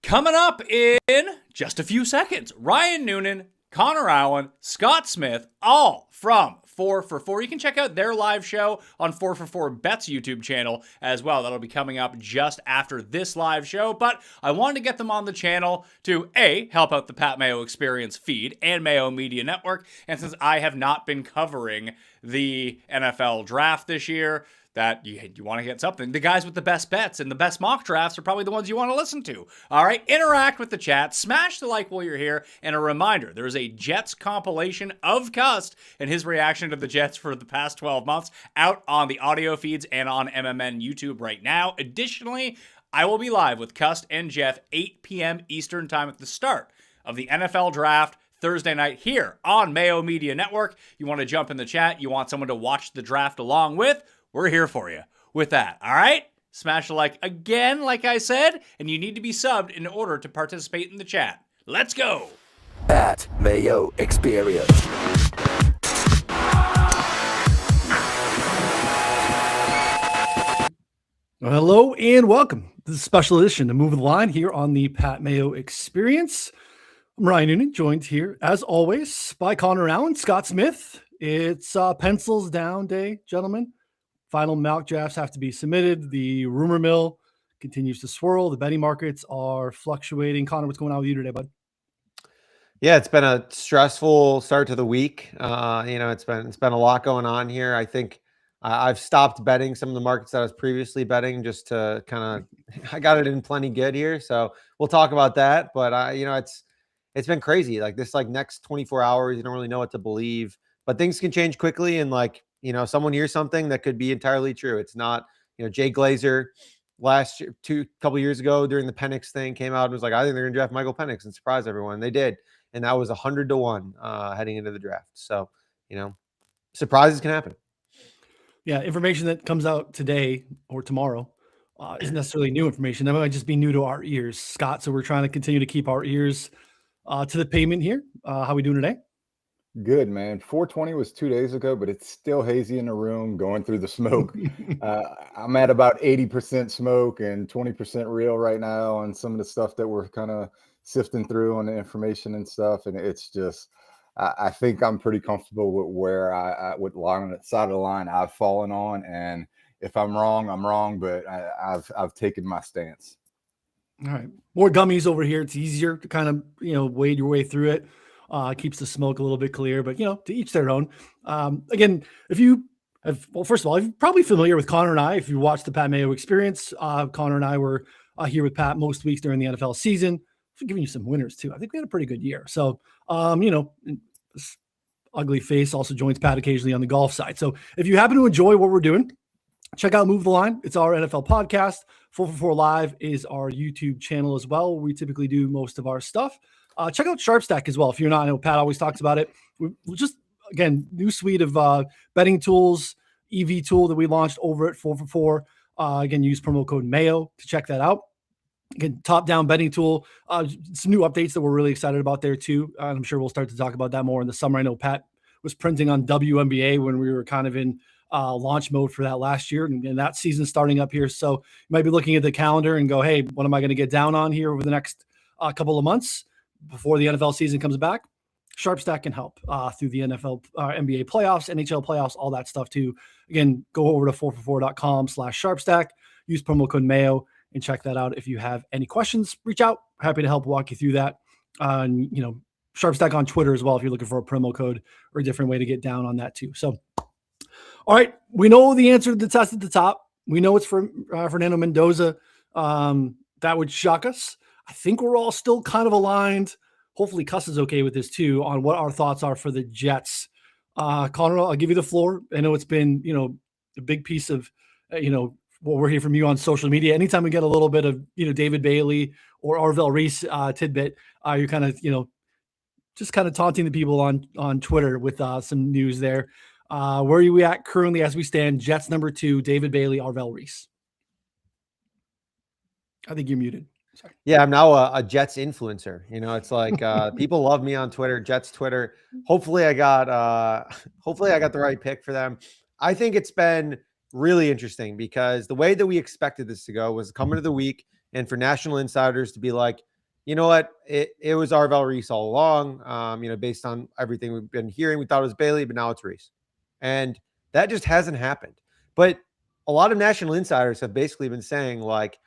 Coming up in just a few seconds, Ryan Noonan, Connor Allen, Scott Smith, all from 4 for 4. You can check out their live show on 4 for 4 Bet's YouTube channel as well. That'll be coming up just after this live show. But I wanted to get them on the channel to A, help out the Pat Mayo Experience feed and Mayo Media Network. And since I have not been covering the NFL draft this year, that you want to get something. The guys with the best bets and the best mock drafts are probably the ones you want to listen to. All right, interact with the chat, smash the like while you're here, and a reminder, there's a Jets compilation of Cust and his reaction to the Jets for the past 12 months out on the audio feeds and on MMN YouTube right now. Additionally, I will be live with Cust and Jeff 8 p.m. Eastern time at the start of the NFL draft Thursday night here on Mayo Media Network. You want to jump in the chat, you want someone to watch the draft along with, we're here for you with that, all right? Smash the like again, like I said, and you need to be subbed in order to participate in the chat. Let's go! At Mayo Experience. Well, hello and welcome to the special edition of Move the Line here on the Pat Mayo Experience. I'm Ryan Noonan, joined here, as always, by Connor Allen, Scott Smith. It's pencils down day, gentlemen. Final mock drafts have to be submitted. The rumor mill continues to swirl. The betting markets are fluctuating. Connor, what's going on with you today, bud? Yeah, it's been a stressful start to the week. It's been a lot going on here. I think I've stopped betting some of the markets that I was previously betting just to kind of I got it in plenty good here. So we'll talk about that. But it's been crazy. Like this next 24 hours, you don't really know what to believe. But things can change quickly, and someone hears something that could be entirely true. It's not, Jay Glazer last year, couple years ago during the Penix thing came out and was like, I think they're going to draft Michael Penix and surprise everyone. They did. And that was 100-1 heading into the draft. So, surprises can happen. Yeah. Information that comes out today or tomorrow isn't necessarily new information. That might just be new to our ears, Scott. So we're trying to continue to keep our ears to the pavement here. How we doing today? Good, man. 420 was 2 days ago, but it's still hazy in the room going through the smoke. I'm at about 80% smoke and 20% real right now on some of the stuff that we're kind of sifting through on the information and stuff. And it's just, I think I'm pretty comfortable with where with line side of the line I've fallen on. And if I'm wrong, but I've taken my stance. All right. More gummies over here. It's easier to kind of, wade your way through it. Keeps the smoke a little bit clear, but to each their own. Again, if you have, first of all, you're probably familiar with Connor and I. If you watch the Pat Mayo Experience, Connor and I were here with Pat most weeks during the NFL season. We're giving you some winners too. I think we had a pretty good year. So, this ugly face also joins Pat occasionally on the golf side. So if you happen to enjoy what we're doing, check out Move the Line. It's our NFL podcast. 4 for 4 Live is our YouTube channel as well, where we typically do most of our stuff. Check out SharpStack as well. If you're not, I know Pat always talks about it. We just, again, new suite of betting tools, EV tool that we launched over at 4 for 4. Again, use promo code MAYO to check that out. Again, top-down betting tool. Some new updates that we're really excited about there too. I'm sure we'll start to talk about that more in the summer. I know Pat was printing on WNBA when we were kind of in launch mode for that last year, and that season starting up here. So you might be looking at the calendar and go, hey, what am I going to get down on here over the next couple of months before the NFL season comes back? SharpStack can help through the NFL, NBA playoffs, NHL playoffs, all that stuff too. Again, go over to 4for4.com/SharpStack, use promo code MAYO, and check that out. If you have any questions, reach out. Happy to help walk you through that. SharpStack on Twitter as well if you're looking for a promo code or a different way to get down on that too. So, all right, we know the answer to the test at the top. We know it's for Fernando Mendoza. That would shock us. I think we're all still kind of aligned. Hopefully Cuss is okay with this too, on what our thoughts are for the Jets. Connor, I'll give you the floor. I know it's been, a big piece of, what we're hearing from you on social media. Anytime we get a little bit of, David Bailey or Arvel Reese tidbit, you're kind of, just kind of taunting the people on Twitter with some news there. Where are you at currently as we stand? Jets number 2, David Bailey, Arvel Reese. I think you're muted. Sorry. Yeah, I'm now a Jets influencer. It's like people love me on Twitter, Jets Twitter. Hopefully I got the right pick for them. I think it's been really interesting because the way that we expected this to go was come into the week and for national insiders to be like, you know what? It was Arvel Reese all along. Based on everything we've been hearing, we thought it was Bailey, but now it's Reese. And that just hasn't happened. But a lot of national insiders have basically been saying, like,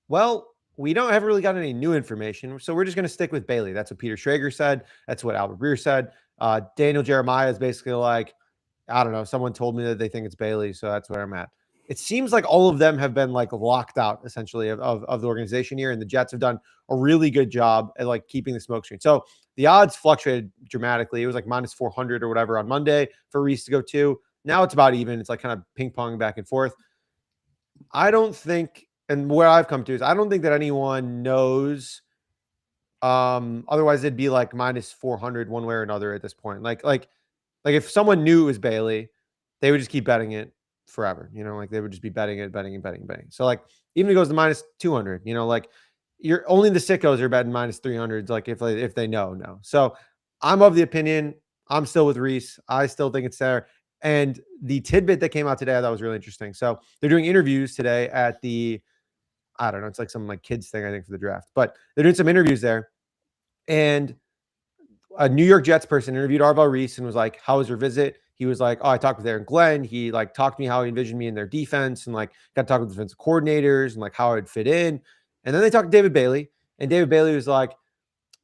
well, we don't have really got any new information, so we're just going to stick with Bailey. That's what Peter Schrager said. That's what Albert Breer said. Daniel Jeremiah is basically like, I don't know, someone told me that they think it's Bailey, so that's where I'm at. It seems like all of them have been like locked out essentially of the organization here, and the Jets have done a really good job at like keeping the smoke screen. So the odds fluctuated dramatically. It was like minus 400 or whatever on Monday for Reese to go 2. Now it's about even. It's like kind of ping pong back and forth. I don't think, and where I've come to is I don't think that anyone knows. Otherwise it'd be like minus 400 one way or another at this point. Like if someone knew it was Bailey, they would just keep betting it forever. Like they would just be betting it. So like even if it goes to minus 200, like you're only the sickos are betting minus 300s. Like if they know. So I'm of the opinion, I'm still with Reese. I still think it's there. And the tidbit that came out today, I thought was really interesting. So they're doing interviews today at I don't know, it's like some like kids thing, I think, for the draft, but they're doing some interviews there. And a New York Jets person interviewed Arvel Reese and was like, how was your visit? He was like, oh, I talked with Aaron Glenn. He like talked to me how he envisioned me in their defense and like got to talk with defensive coordinators and like how I'd fit in. And then they talked to David Bailey, and David Bailey was like,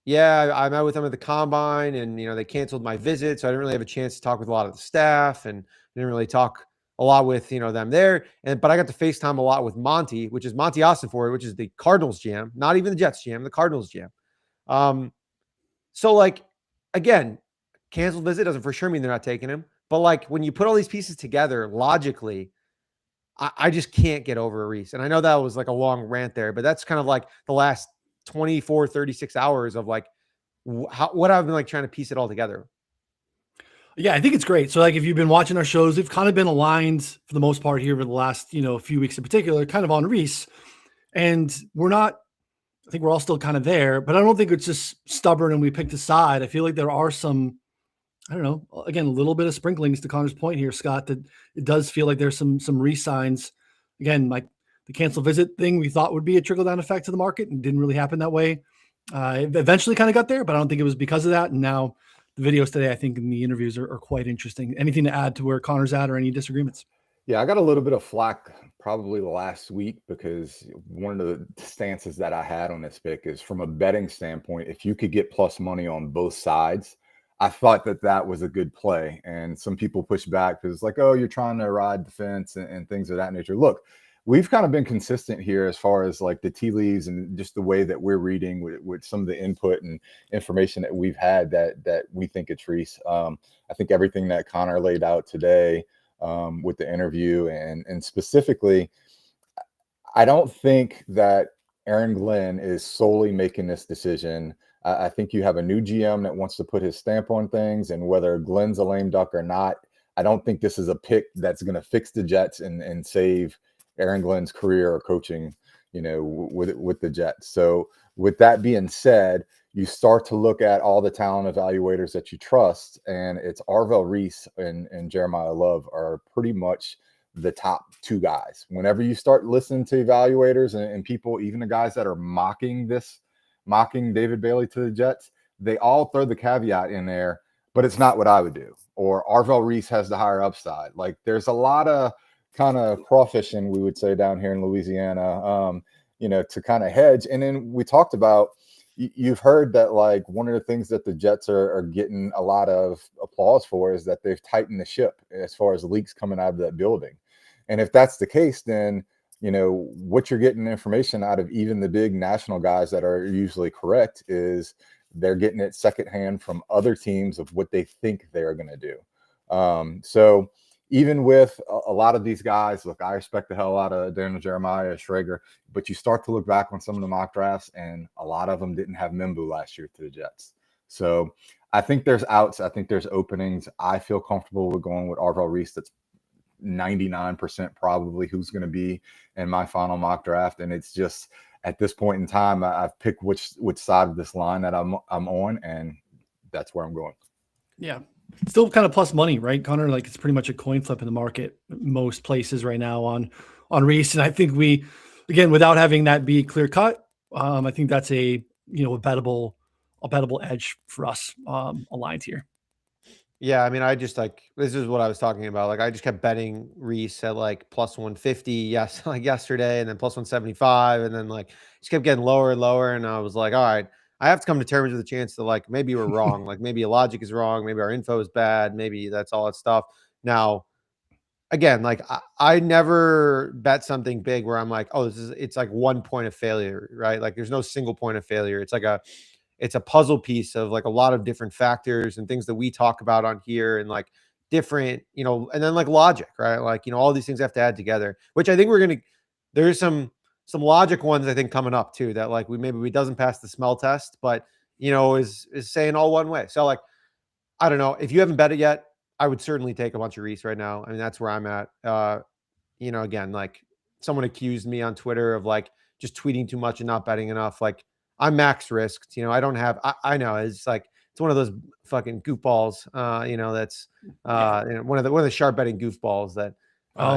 yeah, I met with them at the combine, and they canceled my visit, so I didn't really have a chance to talk with a lot of the staff, and didn't really talk a lot with them there. But I got to FaceTime a lot with Monty, which is Monty Ossenford, which is the Cardinals GM, not even the Jets GM, the Cardinals GM. So like again, canceled visit doesn't for sure mean they're not taking him, but like when you put all these pieces together logically, I just can't get over Reese. And I know that was like a long rant there, but that's kind of like the last 24, 36 hours of like what I've been like trying to piece it all together. Yeah, I think it's great. So like if you've been watching our shows, we've kind of been aligned for the most part here over the last, few weeks in particular, kind of on Reese. And I think we're all still kind of there, but I don't think it's just stubborn and we picked a side. I feel like there are some, I don't know, again, a little bit of sprinklings to Connor's point here, Scott, that it does feel like there's some re-signs. Again, like the cancel visit thing we thought would be a trickle-down effect to the market and didn't really happen that way. It eventually kind of got there, but I don't think it was because of that. And now the videos today, I think, in the interviews are quite interesting. Anything to add to where Connor's at or any disagreements? Yeah, I got a little bit of flack probably last week because one of the stances that I had on this pick is from a betting standpoint, if you could get plus money on both sides, I thought that was a good play. And some people push back because it's like, oh, you're trying to ride the fence and things of that nature. Look, we've kind of been consistent here as far as like the tea leaves and just the way that we're reading with some of the input and information that we've had that we think it's Reese. I think everything that Connor laid out today with the interview and specifically, I don't think that Aaron Glenn is solely making this decision. I think you have a new GM that wants to put his stamp on things, and whether Glenn's a lame duck or not, I don't think this is a pick that's going to fix the Jets and save Aaron Glenn's career or coaching, with the Jets. So with that being said, you start to look at all the talent evaluators that you trust, and it's Arvel Reese and Jeremiah Love are pretty much the top two guys. Whenever you start listening to evaluators and people, even the guys that are mocking David Bailey to the Jets, they all throw the caveat in there, but it's not what I would do. Or Arvel Reese has the higher upside. Like there's a lot of kind of crawfishing, we would say, down here in Louisiana, to kind of hedge. And then we talked about, you've heard that like one of the things that the Jets are getting a lot of applause for is that they've tightened the ship as far as leaks coming out of that building. And if that's the case, then what you're getting information out of even the big national guys that are usually correct is they're getting it secondhand from other teams of what they think they're going to do. So even with a lot of these guys, look, I respect the hell out of Daniel Jeremiah, Schrager, but you start to look back on some of the mock drafts, and a lot of them didn't have Membu last year to the Jets. So I think there's outs. I think there's openings. I feel comfortable with going with Arvel Reese. That's 99% probably who's going to be in my final mock draft. And it's just at this point in time, I've picked which side of this line that I'm on, and that's where I'm going. Yeah. Still kind of plus money, right, Connor? Like it's pretty much a coin flip in the market, most places right now on Reese. And I think we, again, without having that be clear cut, I think that's a a bettable edge for us aligned here. Yeah, I mean, I just this is what I was talking about. Like, I just kept betting Reese at like plus 150, yes, like yesterday, and then plus 175, and then like just kept getting lower and lower. And I was like, all right, I have to come to terms with the chance that like maybe we're wrong, like maybe a logic is wrong, maybe our info is bad, maybe that's all that stuff. Now, again, like I never bet something big where I'm like, oh, it's like 1 point of failure, right? Like there's no single point of failure. It's a puzzle piece of like a lot of different factors and things that we talk about on here, and like different, and then like logic, right? Like, all these things have to add together, which I think there's some logic ones I think coming up too, that like we doesn't pass the smell test, but is saying all one way. So like, I don't know if you haven't bet it yet, I would certainly take a bunch of Reese right now. I mean, that's where I'm at. Again, like someone accused me on Twitter of like just tweeting too much and not betting enough. Like, I'm max risked. I don't have, I know it's like, it's one of those fucking goofballs, that's one of the sharp betting goofballs that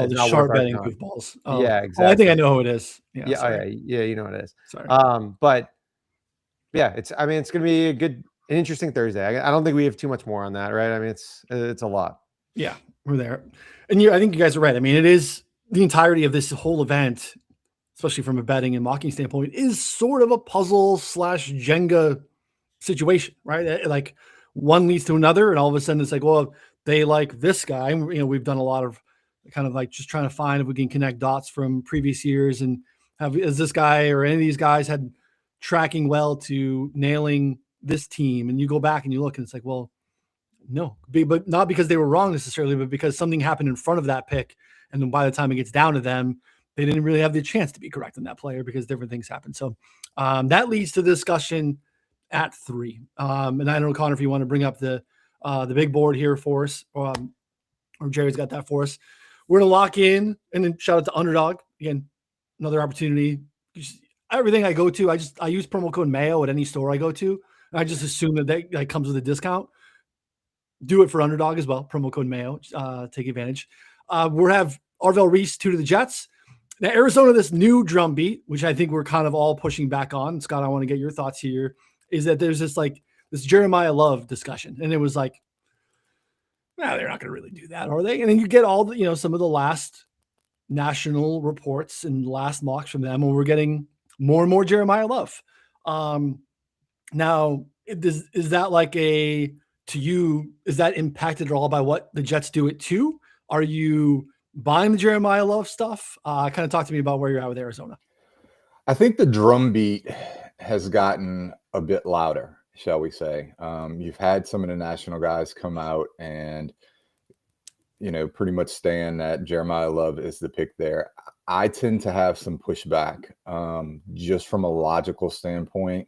is The not worth sharp betting betting on. goofballs. Yeah, Oh, I think I exactly. know who it is. Yeah. Sorry. Yeah. You know what it is. Sorry. But yeah, it's going to be an interesting Thursday. I don't think we have too much more on that, right? I mean, it's a lot. Yeah, we're there. And I think you guys are right. I mean, it is the entirety of this whole event, especially from a betting and mocking standpoint, is sort of a puzzle / Jenga situation, right? Like one leads to another, and all of a sudden it's like, well, they like this guy. We've done a lot of kind of like just trying to find if we can connect dots from previous years, and is this guy or any of these guys had tracking well to nailing this team? And you go back and you look, and it's like, well, no, but not because they were wrong necessarily, but because something happened in front of that pick. And then by the time it gets down to them, they didn't really have the chance to be correct on that player because different things happen. So that leads to the discussion at 3. And I don't know, Connor, if you want to bring up the big board here for us, or Jerry's got that for us. We're going to lock in, and then shout out to Underdog. Again, another opportunity. Everything I go to, I use promo code Mayo at any store I go to. I just assume that comes with a discount. Do it for Underdog as well. Promo code Mayo. Take advantage. We have Arvel Reese 2 to the Jets. Now, Arizona, this new drum beat, which I think we're kind of all pushing back on. Scott, I want to get your thoughts here, is that there's this Jeremiah Love discussion. And it was like, no, they're not going to really do that, are they? And then you get all the, some of the last national reports and last mocks from them, and we're getting more and more Jeremiah Love. Now, is that like to you, is that impacted at all by what the Jets do it too? Are you buying the Jeremiah Love stuff? Kind of talk to me about where you're at with Arizona. I think the drum beat has gotten a bit louder, shall we say. You've had some of the national guys come out and, pretty much stand that Jeremiah Love is the pick there. I tend to have some pushback just from a logical standpoint.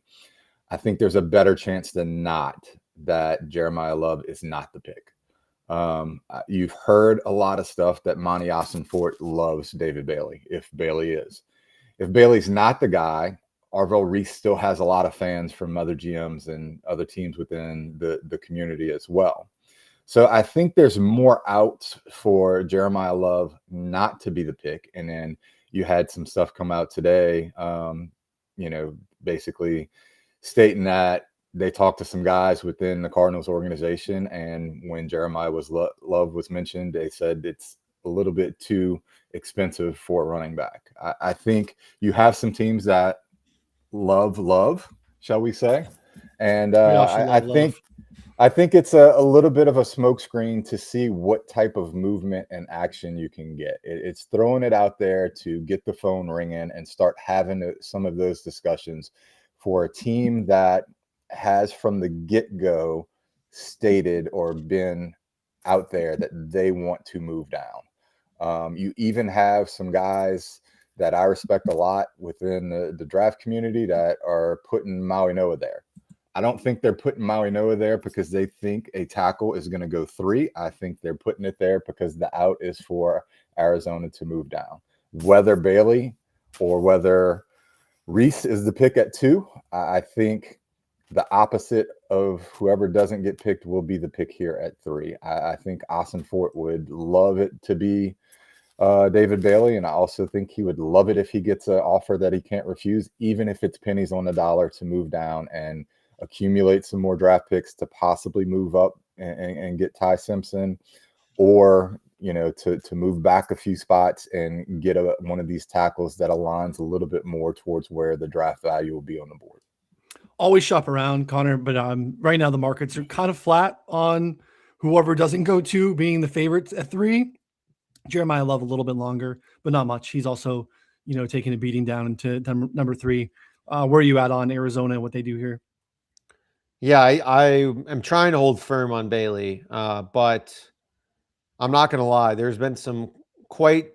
I think there's a better chance than not that Jeremiah Love is not the pick. You've heard a lot of stuff that Monty Ossenfort loves David Bailey, if Bailey is. If Bailey's not the guy, Arvel Reese still has a lot of fans from other GMs and other teams within the community as well. So I think there's more outs for Jeremiah Love not to be the pick. And then you had some stuff come out today, basically stating that they talked to some guys within the Cardinals organization, and when Jeremiah Love was mentioned, they said it's a little bit too expensive for a running back. I think you have some teams that love, shall we say, and I think it's a little bit of a smokescreen to see what type of movement and action you can get. It's throwing it out there to get the phone ringing and start having some of those discussions for a team that has from the get-go stated or been out there that they want to move down. You even have some guys that I respect a lot within the draft community that are putting Malanoa there. I don't think they're putting Malanoa there because they think a tackle is going to go 3. I think they're putting it there because the out is for Arizona to move down. Whether Bailey or whether Reese is the pick at 2, I think the opposite of whoever doesn't get picked will be the pick here at 3. I think Ossenfort would love it to be David Bailey, and I also think he would love it if he gets an offer that he can't refuse, even if it's pennies on the dollar, to move down and accumulate some more draft picks to possibly move up and get Ty Simpson, or to move back a few spots and get one of these tackles that aligns a little bit more towards where the draft value will be on the board. Always shop around, Connor, but right now the markets are kind of flat on whoever doesn't go to being the favorites at 3. Jeremiah Love a little bit longer, but not much. He's also, taking a beating down into number 3. Where are you at on Arizona and what they do here? Yeah, I am trying to hold firm on Bailey, but I'm not going to lie. There's been some quite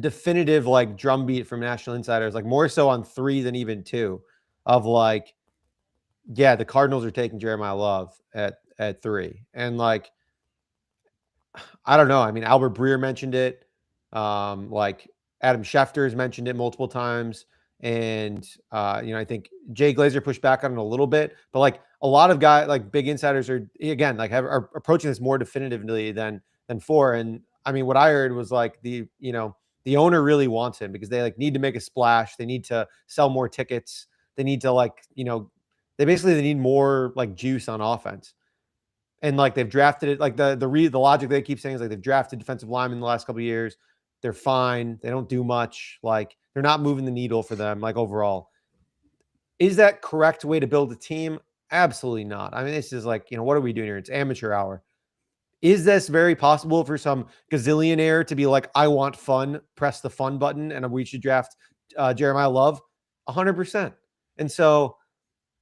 definitive drumbeat from national insiders, more so on 3 than even 2, of the Cardinals are taking Jeremiah Love at 3, and I don't know. I mean, Albert Breer mentioned it. Adam Schefter has mentioned it multiple times. And, I think Jay Glazer pushed back on it a little bit. But, a lot of guys, big insiders are, again, are approaching this more definitively than 4. And, I mean, what I heard was, the owner really wants him because they, need to make a splash. They need to sell more tickets. They need to, they need more, juice on offense. And they've drafted it, the logic they keep saying is they've drafted defensive linemen in the last couple of years. They're fine. They don't do much. They're not moving the needle for them, overall. Is that correct way to build a team? Absolutely not. I mean, this is what are we doing here? It's amateur hour. Is this very possible for some gazillionaire to be I want fun, press the fun button, and we should draft Jeremiah Love? 100%. And so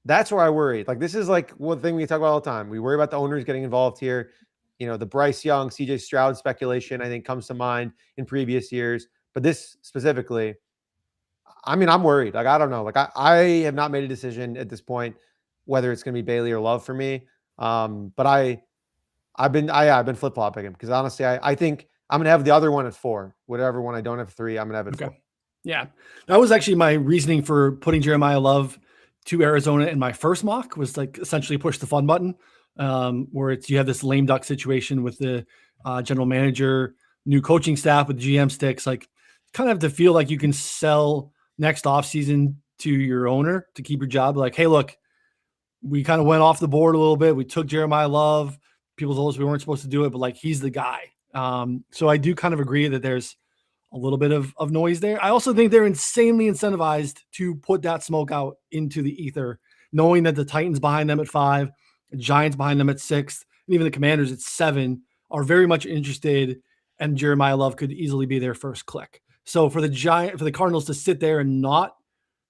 that's where I worry. This is one thing we talk about all the time. We worry about the owners getting involved here. The Bryce Young, CJ Stroud speculation, I think, comes to mind in previous years. But this specifically, I mean, I'm worried. I don't know. I have not made a decision at this point whether it's going to be Bailey or Love for me. But I've been flip-flopping him because honestly, I think I'm going to have the other one at 4. Whatever one I don't have 3, I'm going to have it at 4. Yeah. That was actually my reasoning for putting Jeremiah Love to Arizona in my first mock, was essentially push the fun button, where you have this lame duck situation with the general manager, new coaching staff with GM sticks, kind of to feel like you can sell next offseason to your owner to keep your job. Hey, look, we kind of went off the board a little bit. We took Jeremiah Love. People told us we weren't supposed to do it, but he's the guy. So I do kind of agree that there's a little bit of noise there. I also think they're insanely incentivized to put that smoke out into the ether, knowing that the Titans behind them at 5, the Giants behind them at 6, and even the Commanders at 7 are very much interested, and Jeremiah Love could easily be their first click. So for the Cardinals to sit there and not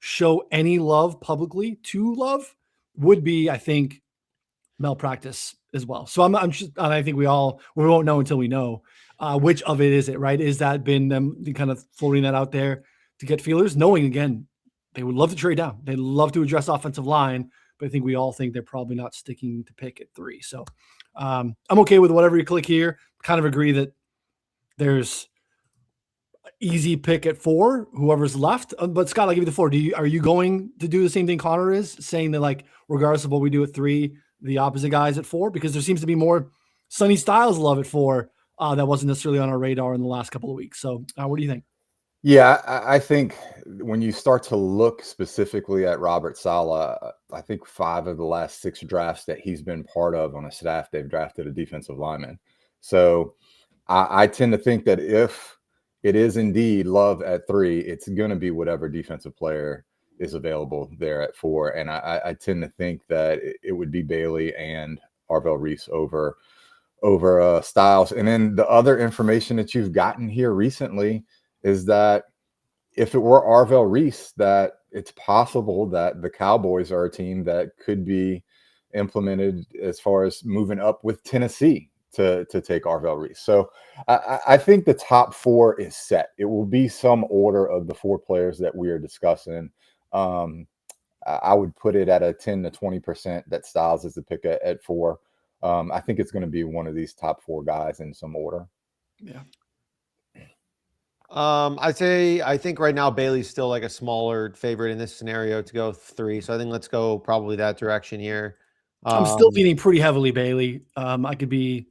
show any love publicly to Love would be, I think, malpractice as well. So I think we won't know until we know which of it is it, right? Is that been them kind of floating that out there to get feelers, knowing, again, they would love to trade down. They'd love to address offensive line, but I think we all think they're probably not sticking to pick at 3. So I'm okay with whatever you click here. Kind of agree that there's easy pick at 4, whoever's left. But Scott, I'll give you the 4. Are you going to do the same thing Connor is, saying that regardless of what we do at 3, the opposite guys at 4? Because there seems to be more Sonny Styles love at 4 that wasn't necessarily on our radar in the last couple of weeks. So what do you think? Yeah, I think when you start to look specifically at Robert Saleh, I think 5 of the last 6 drafts that he's been part of on a staff, they've drafted a defensive lineman. So I tend to think that if it is indeed Love at 3, it's going to be whatever defensive player is available there at 4. And I tend to think that it would be Bailey and Arvel Reese over Styles. And then the other information that you've gotten here recently is that if it were Arvel Reese, that it's possible that the Cowboys are a team that could be implemented as far as moving up with Tennessee to take Arvel Reese. So I think the top 4 is set. It will be some order of the 4 players that we are discussing. I would put it at a 10 to 20% that Styles is the pick at 4. I think it's going to be one of these top 4 guys in some order. Yeah. I think right now Bailey's still a smaller favorite in this scenario to go 3. So I think let's go probably that direction here. I'm still leaning pretty heavily Bailey. I could be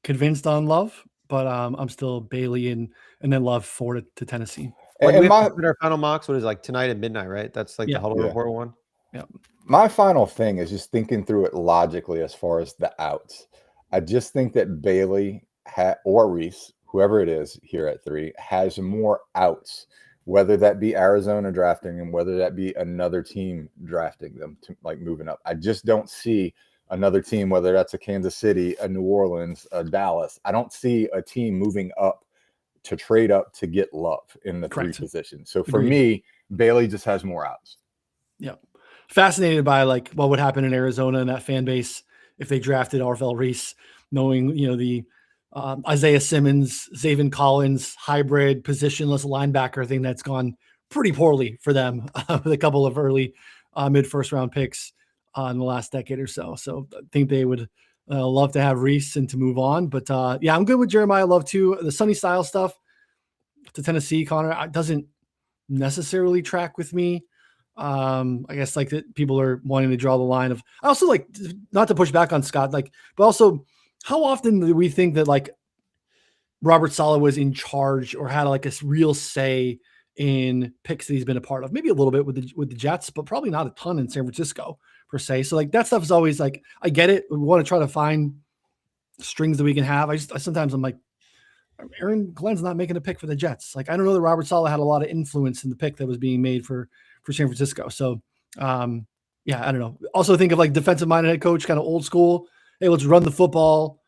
convinced on Love, but I'm still Bailey and then Love 4 to Tennessee. When And we have my to put our final mocks, what is it, like tonight at midnight, right? That's like Yeah. the huddle Yeah. report one. Yeah. my final thing is just thinking through it logically as far as the outs. I just think that Bailey or Reese, whoever it is here at 3, has more outs, whether that be Arizona drafting them, whether that be another team drafting them to like moving up. I just don't see another team, whether that's a Kansas City, a New Orleans, a Dallas. I don't see a team moving up to trade up to get Love in the Correct. 3 position. So for Agreed. me, Bailey just has more outs. Yeah. Fascinated by like what would happen in Arizona and that fan base if they drafted Arvel Reese, knowing, the Isaiah Simmons, Zaven Collins hybrid positionless linebacker thing that's gone pretty poorly for them with a couple of early mid first round picks in the last decade or so. So I think they would love to have Reese and to move on. But yeah, I'm good with Jeremiah Love too. The Sonny Style stuff to Tennessee, Connor, doesn't necessarily track with me. I guess like that people are wanting to draw the line of, I also like, not to push back on Scott, like, but also how often do we think that like Robert Saleh was in charge or had like a real say in picks that he's been a part of? Maybe a little bit with the Jets, but probably not a ton in San Francisco per se. So like that stuff is always like, I get it. We want to try to find strings that we can have. Sometimes I'm like, Aaron Glenn's not making a pick for the Jets. Like, I don't know that Robert Saleh had a lot of influence in the pick that was being made for San Francisco. So, yeah, I don't know. Also think of like defensive minded head coach, kind of old school. Hey, let's run the football.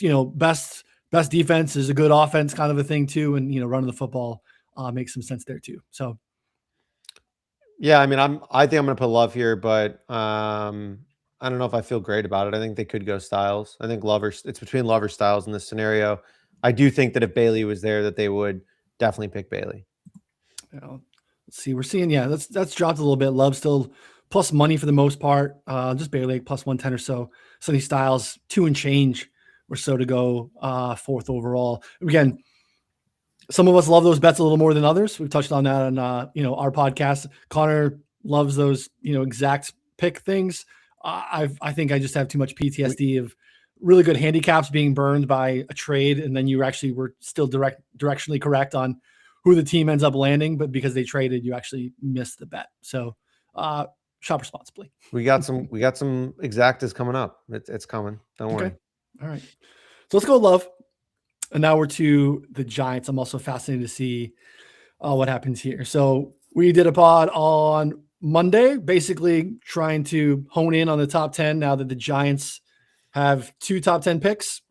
Best defense is a good offense kind of a thing too. And, running the football makes some sense there too. So, yeah, I mean, I think I'm going to put Love here, but I don't know if I feel great about it. I think they could go Styles. I think it's between Love or Styles in this scenario. I do think that if Bailey was there, that they would definitely pick Bailey. Let's see. We're seeing, that's dropped a little bit. Love still plus money for the most part, just barely like plus 110 or so. Sonny Styles 2 and change or so to go 4th overall. Again, some of us love those bets a little more than others. We've touched on that on our podcast. Connor loves those exact pick things. I think I just have too much PTSD of really good handicaps being burned by a trade, and then you actually were still directionally correct on who the team ends up landing, but because they traded, you actually missed the bet. So shop responsibly. We got some exactas coming up. It's coming. Don't worry. All right. So let's go Love. And now we're to the Giants. I'm also fascinated to see what happens here. So we did a pod on Monday, basically trying to hone in on the top 10 now that the Giants have 2 top 10 picks.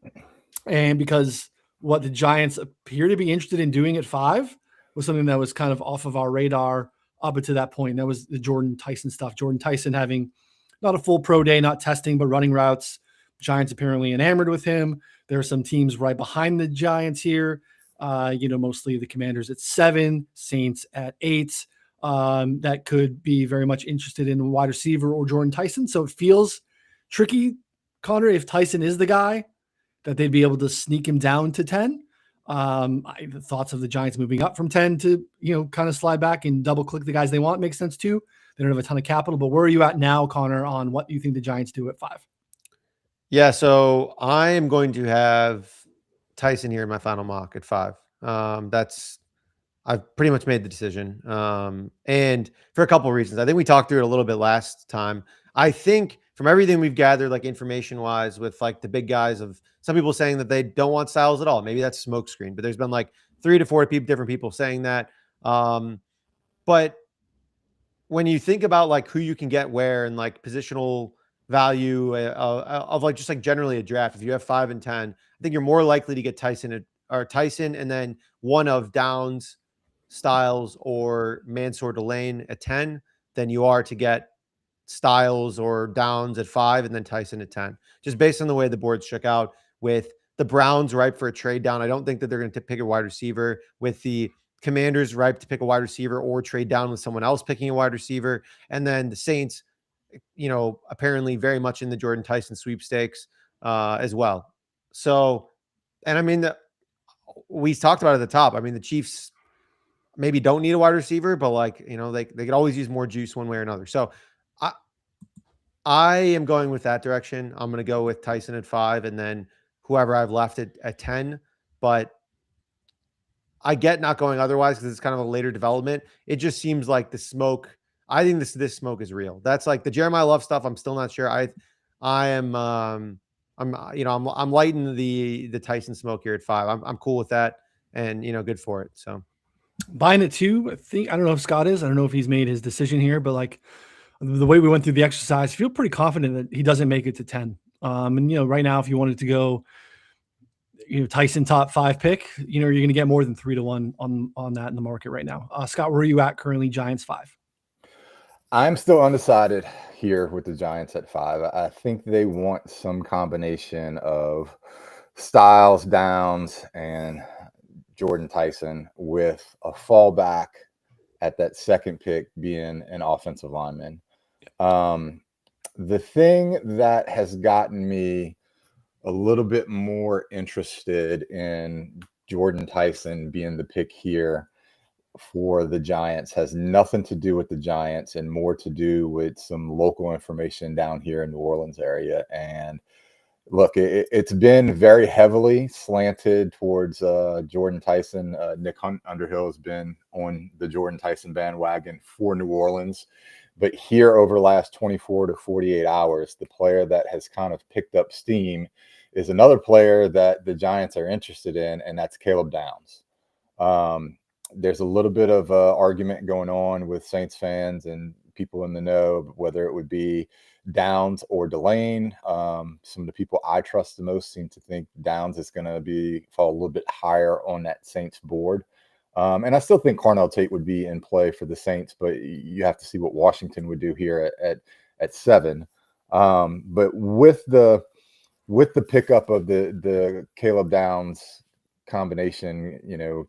And because what the Giants appear to be interested in doing at 5 was something that was kind of off of our radar up until that point. That was the Jordan Tyson stuff. Jordan Tyson having not a full pro day, not testing, but running routes. Giants apparently enamored with him. There are some teams right behind the Giants here. Mostly the Commanders at 7, Saints at 8. That could be very much interested in a wide receiver or Jordan Tyson. So it feels tricky, Connor, if Tyson is the guy, that they'd be able to sneak him down to 10. The thoughts of the Giants moving up from 10 to, kind of slide back and double click the guys they want makes sense too. They don't have a ton of capital, but where are you at now, Connor, on what you think the Giants do at 5? Yeah, so I am going to have Tyson here in my final mock at 5. I've pretty much made the decision. And for a couple of reasons. I think we talked through it a little bit last time. I think from everything we've gathered, like information wise, with like the big guys of some people saying that they don't want Styles at all. Maybe that's smokescreen, but there's been like 3 to 4 different people saying that. But when you think about like who you can get where and like positional value of like just like generally a draft, if you have 5 and 10, I think you're more likely to get Tyson and then one of Downs, Styles, or Mansoor Delane at 10 than you are to get Styles or Downs at 5 and then Tyson at 10. Just based on the way the boards shook out with the Browns ripe for a trade down. I don't think that they're going to pick a wide receiver. With the Commanders ripe to pick a wide receiver or trade down with someone else picking a wide receiver. And then the Saints, apparently very much in the Jordan Tyson sweepstakes as well. So, and I mean, we talked about it at the top. I mean, the Chiefs maybe don't need a wide receiver, but like, they could always use more juice one way or another. So I am going with that direction. I'm going to go with Tyson at 5 and then whoever I've left at 10. but I get not going otherwise because it's kind of a later development. It just seems like the smoke. I think this smoke is real. That's like the Jeremiah Love stuff. I'm still not sure. I'm lighting the Tyson smoke here at 5. I'm cool with that, and good for it. So Buying it too. I don't know if Scott is. I don't know if he's made his decision here, but like the way we went through the exercise, I feel pretty confident that he doesn't make it to 10. And right now, if you wanted to go, Tyson top 5 pick, you're going to get more than 3-1 on that in the market right now. Scott, where are you at currently? Giants 5. I'm still undecided here with the Giants at 5. I think they want some combination of Styles, Downs, and Jordan Tyson with a fallback at that second pick being an offensive lineman. The thing that has gotten me a little bit more interested in Jordan Tyson being the pick here for the Giants has nothing to do with the Giants and more to do with some local information down here in New Orleans area. And look, it's been very heavily slanted towards Jordan Tyson. Nick Underhill has been on the Jordan Tyson bandwagon for New Orleans. But here over the last 24 to 48 hours, the player that has kind of picked up steam is another player that the Giants are interested in, and that's Caleb Downs. There's a little bit of argument going on with Saints fans and people in the know, whether it would be Downs or Delane. Some of the people I trust the most seem to think Downs is going to fall a little bit higher on that Saints board. And I still think Carnell Tate would be in play for the Saints, but you have to see what Washington would do here at 7. But with the pickup of the Caleb Downs combination,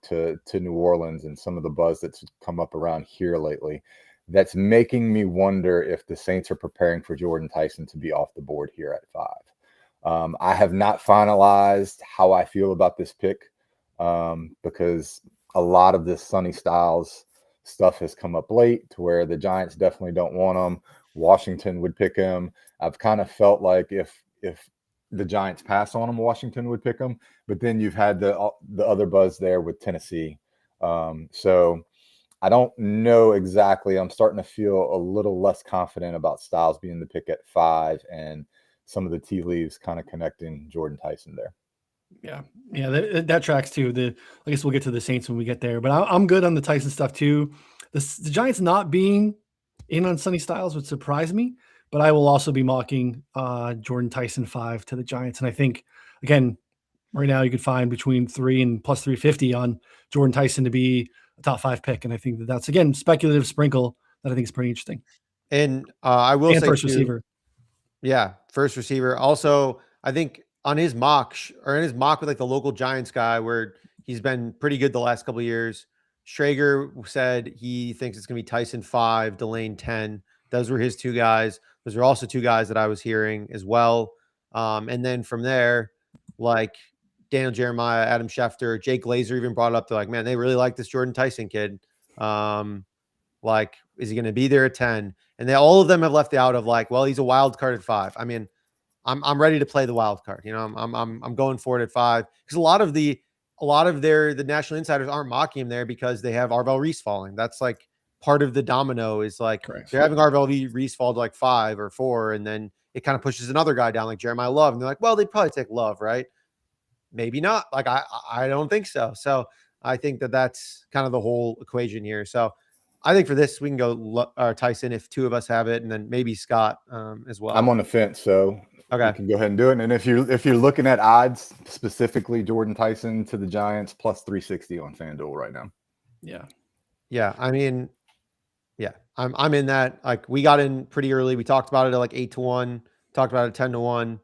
to New Orleans and some of the buzz that's come up around here lately, that's making me wonder if the Saints are preparing for Jordan Tyson to be off the board here at 5. I have not finalized how I feel about this pick because a lot of this Sonny Styles stuff has come up late to where the Giants definitely don't want him. Washington would pick him. I've kind of felt like if the Giants pass on him, Washington would pick him. But then you've had the other buzz there with Tennessee. So I don't know exactly. I'm starting to feel a little less confident about Styles being the pick at 5 and some of the tea leaves kind of connecting Jordan Tyson there. Yeah, that tracks too. I guess we'll get to the Saints when we get there, but I'm good on the Tyson stuff too. The Giants not being in on Sonny Styles would surprise me, but I will also be mocking Jordan Tyson 5 to the Giants. And I think, again, right now you could find between 3 and plus 350 on Jordan Tyson to be a top 5 pick. And I think that's, again, speculative sprinkle that I think is pretty interesting. And I will say first receiver. Yeah, first receiver. Also, I think on his mock with like the local Giants guy where he's been pretty good the last couple of years, Schrager said he thinks it's going to be Tyson 5, Delane 10. Those were his 2 guys. Those are also 2 guys that I was hearing as well. And then from there, like Daniel Jeremiah, Adam Schefter, Jake Glazer even brought it up. They're like, man, they really like this Jordan Tyson kid. Like, is he going to be there at 10? And all of them have left out of like, well, he's a wild card at 5. I mean, I'm ready to play the wild card. I'm going for it at 5 because a lot of the national insiders aren't mocking him there because they have Arvel Reese falling. That's like part of the domino is like Correct. They're having Arvel Reese fall to like 5 or 4, and then it kind of pushes another guy down like Jeremiah Love, and they're like, well, they'd probably take Love, right? Maybe not. Like I don't think so. So I think that's kind of the whole equation here. So I think for this we can go Tyson if 2 of us have it, and then maybe Scott as well. I'm on the fence, so okay, you can go ahead and do it. And if you're looking at odds, specifically Jordan Tyson to the Giants plus 360 on FanDuel right now. Yeah. I mean, yeah, I'm in that. Like we got in pretty early. We talked about it at like 8-1. Talked about it 10-1.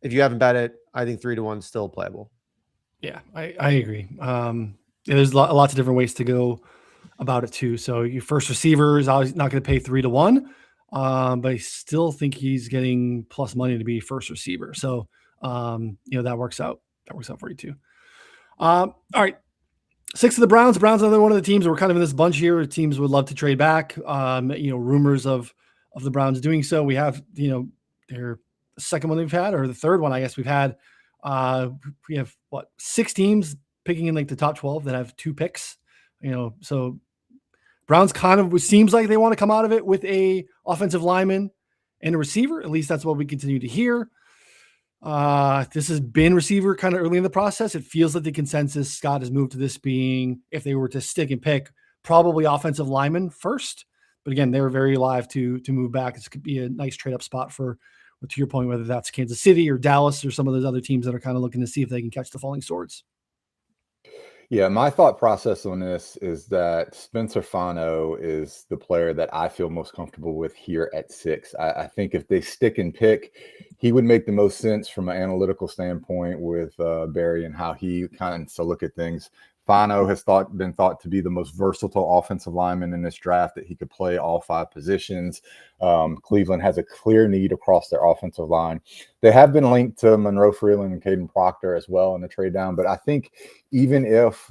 If you haven't bet it, I think 3-1 is still playable. Yeah, I agree. There's lots of different ways to go about it too. So your first receiver is always not going to pay 3-1, but I still think he's getting plus money to be first receiver. So that works out. That works out for you too. All right. 6 of the Browns. The Browns are another one of the teams. We're kind of in this bunch here where teams would love to trade back. Rumors of the Browns doing so. We have, their second one we've had, or the third one, I guess we've had We have 6 teams picking in like the top 12 that have 2 picks. So Browns kind of seems like they want to come out of it with a offensive lineman and a receiver. At least that's what we continue to hear. This has been receiver kind of early in the process. It feels like the consensus, Scott, has moved to this being, if they were to stick and pick, probably offensive lineman first. But again, they're very live to move back. This could be a nice trade up spot for, to your point, whether that's Kansas City or Dallas or some of those other teams that are kind of looking to see if they can catch the falling swords. Yeah, my thought process on this is that Spencer Fano is the player that I feel most comfortable with here at 6. I think if they stick and pick, he would make the most sense from an analytical standpoint with Barry and how he kind of look at things. Fano has been thought to be the most versatile offensive lineman in this draft, that he could play all 5 positions. Cleveland has a clear need across their offensive line. They have been linked to Monroe, Freeling, and Caden Proctor as well in the trade down. But I think even if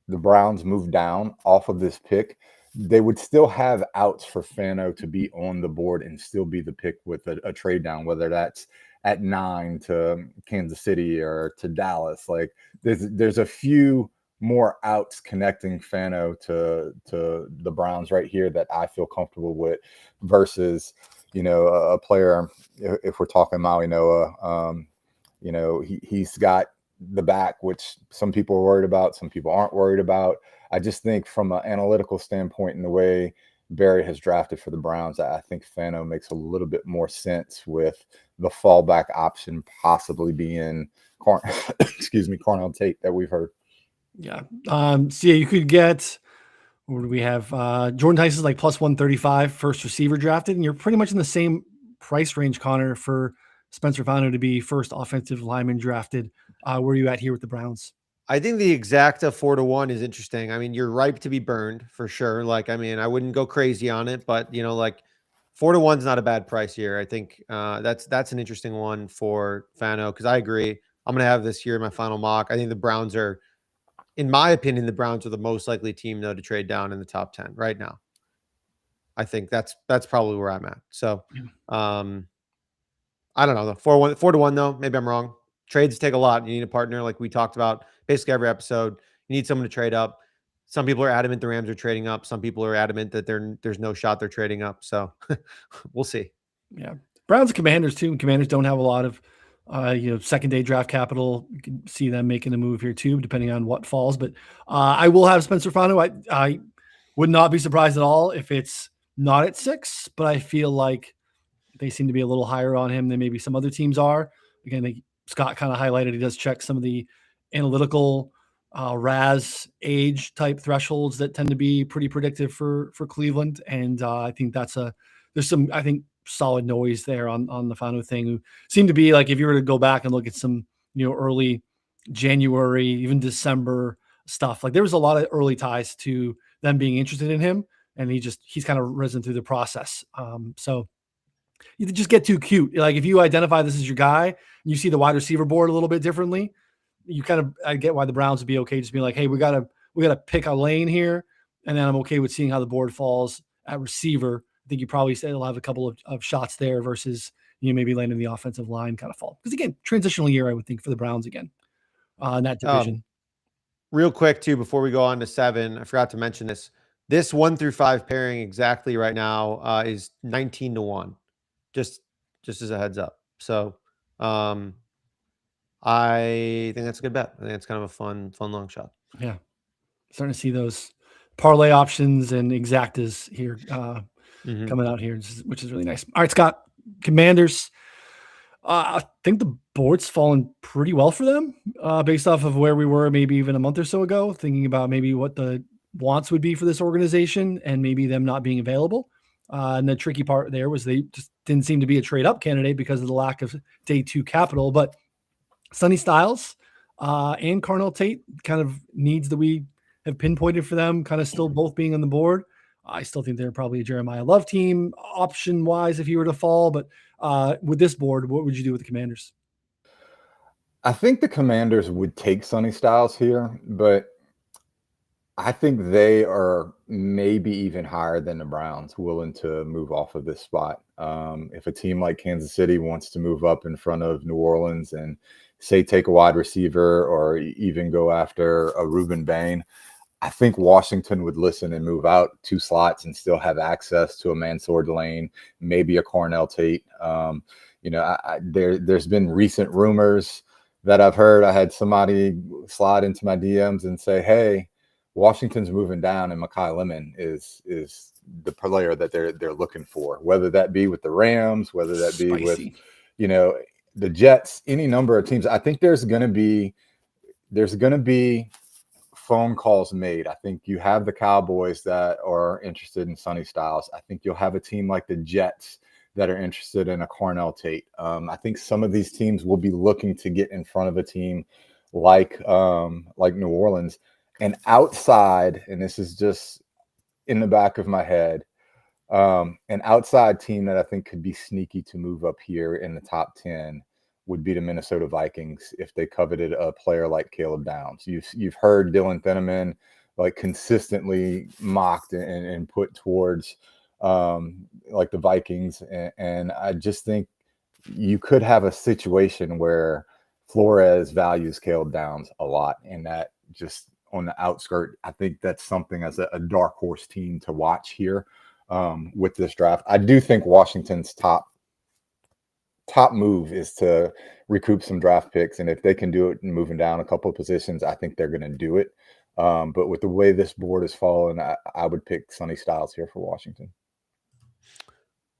the Browns move down off of this pick, they would still have outs for Fano to be on the board and still be the pick with a trade down, whether that's at 9 to Kansas City or to Dallas. Like there's a few more outs connecting Fano to the Browns right here that I feel comfortable with versus, a player, if we're talking Malanoa, he's got the back, which some people are worried about, some people aren't worried about. I just think from an analytical standpoint and the way Barry has drafted for the Browns, I think Fano makes a little bit more sense with the fallback option possibly being Carnell Tate that we've heard. Yeah. So yeah, you could get, what do we have? Jordan Tyson's like plus 135 first receiver drafted, and you're pretty much in the same price range, Connor, for Spencer Fano to be first offensive lineman drafted. Where are you at here with the Browns? I think the exacta 4-1 is interesting. I mean, you're ripe to be burned for sure. I wouldn't go crazy on it, but 4-1 is not a bad price here. I think that's an interesting one for Fano, because I agree. I'm going to have this here in my final mock. I think the Browns are, in my opinion, the Browns are the most likely team though to trade down in the top 10 right now. I think that's probably where I'm at. So, I don't know. The 4-1 though. Maybe I'm wrong. Trades take a lot. You need a partner, like we talked about basically every episode. You need someone to trade up. Some people are adamant the Rams are trading up. Some people are adamant that there's no shot they're trading up. So we'll see. Yeah, Browns and Commanders too. Commanders don't have a lot of second day draft capital. You can see them making a move here too, depending on what falls. But I will have Spencer Fano. I would not be surprised at all if it's not at 6, but I feel like they seem to be a little higher on him than maybe some other teams are. Again, Scott kind of highlighted he does check some of the analytical RAS age type thresholds that tend to be pretty predictive for Cleveland. And I think there's some, I think, solid noise there on the Fano thing, who seem to be like, if you were to go back and look at some, early January, even December stuff, like there was a lot of early ties to them being interested in him. And he's kind of risen through the process. So you just get too cute. Like if you identify this as your guy and you see the wide receiver board a little bit differently, I get why the Browns would be okay just being like, hey, we gotta pick a lane here. And then I'm okay with seeing how the board falls at receiver. I think you probably say they'll have a couple of shots there versus maybe landing the offensive line kind of fall. Because again, transitional year, I would think, for the Browns again in that division. Real quick too, before we go on to 7, I forgot to mention this. This 1 through 5 pairing exactly right now is 19-1. Just as a heads up. So I think that's a good bet. I think it's kind of a fun long shot. Yeah. Starting to see those parlay options and exactas here coming out here, which is really nice. All right, Scott, Commanders. I think the board's fallen pretty well for them based off of where we were maybe even a month or so ago, thinking about maybe what the wants would be for this organization and maybe them not being available. And the tricky part there was they just didn't seem to be a trade up candidate because of the lack of day 2 capital. But Sonny Styles and Carnell Tate kind of needs that we have pinpointed for them, kind of still both being on the board. I still think they're probably a Jeremiah Love team option wise if you were to fall. But with this board, what would you do with the Commanders? I think the Commanders would take Sonny Styles here, but I think they are maybe even higher than the Browns willing to move off of this spot. If a team like Kansas City wants to move up in front of New Orleans and say take a wide receiver or even go after a Ruben Bane, I think Washington would listen and move out 2 slots and still have access to a Mansoor, Delane, maybe a Carnell, Tate. There's been recent rumors that I've heard. I had somebody slide into my DMs and say, "Hey, Washington's moving down, and Makai Lemon is the player that they're looking for. Whether that be with the Rams, whether that be with, Spicy. the Jets, any number of teams. I think there's gonna be phone calls made. I think you have the Cowboys that are interested in Sonny Styles. I think you'll have a team like the Jets that are interested in a Carnell, Tate. I think some of these teams will be looking to get in front of a team like New Orleans. And outside, and this is just in the back of my head, an outside team that I think could be sneaky to move up here in the top 10 would be the Minnesota Vikings if they coveted a player like Caleb Downs. You've heard Dylan Theneman like consistently mocked and put towards like the Vikings, and I just think you could have a situation where Flores values Caleb Downs a lot, and that just on the outskirt, I think that's something as a dark horse team to watch here with this draft. I do think Washington's top move is to recoup some draft picks, and if they can do it and moving down a couple of positions, I think they're going to do it. But with the way this board is falling, I would pick Sonny Styles here for Washington.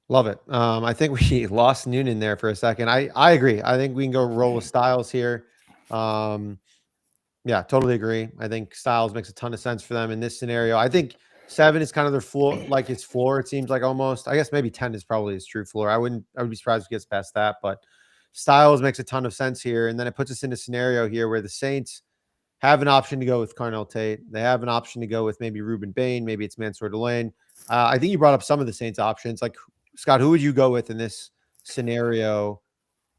Love it. I think we lost Noonan there for a second. I agree. I think we can go roll with Styles here. Yeah, totally agree. I think Styles makes a ton of sense for them in this scenario. I think 7 is kind of their floor, like its floor. It seems like almost. I guess maybe 10 is probably his true floor. I would be surprised if he gets past that. But Styles makes a ton of sense here, and then it puts us in a scenario here where the Saints have an option to go with Carnell Tate. They have an option to go with maybe Ruben Bane. Maybe it's Mansoor, Delane. I think you brought up some of the Saints options. Like, Scott, who would you go with in this scenario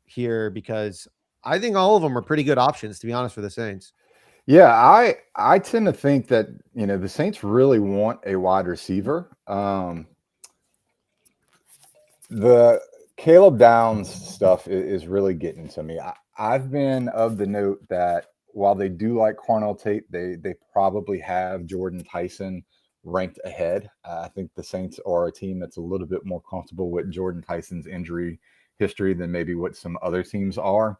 here? Because I think all of them are pretty good options, to be honest, for the Saints. Yeah, I tend to think that the Saints really want a wide receiver. The Caleb Downs stuff is really getting to me. I've been of the note that while they do like Carnell Tate, they probably have Jordan Tyson ranked ahead. I think the Saints are a team that's a little bit more comfortable with Jordan Tyson's injury history than maybe what some other teams are.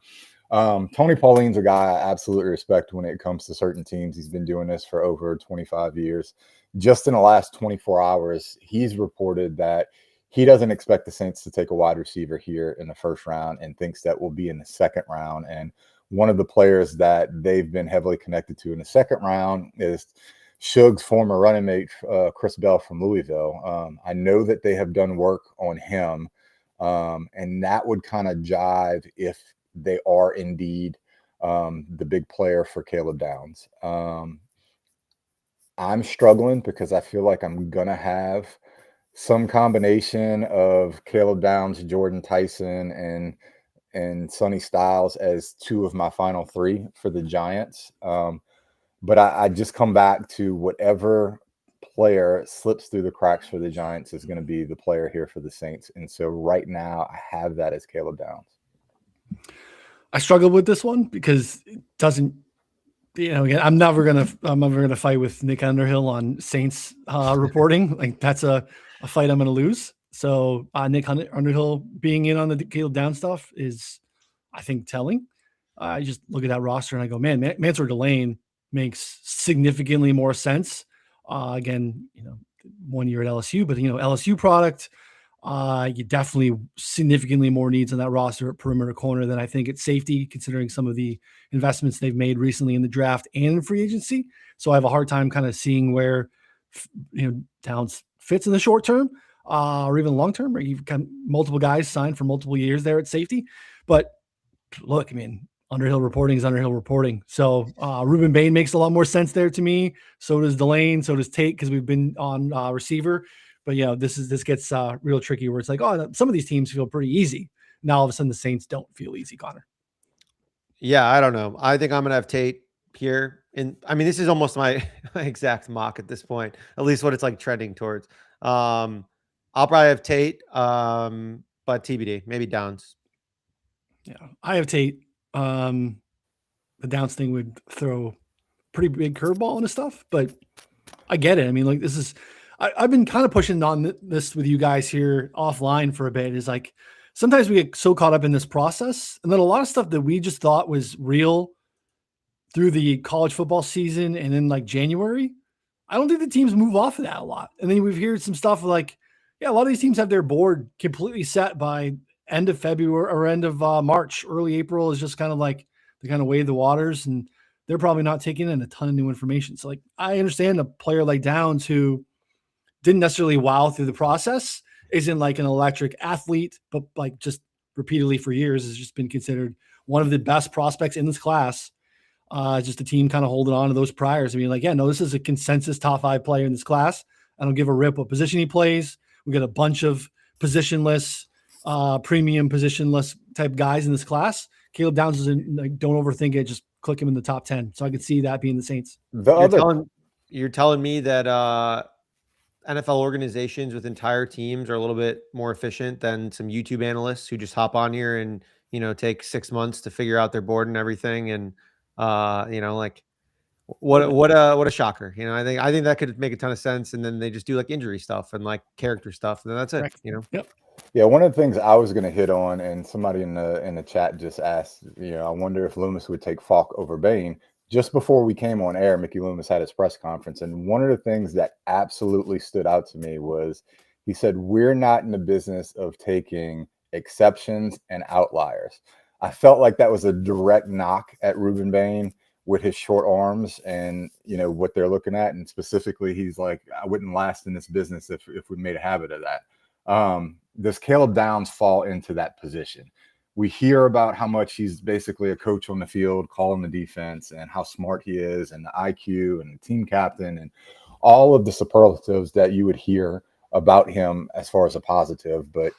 Tony Pauline's a guy I absolutely respect when it comes to certain teams. He's been doing this for over 25 years. Just in the last 24 hours, he's reported that he doesn't expect the Saints to take a wide receiver here in the first round and thinks that will be in the second round. And one of the players that they've been heavily connected to in the second round is Shug's former running mate, Chris Bell from Louisville. I know that they have done work on him, and that would kind of jive if they are indeed the big player for Caleb Downs. I'm struggling because I feel like I'm going to have some combination of Caleb Downs, Jordan Tyson, and Sonny Styles as 2 of my final 3 for the Giants. But I just come back to whatever player slips through the cracks for the Giants is going to be the player here for the Saints. And so right now I have that as Caleb Downs. I struggle with this one because it doesn't, again, I'm never gonna fight with Nick Underhill on Saints reporting. Like, that's a fight I'm gonna lose. So Nick Underhill being in on the Caleb Down stuff is, I think, telling. I just look at that roster and I go, man, Mansoor, Delane makes significantly more sense. Again, 1 year at LSU, but LSU product. You definitely significantly more needs on that roster at perimeter corner than I think at safety, considering some of the investments they've made recently in the draft and in free agency. So I have a hard time kind of seeing where Downs fits in the short term or even long term, where you've got multiple guys signed for multiple years there at safety. But look, I mean, Underhill reporting is Underhill reporting. So Ruben Bane makes a lot more sense there to me. So does Delane. So does Tate, because we've been on receiver. But this gets real tricky where it's like, some of these teams feel pretty easy. Now all of a sudden the Saints don't feel easy, Connor. Yeah, I don't know. I think I'm gonna have Tate here. And I mean, this is almost my exact mock at this point, at least what it's like trending towards. I'll probably have Tate, but TBD, maybe Downs. Yeah, I have Tate. the Downs thing would throw pretty big curveball into stuff, but I get it. I mean, like this is, I've been kind of pushing on this with you guys here offline for a bit. Is like sometimes we get so caught up in this process, and then a lot of stuff that we just thought was real through the college football season and then like January, I don't think the teams move off of that a lot. And then we've heard some stuff like, yeah, a lot of these teams have their board completely set by end of February or end of March. Early April is just kind of like they kind of wade the waters, and they're probably not taking in a ton of new information. So like I understand a player like Downs who didn't necessarily wow through the process, isn't like an electric athlete, but like just repeatedly for years has just been considered one of the best prospects in this class. Just the team kind of holding on to those priors. I mean, like, yeah, no, this is a consensus top 5 player in this class. I don't give a rip what position he plays. We got a bunch of positionless, premium positionless type guys in this class. Caleb Downs is like, don't overthink it. Just click him in the top 10. So I could see that being the Saints. You're telling me that NFL organizations with entire teams are a little bit more efficient than some YouTube analysts who just hop on here and, take 6 months to figure out their board and everything. And, like what a shocker. I think that could make a ton of sense. And then they just do like injury stuff and like character stuff. And then that's it. Correct. Yep. Yeah, one of the things I was going to hit on, and somebody in the chat just asked, I wonder if Loomis would take Falk over Bane. Just before we came on air, Mickey Loomis had his press conference, and one of the things that absolutely stood out to me was he said, we're not in the business of taking exceptions and outliers. I felt like that was a direct knock at Ruben Bane with his short arms and, what they're looking at. And specifically, he's like, I wouldn't last in this business if we made a habit of that. Does Caleb Downs fall into that position? We hear about how much he's basically a coach on the field, calling the defense, and how smart he is, and the IQ and the team captain, and all of the superlatives that you would hear about him as far as a positive. But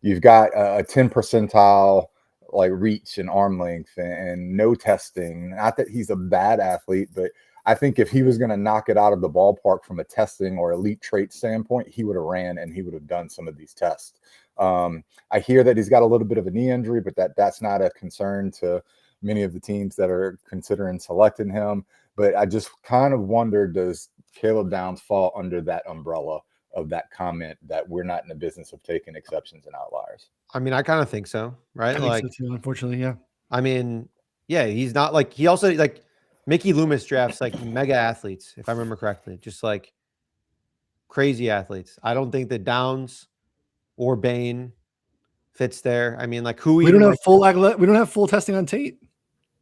you've got a 10 percentile like reach and arm length and no testing. Not that he's a bad athlete, but I think if he was going to knock it out of the ballpark from a testing or elite trait standpoint, he would have ran and he would have done some of these tests. I hear that he's got a little bit of a knee injury, but that's not a concern to many of the teams that are considering selecting him. But I just kind of wonder, does Caleb Downs fall under that umbrella of that comment that we're not in the business of taking exceptions and outliers? I mean, I kind of think so, right? I think so too, unfortunately, yeah. I mean, yeah, he's not like, he also like Mickey Loomis drafts like mega athletes, if I remember correctly, just like crazy athletes. I don't think that Downs or Bane fits there. I mean, like we don't have full testing on Tate.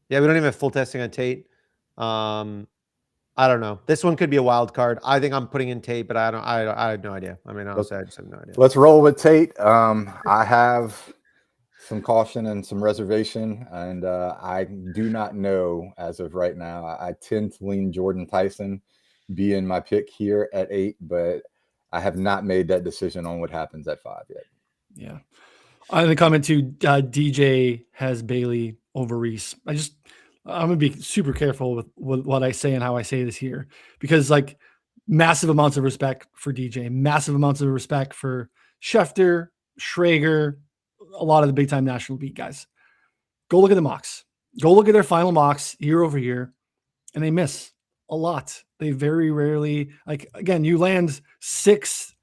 Yeah, we don't even have full testing on Tate. I don't know. This one could be a wild card. I think I'm putting in Tate, but I have no idea. I mean, honestly, I just have no idea. Let's roll with Tate. I have some caution and some reservation, and I do not know as of right now. I tend to lean Jordan Tyson being my pick here at 8, but I have not made that decision on what happens at 5 yet. Yeah. In the comment too, DJ has Bailey over Reese. I'm going to be super careful with what I say and how I say this here, because like massive amounts of respect for DJ, massive amounts of respect for Schefter, Schrager, a lot of the big time national beat guys. Go look at the mocks. Go look at their final mocks year over year, and they miss a lot. They very rarely, like, again, you land 6,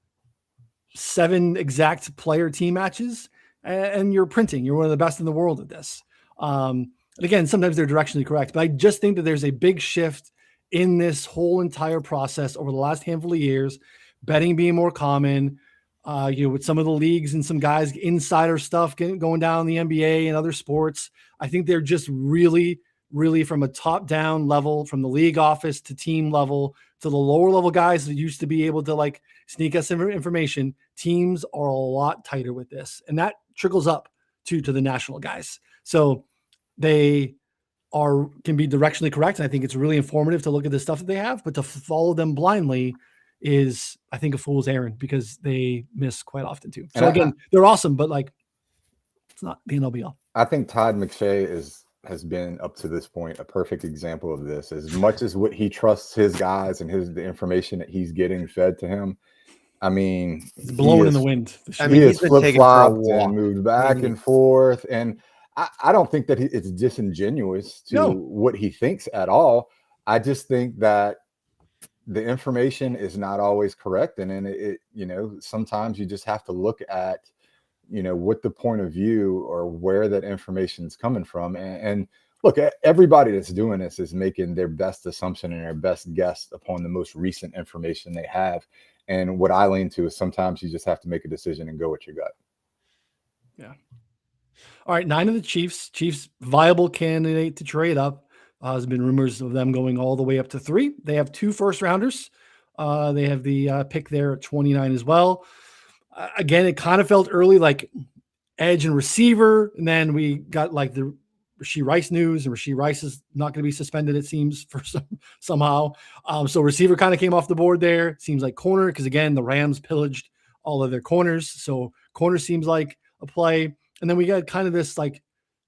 7 exact player team matches and you're printing. You're one of the best in the world at this. And again, sometimes they're directionally correct, but I just think that there's a big shift in this whole entire process over the last handful of years, betting being more common, with some of the leagues and some guys, insider stuff going down in the NBA and other sports. I think they're just really, really from a top down level, from the league office to team level to the lower level guys that used to be able to like sneak us information. Teams are a lot tighter with this, and that trickles up to the national guys. So they can be directionally correct. And I think it's really informative to look at the stuff that they have, but to follow them blindly is, I think, a fool's errand because they miss quite often too. So again, they're awesome, but like, it's not the end-all be-all. I think Todd McShay has been up to this point a perfect example of this. As much as what he trusts his guys and the information that he's getting fed to him, I mean, it's blowing in the wind. He is flip-flopped and moved back and forth. And I don't think that it's disingenuous to No. what he thinks at all. I just think that the information is not always correct. And then sometimes you just have to look at, what the point of view or where that information is coming from. And look, everybody that's doing this is making their best assumption and their best guess upon the most recent information they have. And what I lean to is sometimes you just have to make a decision and go with your gut. Yeah. All right. 9 of the Chiefs. Chiefs viable candidate to trade up. There's been rumors of them going all the way up to 3. They have 2 first rounders. They have the pick there at 29 as well. Again, it kind of felt early like edge and receiver. And then we got like the Rashee Rice news, and Rashee Rice is not going to be suspended, it seems, for somehow. So receiver kind of came off the board there. It seems like corner, because again, the Rams pillaged all of their corners. So corner seems like a play. And then we got kind of this, like,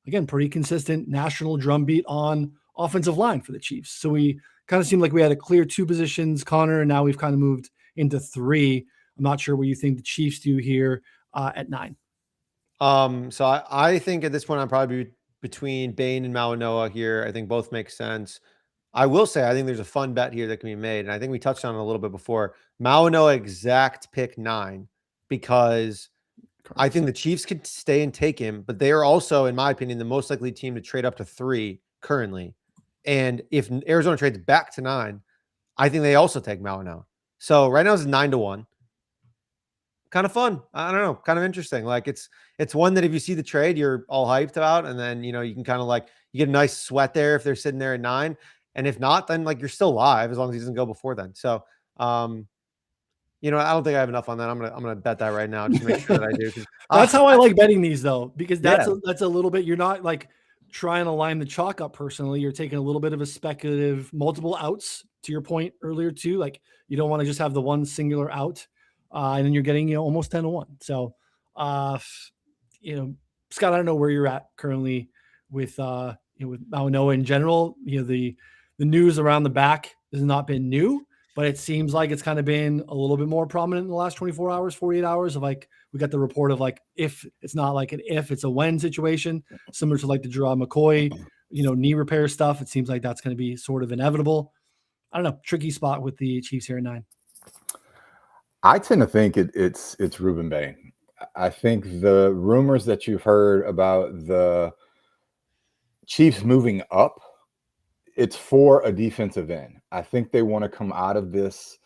again, pretty consistent national drumbeat on offensive line for the Chiefs. So we kind of seemed like we had a clear 2 positions, Connor, and now we've kind of moved into 3. I'm not sure what you think the Chiefs do here at 9. So I think at this point, I'm probably between Bane and Malanoa here. I think both make sense. I will say, I think there's a fun bet here that can be made. And I think we touched on it a little bit before. Malanoa exact pick 9, because I think the Chiefs could stay and take him, but they are also, in my opinion, the most likely team to trade up to 3 currently. And if Arizona trades back to 9, I think they also take Malanoa. So right now it's 9-1. Kind of fun. I don't know. Kind of interesting. Like it's one that if you see the trade, you're all hyped about. And then, you can kind of like, you get a nice sweat there if they're sitting there at 9. And if not, then like you're still live as long as he doesn't go before then. So, I don't think I have enough on that. I'm gonna bet that right now just to make sure that I do. That's how I like betting these, though, because that's Yeah. a little bit. You're not like trying to line the chalk up personally. You're taking a little bit of a speculative, multiple outs. To your point earlier too, like you don't want to just have the one singular out, and then you're getting almost 10-1. So, Scott, I don't know where you're at currently with with Malanoa in general. The news around the back has not been new, but it seems like it's kind of been a little bit more prominent in the last 24 hours, 48 hours of like, we got the report of like, if it's not like an if, it's a when situation, similar to like the Gerard McCoy, knee repair stuff. It seems like that's going to be sort of inevitable. I don't know. Tricky spot with the Chiefs here at 9. I tend to think it's Ruben Bane. I think the rumors that you've heard about the Chiefs moving up, it's for a defensive end. I think they want to come out of this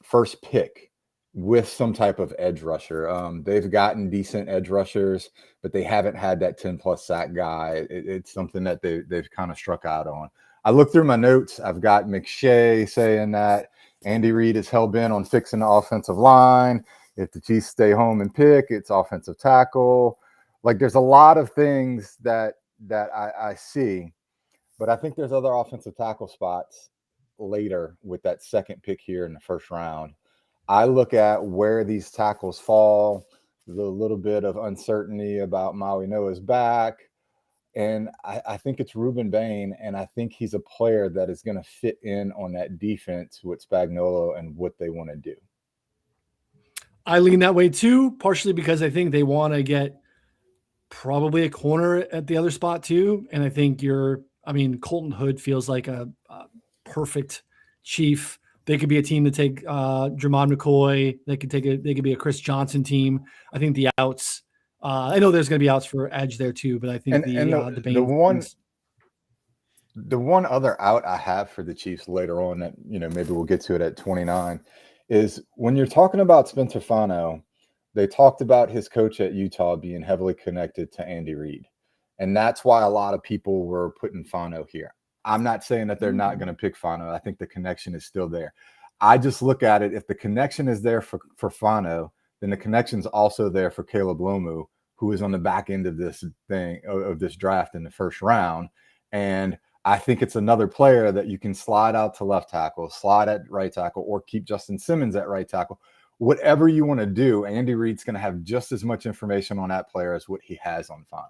first pick with some type of edge rusher. They've gotten decent edge rushers, but they haven't had that 10+ sack guy. It's something that they've kind of struck out on. I looked through my notes. I've got McShay saying that Andy Reid is hell-bent on fixing the offensive line. If the Chiefs stay home and pick, it's offensive tackle. Like there's a lot of things that I see, but I think there's other offensive tackle spots later with that second pick here in the first round. I look at where these tackles fall, the little bit of uncertainty about Malanoa's back. And I think it's Ruben Bane, and I think he's a player that is going to fit in on that defense with Spagnuolo and what they want to do. I lean that way too, partially because I think they want to get probably a corner at the other spot too. And I think Colton Hood feels like a perfect Chief. They could be a team to take Jermon McCoy. They could be a Chris Johnson team. I think the outs. I know there's going to be outs for edge there too, but I think the one other out I have for the Chiefs later on that maybe we'll get to it at 29 is when you're talking about Spencer Fano. They talked about his coach at Utah being heavily connected to Andy Reid, and that's why a lot of people were putting Fano here. I'm not saying that they're not going to pick Fano. I think the connection is still there. I just look at it. If the connection is there for Fano, then the connection's also there for Caleb Lomu, who is on the back end of this thing, of this draft in the first round. And I think it's another player that you can slide out to left tackle, slide at right tackle, or keep Justin Simmons at right tackle. Whatever you want to do, Andy Reid's going to have just as much information on that player as what he has on Fano.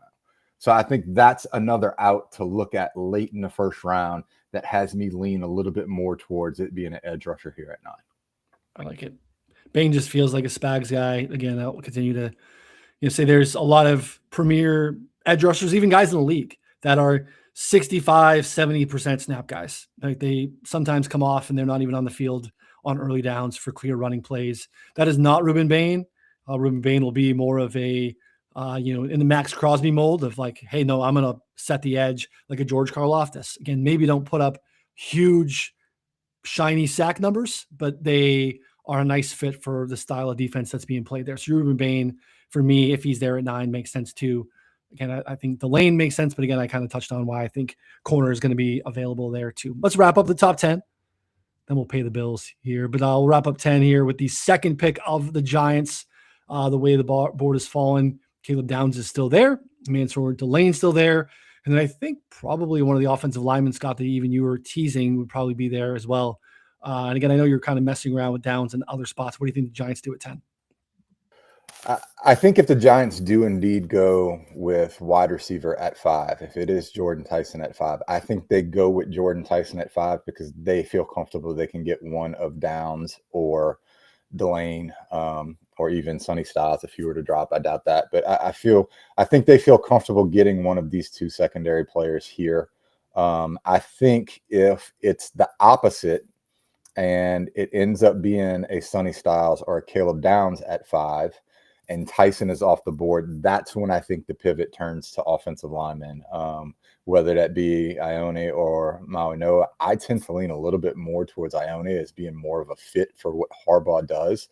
So I think that's another out to look at late in the first round that has me lean a little bit more towards it being an edge rusher here at 9. I like it. Bane just feels like a Spags guy. Again, I'll continue to say there's a lot of premier edge rushers, even guys in the league that are 65, 70% snap guys. Like they sometimes come off and they're not even on the field on early downs for clear running plays. That is not Ruben Bane. Ruben Bane will be more of a, in the Max Crosby mold of like, hey, no, I'm going to set the edge like a George Karlaftis. Again, maybe don't put up huge, shiny sack numbers, but they are a nice fit for the style of defense that's being played there. So Ruben Bane, for me, if he's there at 9, makes sense too. Again, I think Delane makes sense, but again, I kind of touched on why I think corner is going to be available there too. Let's wrap up the top 10. Then we'll pay the bills here. But I'll wrap up 10 here with the second pick of the Giants. The way the board has fallen, Caleb Downs is still there. Mansoor, Delane still there. And then I think probably one of the offensive linemen, Scott, that even you were teasing would probably be there as well. And again, I know you're kind of messing around with Downs and other spots. What do you think the Giants do at 10? I think if the Giants do indeed go with wide receiver at 5, if it is Jordan Tyson at 5, I think they go with Jordan Tyson at 5 because they feel comfortable they can get one of Downs or Delane, or even Sonny Styles if you were to drop. I doubt that, but I think they feel comfortable getting one of these two secondary players here. I think if it's the opposite and it ends up being a Sonny Styles or a Caleb Downs at 5, and Tyson is off the board, that's when I think the pivot turns to offensive linemen, whether that be Ione or Malanoa. I tend to lean a little bit more towards Ione as being more of a fit for what Harbaugh does,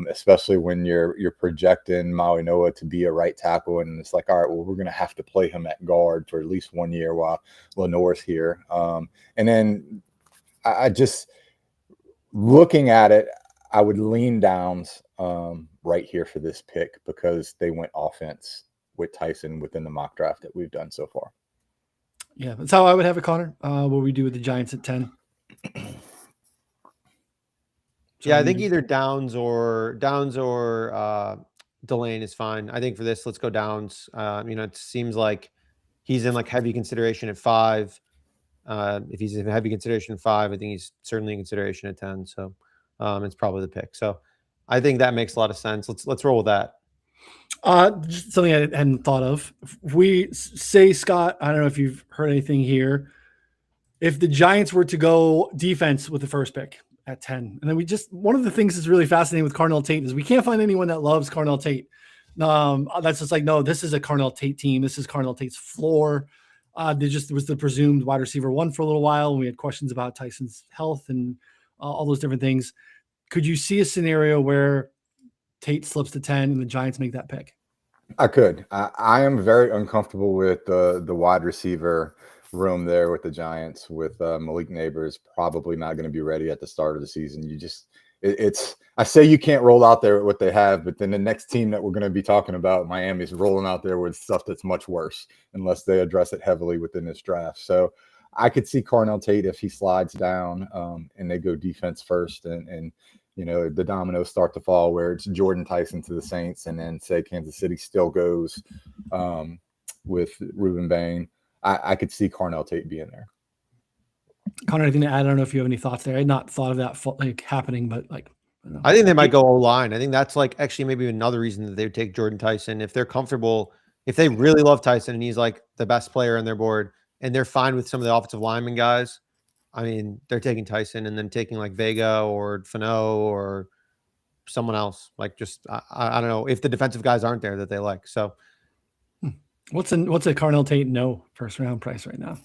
especially when you're projecting Malanoa to be a right tackle. And it's like, all right, well, we're going to have to play him at guard for at least 1 year while Lenore's here. And then I just, looking at it, I would lean Downs right here for this pick because they went offense with Tyson within the mock draft that we've done so far. Yeah, that's how I would have it, Connor. What we do with the Giants at 10. Yeah, I think either Downs or Delane is fine. I think for this, let's go Downs. It seems like he's in like heavy consideration at 5. If he's in heavy consideration at 5, I think he's certainly in consideration at 10. So it's probably the pick. So I think that makes a lot of sense. Let's roll with that. Just something I hadn't thought of. If we say, Scott, I don't know if you've heard anything here. If the Giants were to go defense with the first pick at 10, and then one of the things that's really fascinating with Carnell Tate is we can't find anyone that loves Carnell Tate. That's just like, no, this is a Carnell Tate team. This is Carnell Tate's floor. There was the presumed wide receiver 1 for a little while, and we had questions about Tyson's health and all those different things. Could you see a scenario where Tate slips to 10 and the Giants make that pick? I could. I am very uncomfortable with the wide receiver room there with the Giants, with Malik Neighbors probably not going to be ready at the start of the season. I say you can't roll out there with what they have, but then the next team that we're going to be talking about, Miami, is rolling out there with stuff that's much worse unless they address it heavily within this draft. So I could see Carnell Tate if he slides down and they go defense first and the dominoes start to fall where it's Jordan Tyson to the Saints and then say Kansas City still goes with Ruben Bane. I could see Carnell Tate being there. Connor, anything to add? I don't know if you have any thoughts there. I had not thought of that happening, but like, I think they might go O-line. I think that's like actually maybe another reason that they would take Jordan Tyson if they're comfortable, if they really love Tyson and he's like the best player on their board and they're fine with some of the offensive lineman guys. I mean, they're taking Tyson and then taking like Vega or Fano or someone else. Like just I don't know if the defensive guys aren't there that they like. So what's a Carnell Tate first round price right now?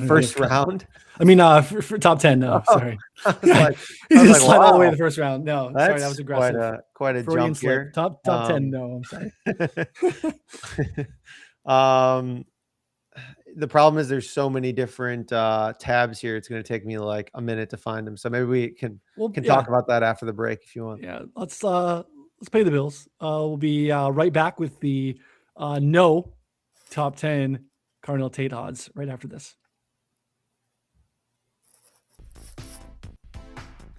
First round? I mean, for top 10. No, sorry. He's just slid all the way to the first round. No, sorry, that was aggressive. Quite a jump here. Top 10. No, I'm sorry. The problem is there's so many different tabs here. It's going to take me like a minute to find them. So maybe we can talk about that after the break if you want. Yeah, let's pay the bills. We'll be right back with the no top 10 Carnell Tate odds right after this.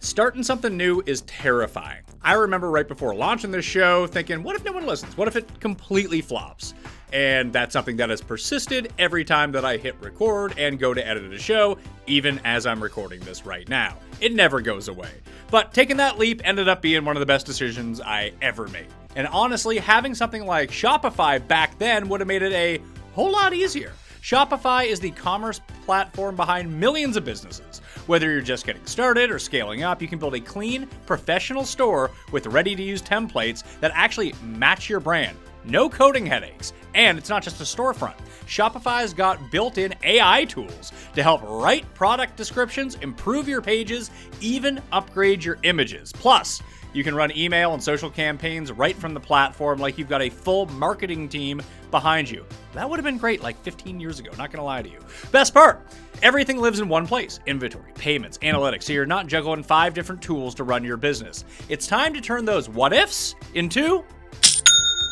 Starting something new is terrifying. I remember right before launching this show thinking, what if no one listens? What if it completely flops? And that's something that has persisted every time that I hit record and go to edit a show, even as I'm recording this right now. It never goes away. But taking that leap ended up being one of the best decisions I ever made. And honestly, having something like Shopify back then would have made it a whole lot easier. Shopify is the commerce platform behind millions of businesses. Whether you're just getting started or scaling up, you can build a clean, professional store with ready-to-use templates that actually match your brand. No coding headaches. And it's not just a storefront. Shopify's got built-in AI tools to help write product descriptions, improve your pages, even upgrade your images. Plus, you can run email and social campaigns right from the platform like you've got a full marketing team behind you. That would have been great like 15 years ago, not gonna lie to you. Best part, everything lives in one place. Inventory, payments, analytics, so you're not juggling 5 different tools to run your business. It's time to turn those what-ifs into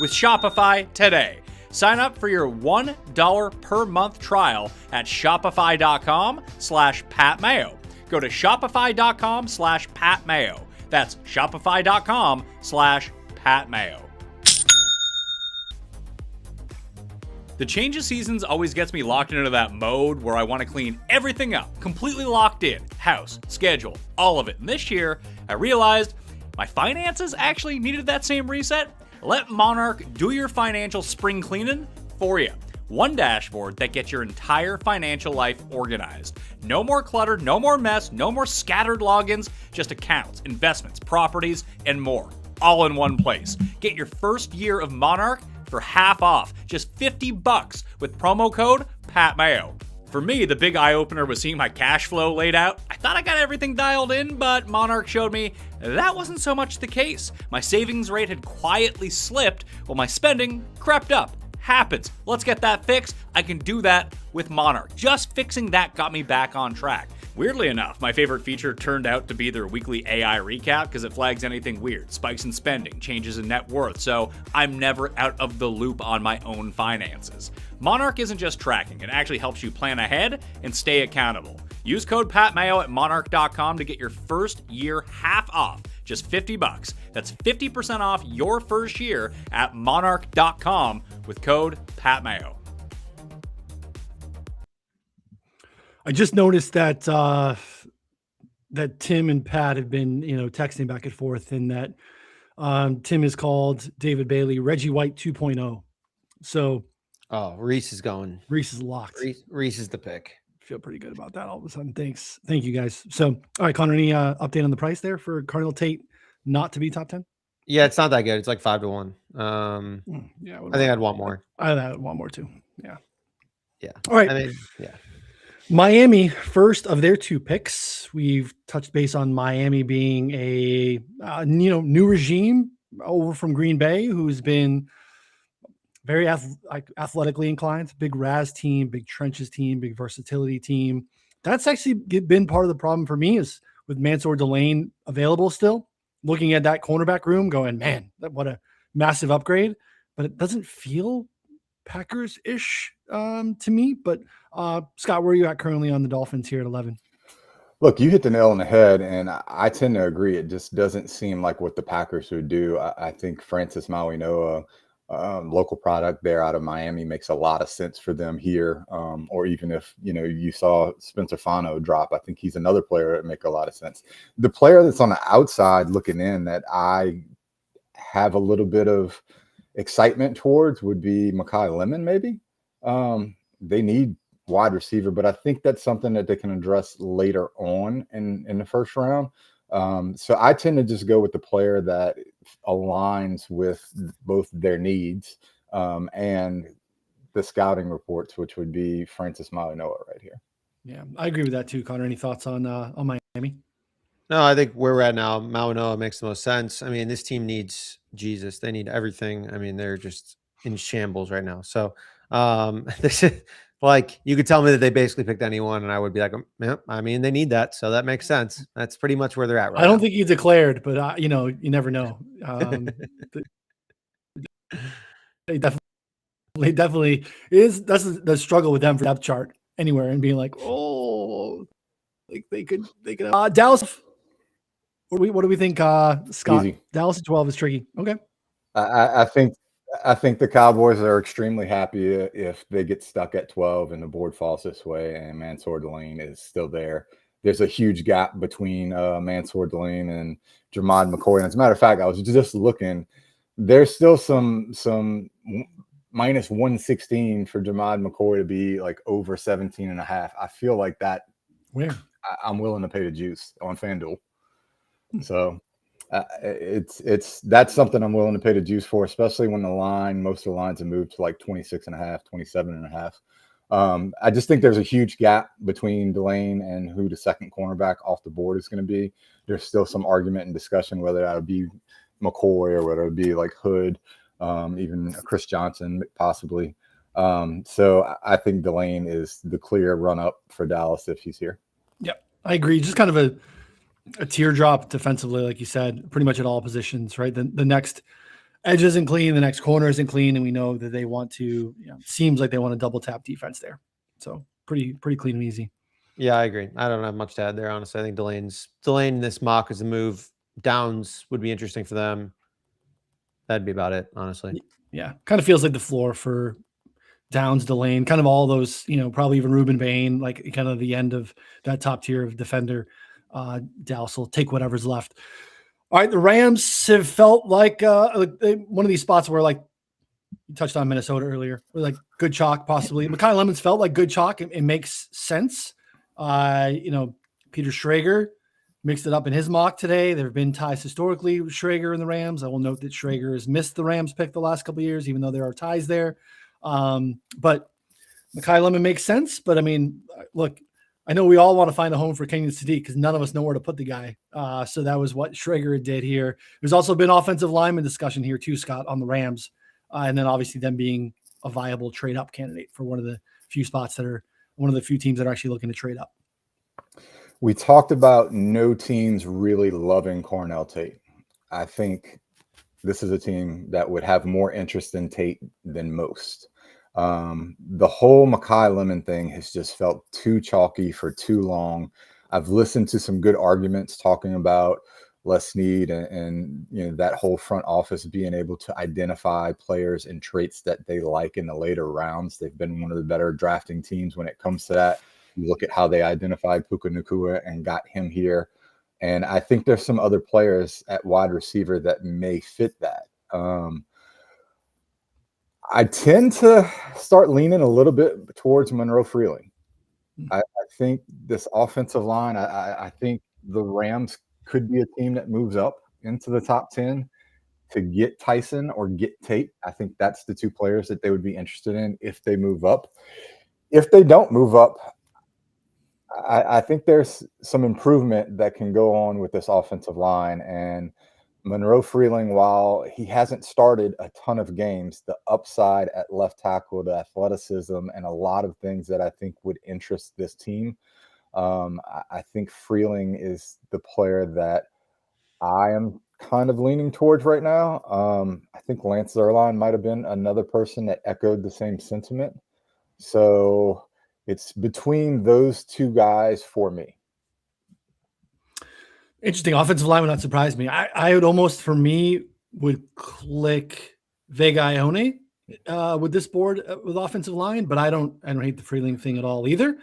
with Shopify today. Sign up for your $1 per month trial at shopify.com/PatMayo. Go to shopify.com/PatMayo. That's shopify.com/PatMayo. The change of seasons always gets me locked into that mode where I want to clean everything up, completely locked in, house, schedule, all of it. And this year, I realized my finances actually needed that same reset. Let Monarch do your financial spring cleaning for you. One dashboard that gets your entire financial life organized. No more clutter, no more mess, no more scattered logins, just accounts, investments, properties, and more. All in one place. Get your first year of Monarch for half off, just $50 with promo code PatMayo. For me, the big eye-opener was seeing my cash flow laid out. I thought I got everything dialed in, but Monarch showed me that wasn't so much the case. My savings rate had quietly slipped while my spending crept up. Happens. Let's get that fixed. I can do that with Monarch. Just fixing that got me back on track. Weirdly enough, my favorite feature turned out to be their weekly AI recap because it flags anything weird, spikes in spending, changes in net worth, so I'm never out of the loop on my own finances. Monarch isn't just tracking, it actually helps you plan ahead and stay accountable. Use code PatMayo at monarch.com to get your first year half off, just $50. That's 50% off your first year at monarch.com with code PatMayo. I just noticed that that Tim and Pat have been, texting back and forth, and that Tim has called David Bailey Reggie White 2.0. So, Reese is going. Reese is locked. Reese is the pick. Feel pretty good about that all of a sudden. Thanks. Thank you guys. So, all right, Connor, any update on the price there for Carnell Tate not to be top 10? Yeah, it's not that good. It's like 5-1. Yeah, I think I'd want more. I'd want more too. Yeah. Yeah. All right. I mean, yeah. Miami, first of their 2 picks. We've touched base on Miami being a new regime over from Green Bay, who's been very athletically inclined, big Raz team, big trenches team, big versatility team. That's actually been part of the problem for me is with Mansoor Delane available still. Looking at that cornerback room, going, man, what a massive upgrade. But it doesn't feel Packers-ish to me. But Scott, where are you at currently on the Dolphins here at 11? Look, you hit the nail on the head, and I tend to agree. It just doesn't seem like what the Packers would do. I think Francis Malanoa, local product there out of Miami, makes a lot of sense for them here. Or even if, you saw Spencer Fano drop, I think he's another player that make a lot of sense. The player that's on the outside looking in that I have a little bit of excitement towards would be Makai Lemon, maybe. They need wide receiver, but I think that's something that they can address later on in the first round. So I tend to just go with the player that aligns with both their needs and the scouting reports, which would be Francis Malanoa right here. Yeah, I agree with that too, Connor. Any thoughts on Miami? No, I think where we're at now, Malanoa makes the most sense. I mean, this team needs Jesus. They need everything. I mean, they're just in shambles right now. So this is like, you could tell me that they basically picked anyone and I would be like, yeah, I mean, they need that. So that makes sense. That's pretty much where they're at right now. I don't think he declared, but you never know. They definitely is. That's the struggle with them for depth chart anywhere and being like, oh, like they could Dallas. What do we think, Scott? Easy. Dallas at 12 is tricky. Okay. I think the Cowboys are extremely happy if they get stuck at 12 and the board falls this way and Mansoor Delane is still there. There's a huge gap between Mansoor Delane and Jermod McCoy. And as a matter of fact, I was just looking. there's still some minus 116 for Jamad McCoy to be like over 17.5. I feel like that. Where? I'm willing to pay the juice on FanDuel. So it's that's something I'm willing to pay the juice for, especially when most of the lines have moved to like 26.5, 27.5. I just think there's a huge gap between Delane and who the second cornerback off the board is going to be. There's still some argument and discussion whether that would be McCoy or whether it would be like Hood, even Chris Johnson possibly. So I think Delane is the clear run up for Dallas if he's here. Yep, I agree. Just kind of a teardrop defensively, like you said, pretty much at all positions, right? The next edge isn't clean, the next corner isn't clean, and we know that they want to, seems like they want to double tap defense there. So pretty clean and easy. Yeah, I agree. I don't have much to add there, honestly. I think Delane this mock as a move. Downs would be interesting for them. That'd be about it, honestly. Yeah, kind of feels like the floor for Downs, Delane, kind of all those, probably even Ruben, Bane, like kind of the end of that top tier of defender. Dallas will take whatever's left. All right, the Rams have felt like one of these spots where, like, you touched on Minnesota earlier, where like good chalk possibly. Makai Lemons felt like good chalk. It makes sense. Peter Schrager mixed it up in his mock today. There have been ties historically with Schrager and the Rams. I will note that Schrager has missed the Rams pick the last couple of years, even though there are ties there. But Makai Lemon makes sense. But I mean, look, I know we all want to find a home for Kenyan Sadiq because none of us know where to put the guy. So that was what Schrager did here. There's also been offensive lineman discussion here too, Scott, on the Rams. And then obviously them being a viable trade up candidate for one of the few spots that are one of the few teams that are actually looking to trade up. We talked about no teams really loving Carnell Tate. I think this is a team that would have more interest in Tate than most. The whole Makai Lemon thing has just felt too chalky for too long. I've listened to some good arguments talking about Les Snead and that whole front office being able to identify players and traits that they like in the later rounds. They've been one of the better drafting teams when it comes to that. You look at how they identified Puka Nacua and got him here. And I think there's some other players at wide receiver that may fit that. I tend to start leaning a little bit towards Monroe Freeling. I think this offensive line, I think the Rams could be a team that moves up into the top 10 to get Tyson or get Tate. I think that's the two players that they would be interested in if they move up. If they don't move up, I think there's some improvement that can go on with this offensive line. And Monroe Freeling, while he hasn't started a ton of games, the upside at left tackle, the athleticism, and a lot of things that I think would interest this team. I think Freeling is the player that I am kind of leaning towards right now. I think Lance Zierlein might have been another person that echoed the same sentiment. So it's between those two guys for me. Interesting. Offensive line would not surprise me. I would almost, for me, would click Vega Ione with this board with offensive line, but I don't hate the Freeling thing at all either.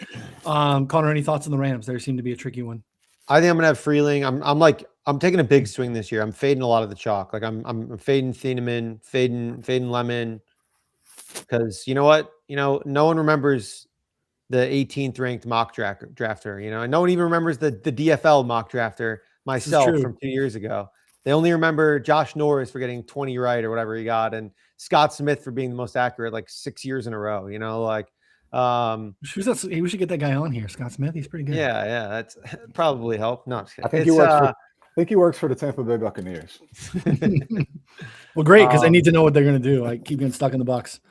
Connor, any thoughts on the Rams? They seem to be a tricky one. I think I'm gonna have Freeling. I'm taking a big swing this year. I'm fading a lot of the chalk. Like I'm fading Thieneman, fading Lemon, because you know what? No one remembers the 18th ranked mock drafter. And no one even remembers the DFL mock drafter, myself, from 2 years ago. They only remember Josh Norris for getting 20 right or whatever he got, and Scott Smith for being the most accurate like 6 years in a row. We should get that guy on here, Scott Smith. He's pretty good. Yeah, that's probably help. No, I think he works for the Tampa Bay Buccaneers. Well, great, because I need to know what they're going to do. I keep getting stuck in the Bucs.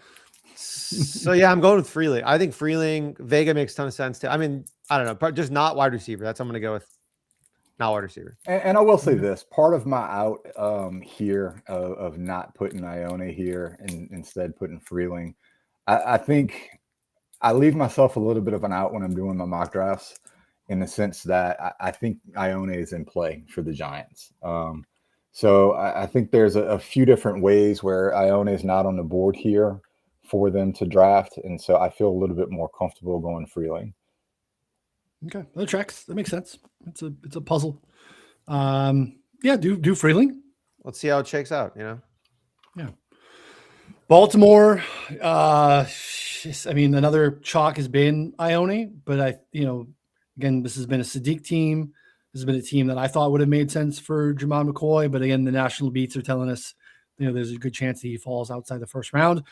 So yeah, I'm going with Freeling. I think Freeling, Vega makes a ton of sense too. I mean, I don't know, just not wide receiver. That's what I'm going to go with. Not wide receiver. And I will say this, part of my out here of not putting Ione here and instead putting Freeling, I think I leave myself a little bit of an out when I'm doing my mock drafts, in the sense that I think Ione is in play for the Giants. So I think there's a few different ways where Ione is not on the board here for them to draft. And so I feel a little bit more comfortable going Freeling. Okay, that tracks. That makes sense. It's a puzzle. Do Freeling. Let's see how it shakes out. Baltimore, I mean, another chalk has been Ione, but again, this has been a Sadiq team. This has been a team that I thought would have made sense for Jamal McCoy, but again, the national beats are telling us, there's a good chance that he falls outside the first round.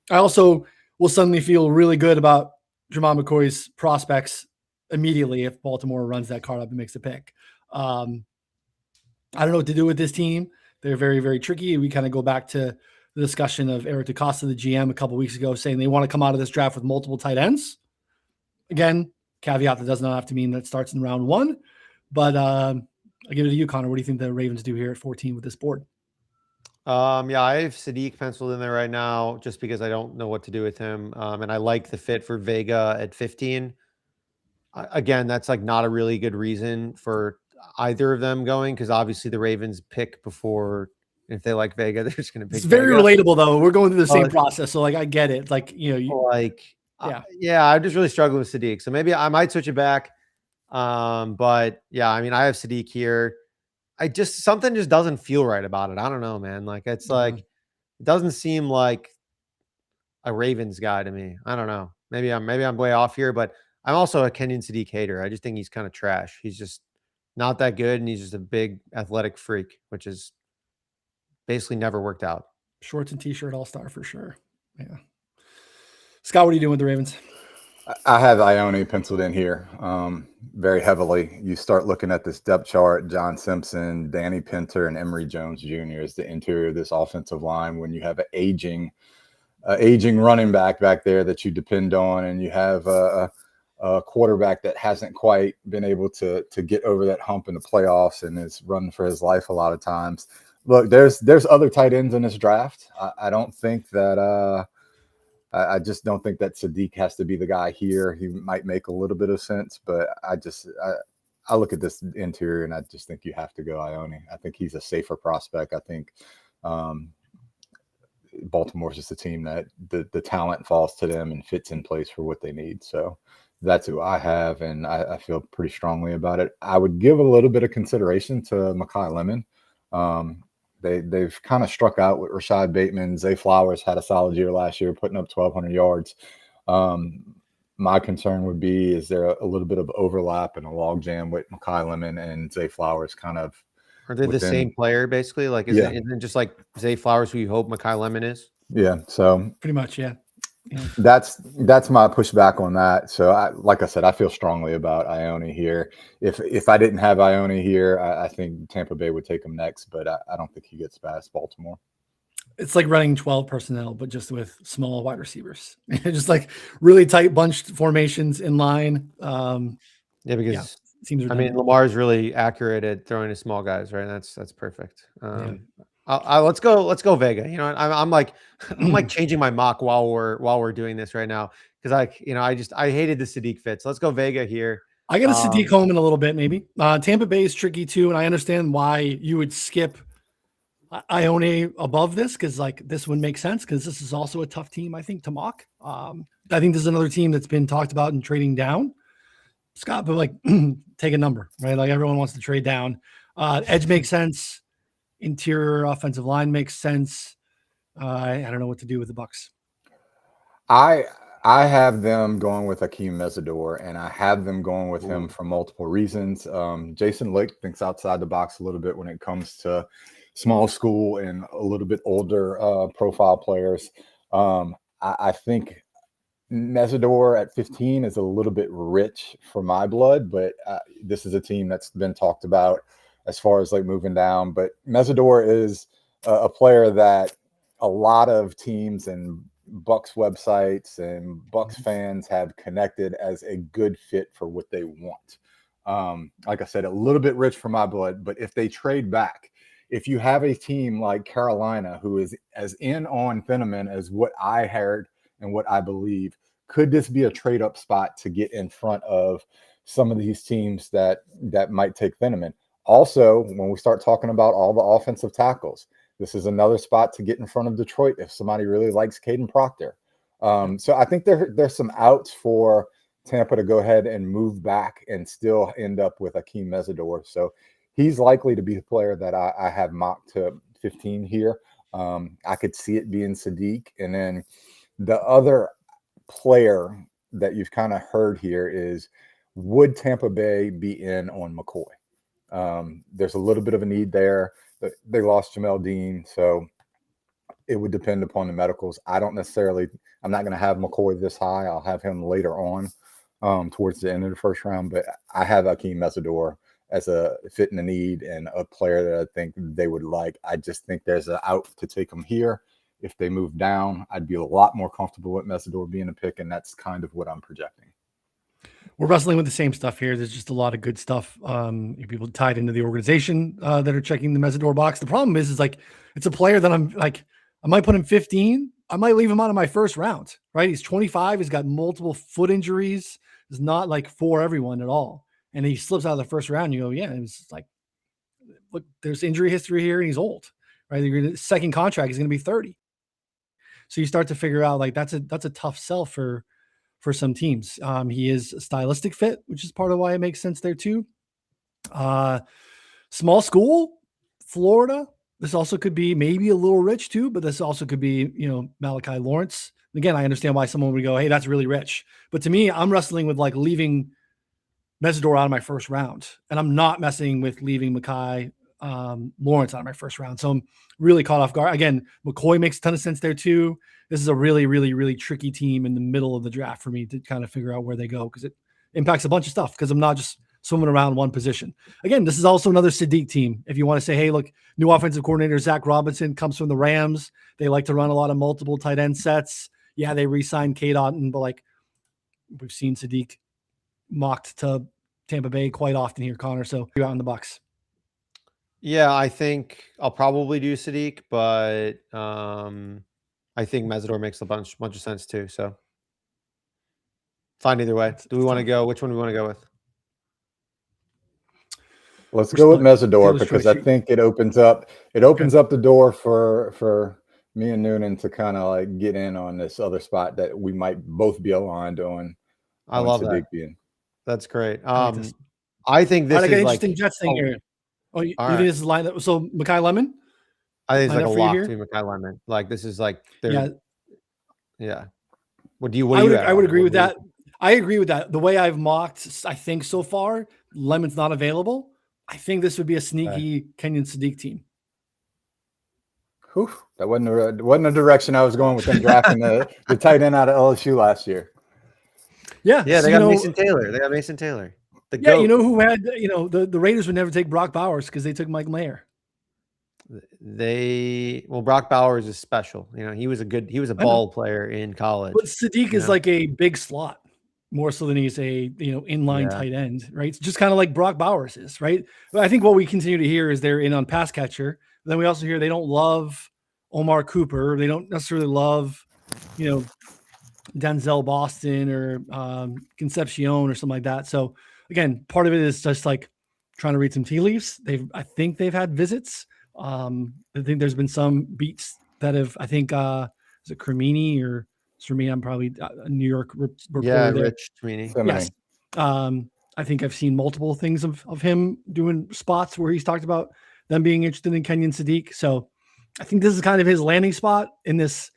I also will suddenly feel really good about Jamal McCoy's prospects immediately if Baltimore runs that card up and makes a pick. I don't know what to do with this team. They're very, very tricky. We kind of go back to the discussion of Eric DeCosta, the GM, a couple weeks ago, saying they want to come out of this draft with multiple tight ends. Again, caveat that does not have to mean that it starts in round one. But I'll give it to you, Connor. What do you think the Ravens do here at 14 with this board? Yeah, I have Sadiq penciled in there right now just because I don't know what to do with him. And I like the fit for Vega at 15. Again, that's like not a really good reason for either of them going because obviously the Ravens pick before. If they like Vega, they're just going to pick. It's very Vega. Relatable, though. We're going through the same process, so I get it. I'm just really struggling with Sadiq, so maybe I might switch it back. But yeah, I mean, I have Sadiq here. Something just doesn't feel right about it. I don't know, man. Like it doesn't seem like a Ravens guy to me. I don't know. Maybe I'm way off here, but I'm also a Kenyan Sadiq hater. I just think he's kind of trash. He's just not that good, and he's just a big athletic freak, which is basically never worked out. Shorts and t-shirt all-star for sure. Yeah. Scott, what are you doing with the Ravens? I have Ione penciled in here very heavily. You start looking at this depth chart, John Simpson, Danny Pinter, and Emory Jones Jr. is the interior of this offensive line when you have an aging running back there that you depend on, and you have a quarterback that hasn't quite been able to get over that hump in the playoffs and is running for his life a lot of times. Look, there's other tight ends in this draft. I don't think that I just don't think that Sadiq has to be the guy here. He might make a little bit of sense, but I look at this interior and I just think you have to go Ione. I think he's a safer prospect. I think Baltimore's just a team that the talent falls to them and fits in place for what they need. So that's who I have, and I feel pretty strongly about it. I would give a little bit of consideration to Makai Lemon. They've kind of struck out with Rashad Bateman. Zay Flowers had a solid year last year, putting up 1,200 yards. My concern would be, is there a little bit of overlap and a logjam with Makai Lemon and Zay Flowers kind of? Are they the same player, basically? Like, isn't it just like Zay Flowers, who you hope Makai Lemon is? Yeah, so pretty much, yeah. That's my pushback on that. So, like I said, I feel strongly about Ione here. If I didn't have Ione here, I think Tampa Bay would take him next, but I don't think he gets past Baltimore. It's like running 12 personnel, but just with small wide receivers, just like really tight bunched formations in line. Because seems redundant. I mean, Lamar's really accurate at throwing to small guys, right? That's perfect. Let's go Vega. You know, I'm like changing my mock while we're doing this right now because I hated the Sadiq fit. So let's go Vega here. I got a Sadiq home in a little bit, maybe. Tampa Bay is tricky too, and I understand why you would skip Ione above this because this would make sense because this is also a tough team, I think, to mock. I think this is another team that's been talked about in trading down. Scott, but take a number, right? Like everyone wants to trade down. Edge makes sense. Interior offensive line makes sense. I don't know what to do with the Bucs. I have them going with Hakeem Mesador, and I have them going with him for multiple reasons. Jason Licht thinks outside the box a little bit when it comes to small school and a little bit older profile players. I think Mesador at 15 is a little bit rich for my blood, but this is a team that's been talked about as far as moving down. But Mesador is a player that a lot of teams and Bucs websites and Bucs fans have connected as a good fit for what they want. Like I said, a little bit rich for my blood, but if they trade back, if you have a team like Carolina who is as in on Thieneman as what I heard and what I believe, could this be a trade up spot to get in front of some of these teams that might take Thieneman? Also, when we start talking about all the offensive tackles, this is another spot to get in front of Detroit if somebody really likes Caden Proctor. So I think there's some outs for Tampa to go ahead and move back and still end up with Hakeem Mesador. So he's likely to be the player that I have mocked to 15 here. I could see it being Sadiq. And then the other player that you've kind of heard here is, would Tampa Bay be in on McCoy? There's a little bit of a need there. But they lost Jamel Dean, so it would depend upon the medicals. I'm not going to have McCoy this high. I'll have him later on towards the end of the first round. But I have Hakeem Mesador as a fit in the need and a player that I think they would like. I just think there's an out to take them here. If they move down, I'd be a lot more comfortable with Mesador being a pick, and that's kind of what I'm projecting. We're wrestling with the same stuff here. There's just a lot of good stuff. People tied into the organization that are checking the Mesador box. The problem is like, it's a player that I'm like, I might put him 15. I might leave him out of my first round, right? He's 25. He's got multiple foot injuries. It's not like for everyone at all. And he slips out of the first round. You go, yeah, it's like, look, there's injury history here and he's old, right? The second contract is going to be 30. So you start to figure out like, that's a tough sell for some teams. He is a stylistic fit, which is part of why it makes sense there too. Small school, Florida. This also could be maybe a little rich too, but this also could be, Malachi Lawrence. Again, I understand why someone would go, hey, that's really rich. But to me, I'm wrestling with like leaving Mesador out of my first round, and I'm not messing with leaving Makai Lawrence out of my first round. So I'm really caught off guard. Again, McCoy makes a ton of sense there too. This is a really, really, really tricky team in the middle of the draft for me to kind of figure out where they go, because it impacts a bunch of stuff, because I'm not just swimming around one position. Again, this is also another Sadiq team. If you want to say, hey, look, new offensive coordinator Zach Robinson comes from the Rams. They like to run a lot of multiple tight end sets. Yeah, they re-signed Kaden, but like we've seen Sadiq mocked to Tampa Bay quite often here, Connor. So you're out in the Bucks. Yeah, I think I'll probably do Sadiq, but I think Mesador makes a bunch of sense too. So fine either way. Do we want to go? Which one do we want to go with? Let's go with Mesador, because I think it opens up the door for me and Noonan to kind of like get in on this other spot that we might both be aligned on. I love Sadiq that. being. That's great. I think this is an like interesting Jets thing here. Oh, you think this is lined up? So Makai Lemon? I think it's like a lock to be Makai Lemon. Like this is like yeah. What do you? I would agree with that. I agree with that. The way I've mocked, I think so far, Lemon's not available. I think this would be a sneaky Kenyan Sadiq team. Whew, that wasn't a direction I was going with them drafting the tight end out of LSU last year. Yeah, they got Mason Taylor. They got Mason Taylor. GOAT. You know who had, the Raiders would never take Brock Bowers because they took Mike Mayer. Brock Bowers is special. He was a ball player in college. But Sadiq is like a big slot more so than he's a, inline tight end, right? It's just kind of like Brock Bowers is, right? But I think what we continue to hear is they're in on pass catcher. But then we also hear they don't love Omar Cooper. They don't necessarily love, Denzel Boston or Concepcion or something like that. So again, part of it is just like trying to read some tea leaves. I think they've had visits. I think there's been some beats that have, I think, is it Cremini or Cremini? I'm probably a New York reporter. Yeah, there. Rich Cremini. Yes. I think I've seen multiple things of him doing spots where he's talked about them being interested in Kenyan Sadiq. So I think this is kind of his landing spot in this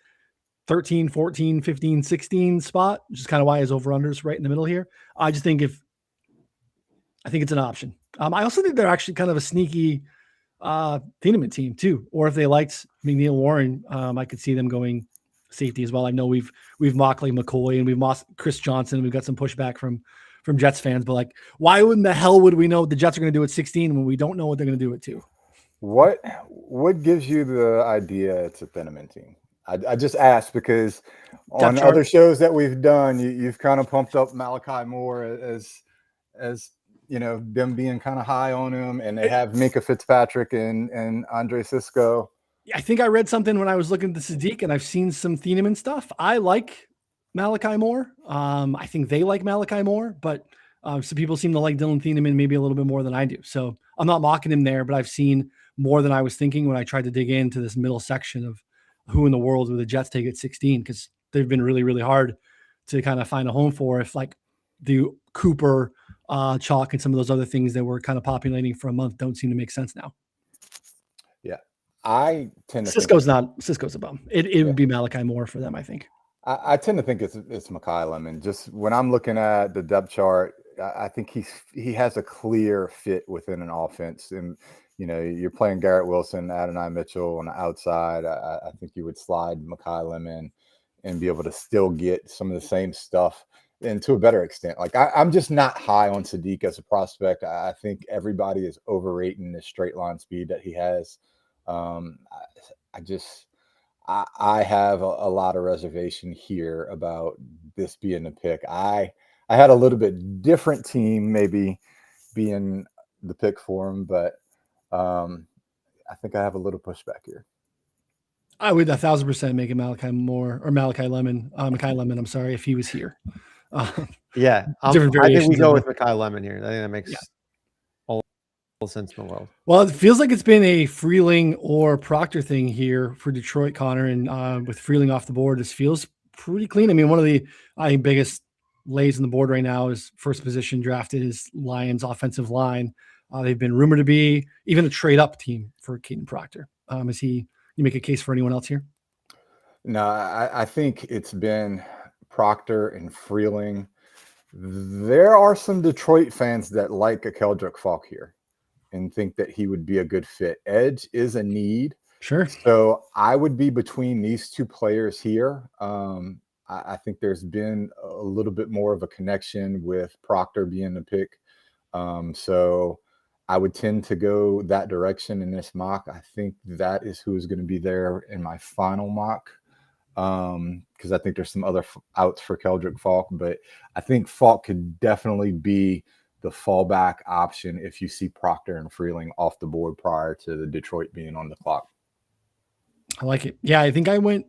13, 14, 15, 16 spot, which is kind of why his over-unders right in the middle here. I just think I think it's an option. I also think they're actually kind of a sneaky Thieneman team too. Or if they liked McNeil Warren, I could see them going safety as well. I know we've mocked like McCoy and we've mocked Chris Johnson. We've got some pushback from Jets fans, but like, why in the hell would we know what the Jets are going to do at 16 when we don't know what they're going to do at 2? What gives you the idea it's a Thieneman team? I just asked because on other shows that we've done, you've kind of pumped up Malachi Moore as them being kind of high on him, and they have Minka Fitzpatrick and Andre Cisco. I think I read something when I was looking at the Sadiq, and I've seen some Thieneman stuff. I like Malachi Moore. I think they like Malachi Moore, but some people seem to like Dylan Thieneman maybe a little bit more than I do. So I'm not mocking him there, but I've seen more than I was thinking when I tried to dig into this middle section of who in the world would the Jets take at 16, because they've been really, really hard to kind of find a home for if like the Cooper chalk and some of those other things that were kind of populating for a month don't seem to make sense now. Yeah. I tend to think Cisco's a bum. It would be Malachi Moore for them, I think. I tend to think it's Makai Lemon. Just when I'm looking at the depth chart, I think he has a clear fit within an offense. And you're playing Garrett Wilson, Adonai Mitchell on the outside. I think you would slide Makai Lemon and be able to still get some of the same stuff, and to a better extent. Like I'm just not high on Sadiq as a prospect. I think everybody is overrating the straight line speed that he has. I have a lot of reservation here about this being the pick. I had a little bit different team maybe being the pick for him, but I think I have a little pushback here. I would 1,000% make it Malachi Moore or Makai Lemon. I'm sorry, if he was here. Yeah, different I think we variations go of with Makai Lemon here. I think that makes all sense in the world. Well, it feels like it's been a Freeling or Proctor thing here for Detroit, Connor, and with Freeling off the board, this feels pretty clean. I mean, one of the biggest lays on the board right now is first position drafted is Lions offensive line. They've been rumored to be even a trade up team for Kaden Proctor. You make a case for anyone else here? No, I think it's been Proctor and Freeling. There are some Detroit fans that like a Keldrick Falk here and think that he would be a good fit. Edge is a need. Sure. So I would be between these two players here. I think there's been a little bit more of a connection with Proctor being the pick. So I would tend to go that direction in this mock. I think that is who is going to be there in my final mock. Because I think there's some other outs for Keldrick Falk, but I think Falk could definitely be the fallback option if you see Proctor and Freeling off the board prior to the Detroit being on the clock. I like it. Yeah, I think I went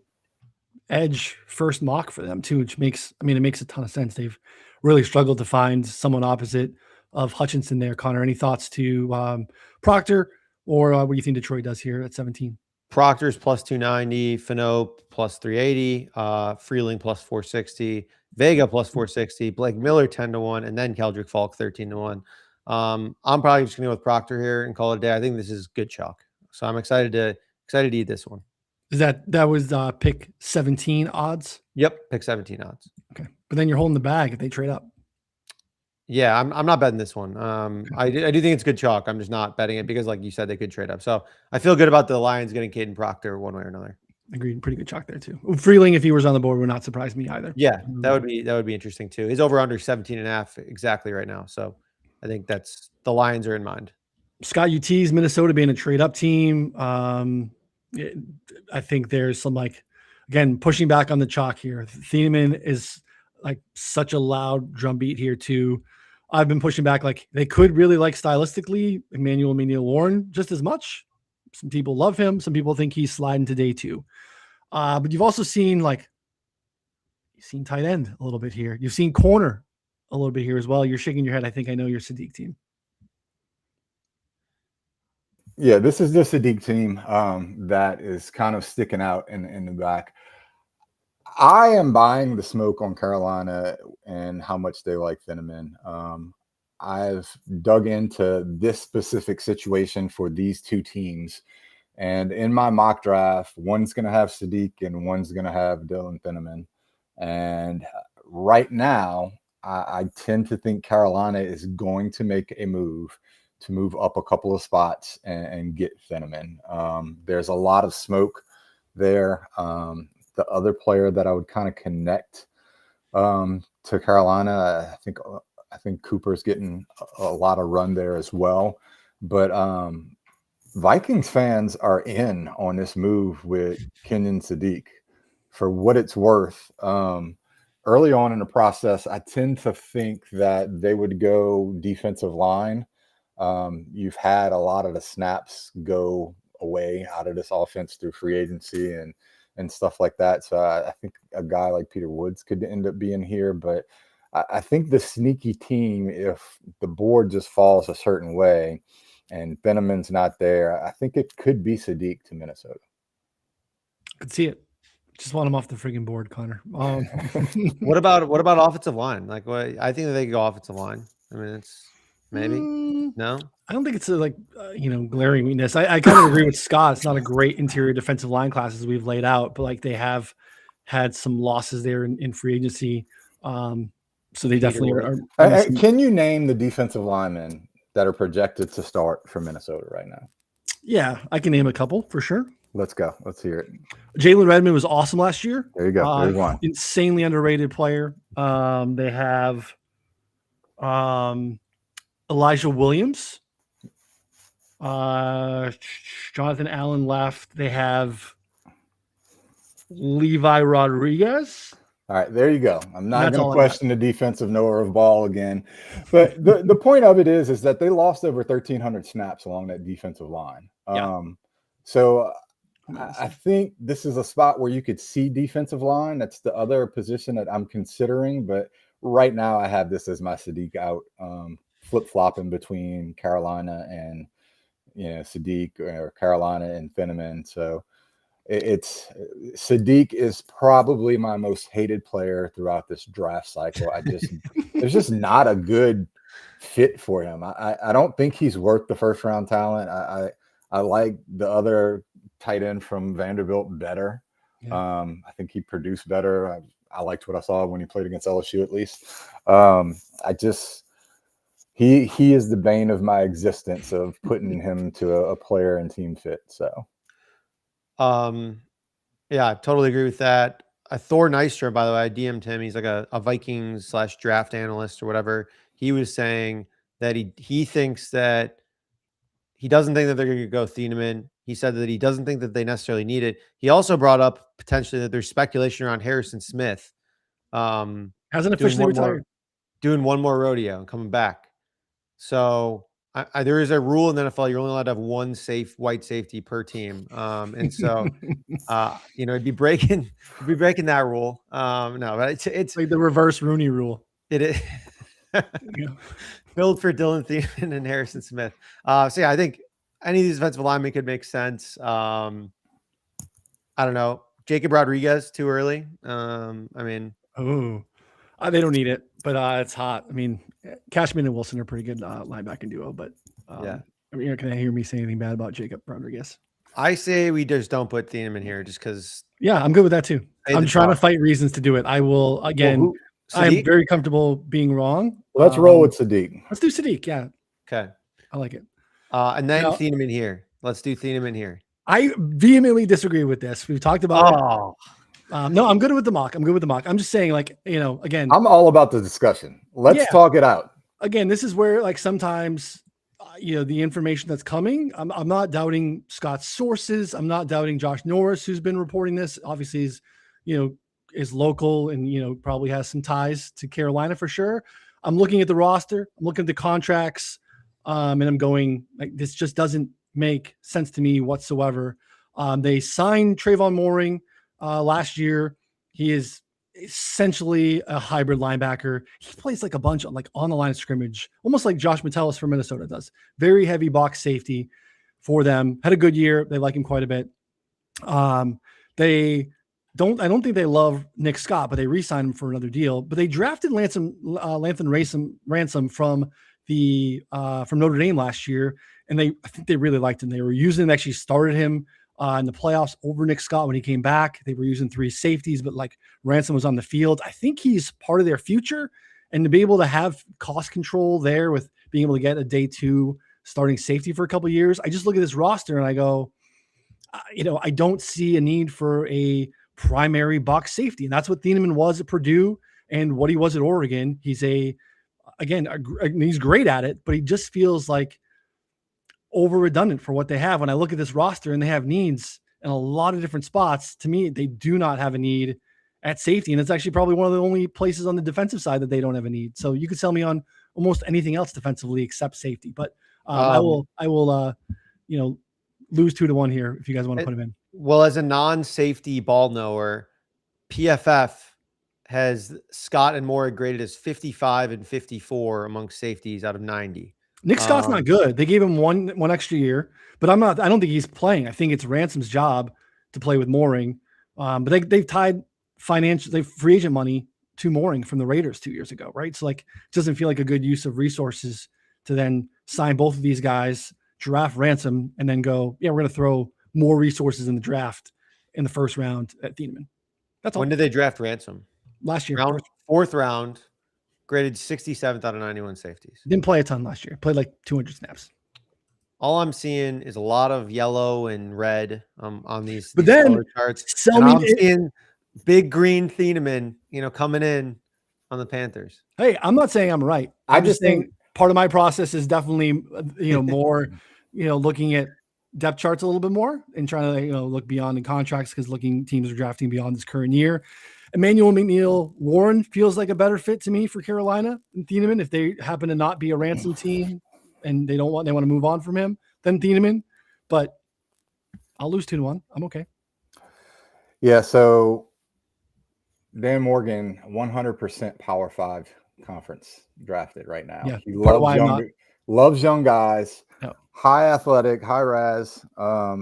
edge first mock for them too, which makes a ton of sense. They've really struggled to find someone opposite of Hutchinson there. Connor, any thoughts to Proctor, or what do you think Detroit does here at 17? Proctor's plus 290, Fano plus 380, Freeling plus 460, Vega plus 460, Blake Miller 10-1, and then Keldrick Falk 13-1. I'm probably just going to go with Proctor here and call it a day. I think this is good chalk, so I'm excited to eat this one. Is that was pick 17 odds? Yep, pick 17 odds. Okay, but then you're holding the bag if they trade up. Yeah, I'm not betting this one. I do think it's good chalk. I'm just not betting it because, like you said, they could trade up. So I feel good about the Lions getting Kaden Proctor one way or another. Agreed. Pretty good chalk there too. Freeling, if he was on the board, would not surprise me either. Yeah, that would be interesting too. He's over under 17.5 exactly right now. So I think that's the Lions are in mind. Scott, you teased Minnesota being a trade up team. I think there's some again, pushing back on the chalk here. Thieneman is like such a loud drumbeat here too. I've been pushing back, they could really stylistically Emmanuel Warren just as much. Some people love him. Some people think he's sliding to day 2. But you've also seen you've seen tight end a little bit here. You've seen corner a little bit here as well. You're shaking your head. I think I know your Sadiq team. Yeah, this is the Sadiq team that is kind of sticking out in the back. I am buying the smoke on Carolina and how much they like Thieneman. I've dug into this specific situation for these two teams. And in my mock draft, one's going to have Sadiq and one's going to have Dylan Thieneman. And right now, I tend to think Carolina is going to make a move to move up a couple of spots and get Thieneman. There's a lot of smoke there. The other player that I would kind of connect to Carolina, I think Cooper's getting a lot of run there as well. But Vikings fans are in on this move with Kenyan Sadiq. For what it's worth, early on in the process, I tend to think that they would go defensive line. You've had a lot of the snaps go away out of this offense through free agency and stuff like that. So I think a guy like Peter Woods could end up being here. But I think the sneaky team, if the board just falls a certain way and Thieneman's not there, I think it could be Sadiq to Minnesota. Could see it. Just want him off the friggin' board, Connor. What about offensive line? I think that they could go offensive line. I mean, Maybe no. I don't think it's a glaring weakness. I kind of agree with Scott. It's not a great interior defensive line class as we've laid out, but like they have had some losses there in free agency. So they definitely are. Can you name the defensive linemen that are projected to start for Minnesota right now? Yeah, I can name a couple for sure. Let's go. Let's hear it. Jalen Redmond was awesome last year. There you go. There's one. Insanely underrated player. They have Elijah Williams. Jonathan Allen left. They have Levi Rodriguez. All right, there you go. I'm not going to question the defensive knower of ball again. But the point of it is that they lost over 1,300 snaps along that defensive line. Yeah. So I think this is a spot where you could see defensive line. That's the other position that I'm considering. But right now I have this as my Sadiq out, flip-flopping between Carolina and Sadiq, or Carolina and Fenneman. So it's Sadiq is probably my most hated player throughout this draft cycle. There's just not a good fit for him. I don't think he's worth the first round talent. I like the other tight end from Vanderbilt better. Yeah. I think he produced better. I liked what I saw when he played against LSU, at least. He is the bane of my existence of putting him to a player and team fit. So. Yeah, I totally agree with that. Thor Nystrom, by the way, I DM'd him. He's like a Vikings / draft analyst or whatever. He was saying that he thinks that he doesn't think that they're going to go Thieneman. He said that he doesn't think that they necessarily need it. He also brought up potentially that there's speculation around Harrison Smith. Hasn't officially retired. Doing one more rodeo and coming back. So there is a rule in the NFL. You're only allowed to have one white safety per team. And so, it'd be breaking that rule. No, but it's like the reverse Rooney rule. It is build for Dylan Thieneman and Harrison Smith. So yeah, I think any of these defensive linemen could make sense. I don't know. Jacob Rodriguez too early. They don't need it, but it's hot. I mean, Cashman and Wilson are pretty good linebacking duo, but yeah. You're not going to hear me say anything bad about Jacob Rodriguez. I say we just don't put Thieneman here just because. Yeah, I'm good with that too. I'm trying to fight reasons to do it. I will, again, I'm very comfortable being wrong. Let's roll with Sadiq. Let's do Sadiq, yeah. Okay. I like it. And then Thieneman here. Let's do Thieneman here. I vehemently disagree with this. We've talked about it. No, I'm good with the mock. I'm just saying, again. I'm all about the discussion. Let's talk it out. Again, this is where, sometimes, the information that's coming, I'm not doubting Scott's sources. I'm not doubting Josh Norris, who's been reporting this. Obviously, is local and, probably has some ties to Carolina for sure. I'm looking at the roster. I'm looking at the contracts, and I'm going, this just doesn't make sense to me whatsoever. They signed Trayvon Mooring last year. He is essentially a hybrid linebacker. He plays like a bunch of on the line of scrimmage, almost like Josh Metellus from Minnesota does. Very heavy box safety for them. Had a good year. They like him quite a bit. I don't think they love Nick Scott, but they re-signed him for another deal. But they drafted Lathan Ransom from Notre Dame last year, and I think they really liked him. They were using him, actually started him in the playoffs over Nick Scott when he came back. They were using 3 safeties, but Ransom was on the field. I think he's part of their future, and to be able to have cost control there with being able to get a day 2 starting safety for a couple of years. I just look at this roster and I go, I don't see a need for a primary box safety. And that's what Thieneman was at Purdue and what he was at Oregon. He's he's great at it, but he just feels like over redundant for what they have. When I look at this roster and they have needs in a lot of different spots, to me, they do not have a need at safety. And it's actually probably one of the only places on the defensive side that they don't have a need. So you could sell me on almost anything else defensively except safety, but I will lose 2-1 here if you guys want to put him in. Well, as a non-safety ball knower, PFF has Scott and Moore graded as 55 and 54 among safeties out of 90. Nick Scott's not good. They gave him one extra year, but I don't think he's playing. I think it's Ransom's job to play with Mooring. But they've tied free agent money to Mooring from the Raiders 2 years ago, right? So it doesn't feel like a good use of resources to then sign both of these guys, draft ransom, and then go, yeah, we're going to throw more resources in the draft in the first round at Thieneman. That's all. When did they draft Ransom? Last year. Fourth round, graded 67th out of 91 safeties. Didn't play a ton last year. Played like 200 snaps. All I'm seeing is a lot of yellow and red on these then color charts. sell And me I'm seeing big green Thieneman, coming in on the Panthers. Hey, I'm not saying I'm right. I'm just saying part of my process is definitely, more, looking at depth charts a little bit more and trying to, look beyond the contracts, because teams are drafting beyond this current year. Emmanuel McNeil Warren feels like a better fit to me for Carolina and Thieneman. If they happen to not be a ransom team and they want to move on from him, then Thieneman. But I'll lose 2-1. I'm okay. Yeah. So Dan Morgan, 100% Power 5 conference drafted right now. Yeah, he loves young guys, high athletic, high res. I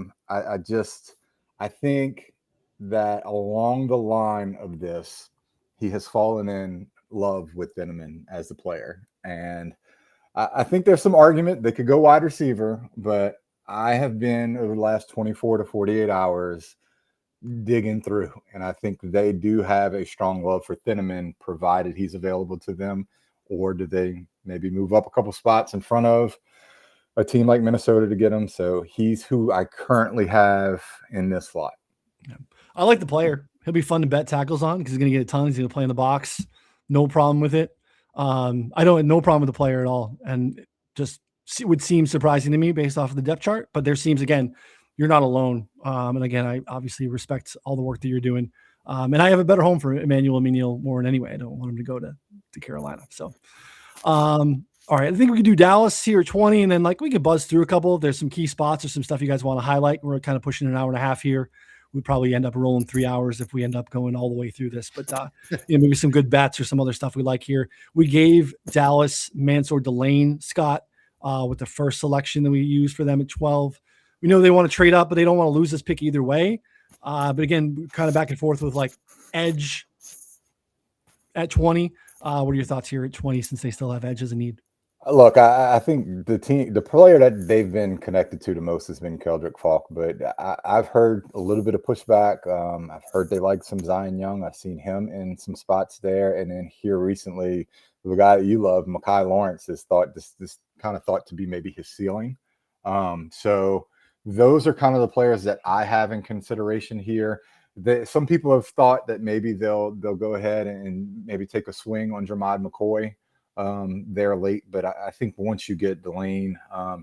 think that along the line of this, he has fallen in love with Thieneman as a player. And I think there's some argument they could go wide receiver, but I have been over the last 24 to 48 hours digging through, and I think they do have a strong love for Thieneman, provided he's available to them. Or do they maybe move up a couple spots in front of a team like Minnesota to get him? So he's who I currently have in this slot. Yeah. I like the player. He'll be fun to bet tackles on because he's going to get a ton. He's going to play in the box. No problem with it. I don't have no problem with the player at all. And it would seem surprising to me based off of the depth chart, but there seems, again, you're not alone. And again, I obviously respect all the work that you're doing. And I have a better home for Emmanuel Menil Warren anyway. I don't want him to go to Carolina. So, all right. I think we could do Dallas here at 20, and then we could buzz through a couple. There's some key spots or some stuff you guys want to highlight. We're kind of pushing an hour and a half here. We probably end up rolling 3 hours if we end up going all the way through this, but maybe some good bets or some other stuff we like here. We gave Dallas Mansoor Delane, Scott, with the first selection that we used for them at 12. We know they want to trade up, but they don't want to lose this pick either way. But again, kind of back and forth with edge at 20. What are your thoughts here at 20, since they still have edge as a need? Look, I think the player that they've been connected to the most has been Keldrick Falk, but I've heard a little bit of pushback. I've heard they like some Zion Young. I've seen him in some spots there. And then here recently, the guy that you love, Makai Lawrence, is this kind of thought to be maybe his ceiling. So those are kind of the players that I have in consideration here. Some people have thought that maybe they'll go ahead and maybe take a swing on Jermod McCoy there late, but I think once you get Delane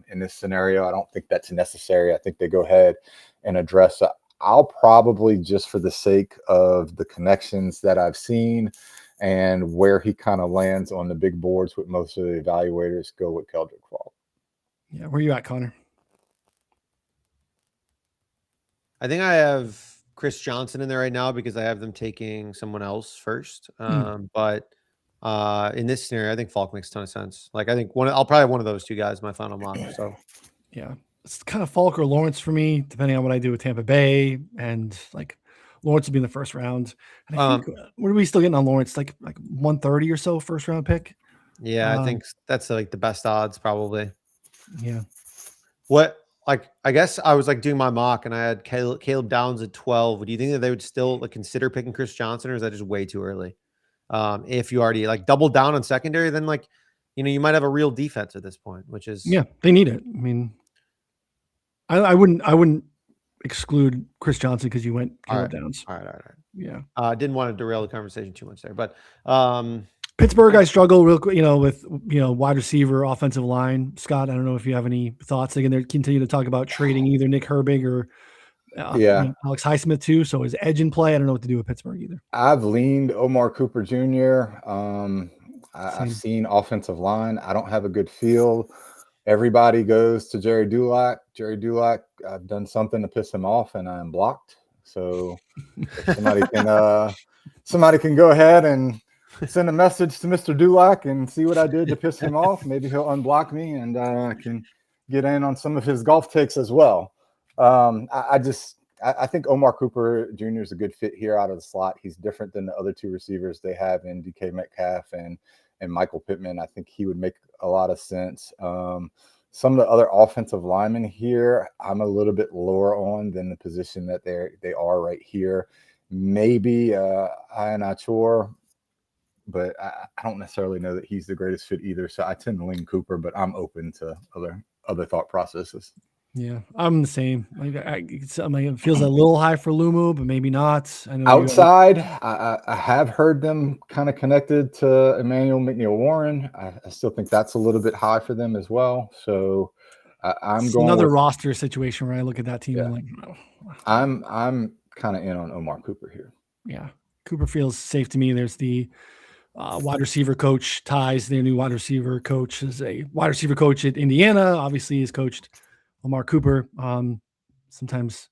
in this scenario, I don't think that's necessary. I think they go ahead and address. I'll probably, just for the sake of the connections that I've seen and where he kind of lands on the big boards with most of the evaluators, go with Keldrick Falk. Yeah, where are you at, Connor? I think I have Chris Johnson in there right now because I have them taking someone else first. But in this scenario, I think Falk makes a ton of sense. I think I'll probably have one of those two guys in my final mock. So yeah, it's kind of Falk or Lawrence for me, depending on what I do with Tampa Bay. And Lawrence will be in the first round. And I think, what are we still getting on Lawrence? Like 130 or so first round pick. Yeah, I think that's the best odds probably. Yeah. I guess I was doing my mock and I had Caleb Downs at 12. Do you think that they would still consider picking Chris Johnson, or is that just way too early? If you already double down on secondary, then you might have a real defense at this point, which is, yeah, they need it. I mean, I wouldn't exclude Chris Johnson because you went Caleb Downs. All right. Yeah. Didn't want to derail the conversation too much there, but Pittsburgh, I struggle real quick, with wide receiver, offensive line. Scott, I don't know if you have any thoughts. Again, they continue to talk about trading either Nick Herbig or Alex Highsmith too. So is edge in play? I don't know what to do with Pittsburgh either. I've leaned Omar Cooper Jr. I've seen offensive line. I don't have a good feel. Everybody goes to Jerry Dulac. Jerry Dulac, I've done something to piss him off, and I'm blocked. So if somebody can go ahead and send a message to Mr. Dulac and see what I did to piss him off. Maybe he'll unblock me and I can get in on some of his golf takes as well. I think Omar Cooper Jr. is a good fit here out of the slot. He's different than the other two receivers they have in DK Metcalf and Michael Pittman. I think he would make a lot of sense. Some of the other offensive linemen here, I'm a little bit lower on than the position that they are right here. Maybe Ione, but I don't necessarily know that he's the greatest fit either. So I tend to lean Cooper, but I'm open to other thought processes. Yeah, I'm the same. Like, it feels a little high for Lumu, but maybe not. I know Outside, I have heard them kind of connected to Emmanuel McNeil-Warren. I still think that's a little bit high for them as well. So I'm going another with, roster situation where I look at that team and like, no. I'm kind of in on Omar Cooper here. Yeah, Cooper feels safe to me. There's the wide receiver coach, Ties, their new wide receiver coach, is a wide receiver coach at Indiana. Obviously, he's coached Omar Cooper. Sometimes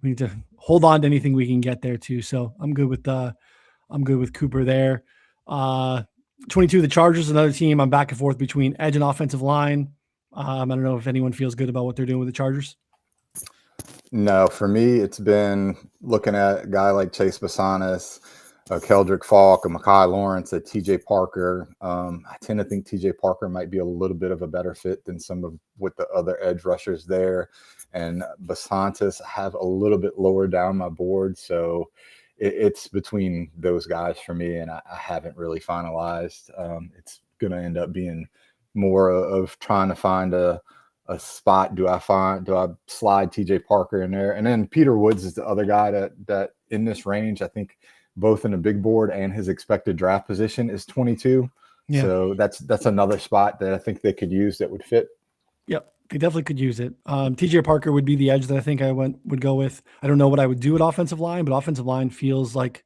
we need to hold on to anything we can get there too. So I'm good with Cooper there. 22, the Chargers, another team. I'm back and forth between edge and offensive line. I don't know if anyone feels good about what they're doing with the Chargers. No, for me, it's been looking at a guy like Chase Basanis, Keldrick Falk, and Makai Lawrence, at TJ Parker. I tend to think TJ Parker might be a little bit of a better fit than some of with the other edge rushers there. And Basantis I have a little bit lower down my board. So it's between those guys for me, and I haven't really finalized. It's going to end up being more of trying to find a spot. Do I slide TJ Parker in there? And then Peter Woods is the other guy that in this range, I think both in the big board and his expected draft position is 22. Yeah. So that's another spot that I think they could use that would fit. Yep. They definitely could use it. TJ Parker would be the edge that I think I would go with. I don't know what I would do at offensive line, but offensive line feels like,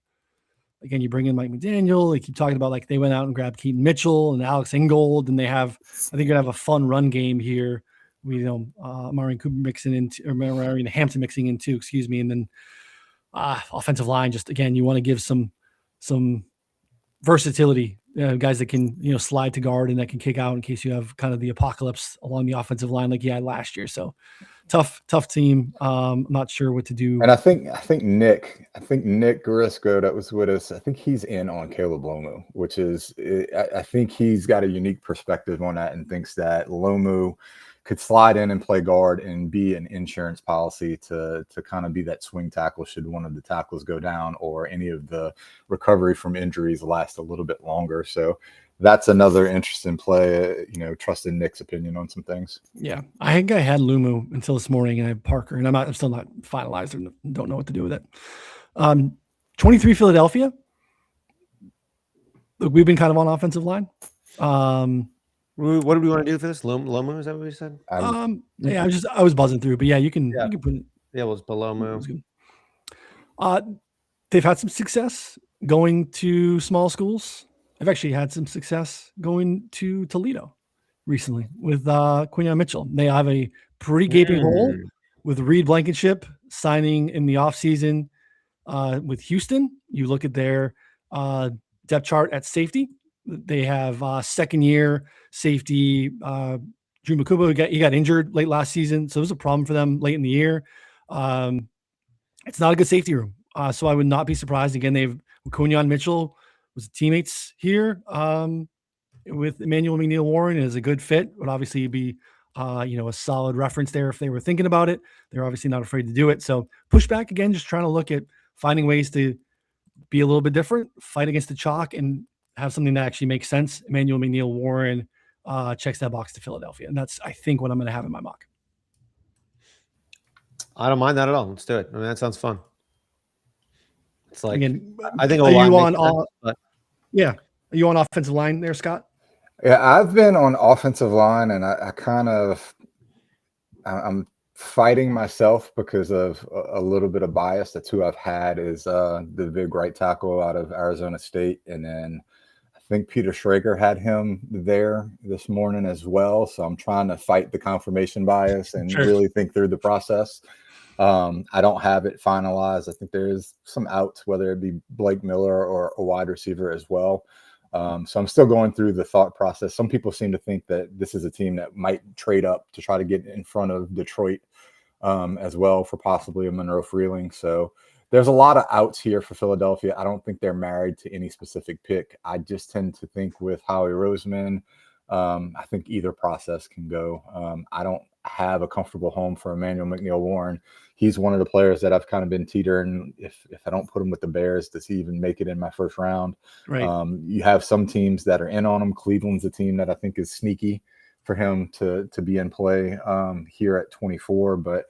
again, you bring in Mike McDaniel. They keep talking about like they went out and grabbed Keaton Mitchell and Alex Ingold, and I think you're gonna have a fun run game here. We Marion Cooper mixing into, or Marion Hampton mixing in too, excuse me. And then offensive line, just again, you want to give some versatility, guys that can, slide to guard and that can kick out in case you have kind of the apocalypse along the offensive line like you had last year. So tough team. I'm not sure what to do. And I think Nick Garisco that was with us, I think he's in on Caleb Lomu, which is, I think he's got a unique perspective on that and thinks that Lomu could slide in and play guard and be an insurance policy to kind of be that swing tackle should one of the tackles go down or any of the recovery from injuries last a little bit longer. So that's another interesting play, trusting Nick's opinion on some things. Yeah. I think I had Lumu until this morning and I have Parker, and I'm still not finalized and don't know what to do with it. 23 Philadelphia. Look, we've been kind of on offensive line. What do we want to do for this? Lomu, is that what we said? Yeah, I was buzzing through, but yeah, you can put it. Yeah, well, it's below Lomu. They've had some success going to small schools. I've actually had some success going to Toledo recently with Quinyon Mitchell. They have a pretty gaping hole with Reed Blankenship signing in the offseason with Houston. You look at their depth chart at safety. They have second year safety Drew Makuba. He got injured late last season, so it was a problem for them late in the year. It's not a good safety room, so I would not be surprised. Again, they've Quinyon Mitchell was teammates here with Emmanuel McNeil-Warren is a good fit. Would obviously be a solid reference there if they were thinking about it. They're obviously not afraid to do it. So push back again, just trying to look at finding ways to be a little bit different, fight against the chalk, and have something that actually makes sense. Emmanuel McNeil-Warren checks that box to Philadelphia. And that's, I think, what I'm going to have in my mock. I don't mind that at all. Let's do it. I mean, that sounds fun. It's like, again, I think are you on Yeah. Are you on offensive line there, Scott? Yeah, I've been on offensive line, and I'm fighting myself because of a little bit of bias. That's who I've had is the big right tackle out of Arizona State. And then I think Peter Schrager had him there this morning as well. So I'm trying to fight the confirmation bias and really think through the process. I don't have it finalized. I think there is some outs, whether it be Blake Miller or a wide receiver as well. So I'm still going through the thought process. Some people seem to think that this is a team that might trade up to try to get in front of Detroit as well for possibly a Monroe Freeling. So there's a lot of outs here for Philadelphia. I don't think they're married to any specific pick. I just tend to think with Howie Roseman, I think either process can go. I don't have a comfortable home for Emmanuel McNeil-Warren. He's one of the players that I've kind of been teetering. If I don't put him with the Bears, does he even make it in my first round? Right. You have some teams that are in on him. Cleveland's a team that I think is sneaky for him to be in play here at 24. But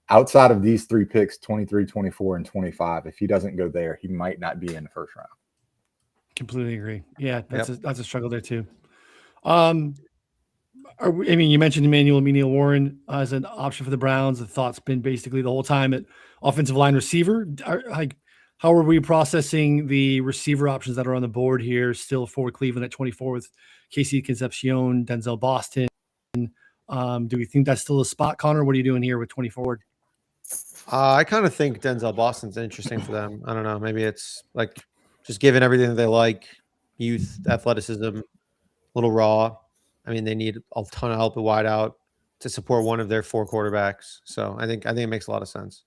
outside of these 3 picks, 23, 24, and 25, if he doesn't go there, he might not be in the first round. Completely agree. Yeah, that's a struggle there too. You mentioned Emmanuel McNeil-Warren as an option for the Browns. The thought's been basically the whole time at offensive line receiver. How are we processing the receiver options that are on the board here still for Cleveland at 24 with Casey Concepcion, Denzel Boston? Do we think that's still a spot, Connor? What are you doing here with 24? I kind of think Denzel Boston's interesting for them. I don't know. Maybe it's like just given everything that they like, youth, athleticism, a little raw. I mean, they need a ton of help at wide out to support one of their 4 quarterbacks. So I think it makes a lot of sense.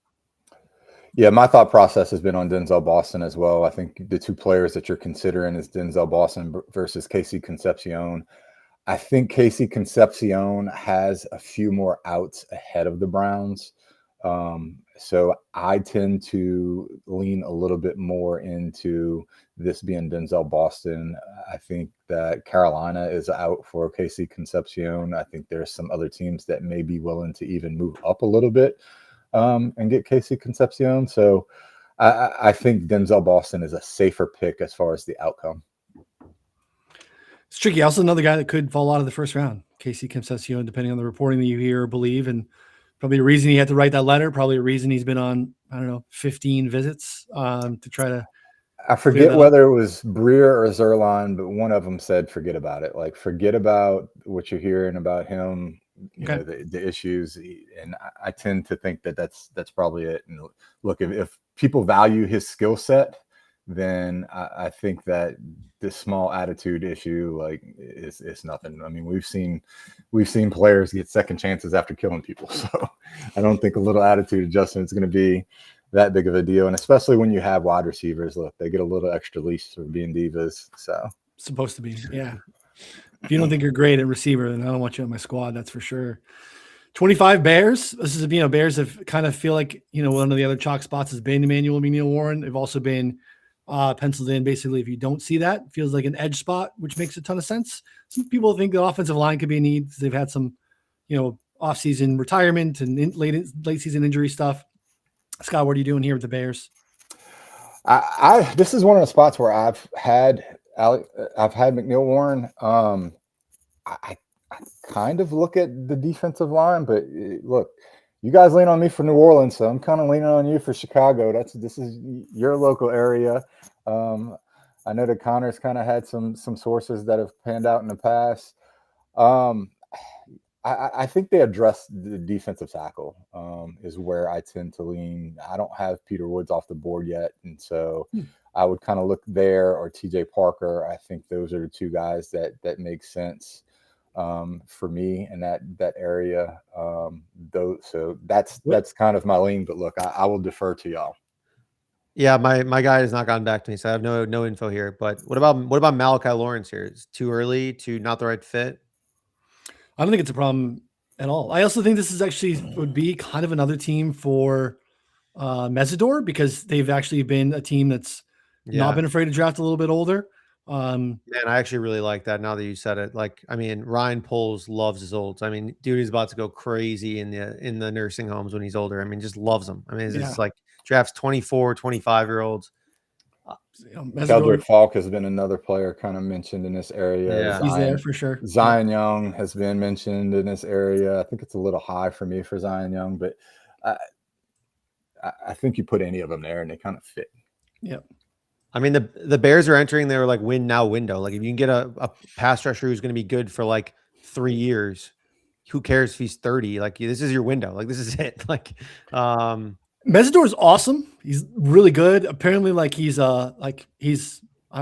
Yeah, my thought process has been on Denzel Boston as well. I think the 2 players that you're considering is Denzel Boston versus Casey Concepcion. I think Casey Concepcion has a few more outs ahead of the Browns. So I tend to lean a little bit more into this being Denzel Boston. I think that Carolina is out for Casey Concepcion. I think there's some other teams that may be willing to even move up a little bit and get Casey Concepcion. So I think Denzel Boston is a safer pick as far as the outcome. It's tricky. Also, another guy that could fall out of the first round, Casey Concepcion, depending on the reporting that you hear or believe. And probably a reason he had to write that letter, probably a reason he's been on, 15 visits to try to. I forget whether it was Breer or Zerline, but one of them said, forget about it. Like, forget about what you're hearing about him, you know, the issues. And I tend to think that that's probably it. And look, if people value his skill set, then I think that this small attitude issue, like, is nothing. I mean, we've seen players get second chances after killing people. So I don't think a little attitude adjustment is going to be that big of a deal. And especially when you have wide receivers, look, they get a little extra leash for being divas. So supposed to be, yeah. If you don't think you're great at receiver, then I don't want you on my squad. That's for sure. 25 Bears. This is, Bears have kind of feel like, one of the other chalk spots has been Emmanuel McNeil-Warren. They've also been penciled in. Basically, if you don't see that, it feels like an edge spot, which makes a ton of sense. Some people think the offensive line could be a need. They've had some, off-season retirement and late season injury stuff. Scott, what are you doing here with the Bears? This is one of the spots where I've had McNeil-Warren. I kind of look at the defensive line, but look, you guys lean on me for New Orleans, so I'm kind of leaning on you for Chicago. This is your local area. I know that Connor's kind of had some sources that have panned out in the past. I think they addressed the defensive tackle is where I tend to lean. I don't have Peter Woods off the board yet, and so I would kind of look there or TJ Parker. I think those are the 2 guys that make sense for me in that area. So that's kind of my lean. But look, I will defer to y'all. Yeah, my guy has not gotten back to me, so I have no info here. But what about Malachi Lawrence here? Is it too early, to not the right fit? I don't think it's a problem at all. I also think this is actually would be kind of another team for Mesador, because they've actually been a team that's not been afraid to draft a little bit older. Man, I actually really like that now that you said it. Like, I mean, Ryan Poles loves his olds. I mean, dude is about to go crazy in the nursing homes when he's older. I mean, just loves them. I mean, it's like drafts 24, 25-year-olds. Keldrick Falk has been another player kind of mentioned in this area. Yeah, he's there for sure. Zion Young has been mentioned in this area. I think it's a little high for me for Zion Young, but I think you put any of them there and they kind of fit. Yep. I mean, the Bears are entering their like win now window. Like, if you can get a pass rusher who's going to be good for like 3 years, who cares if he's 30? Like, this is your window. Like, this is it. Like, Mesador is awesome. He's really good. Apparently, I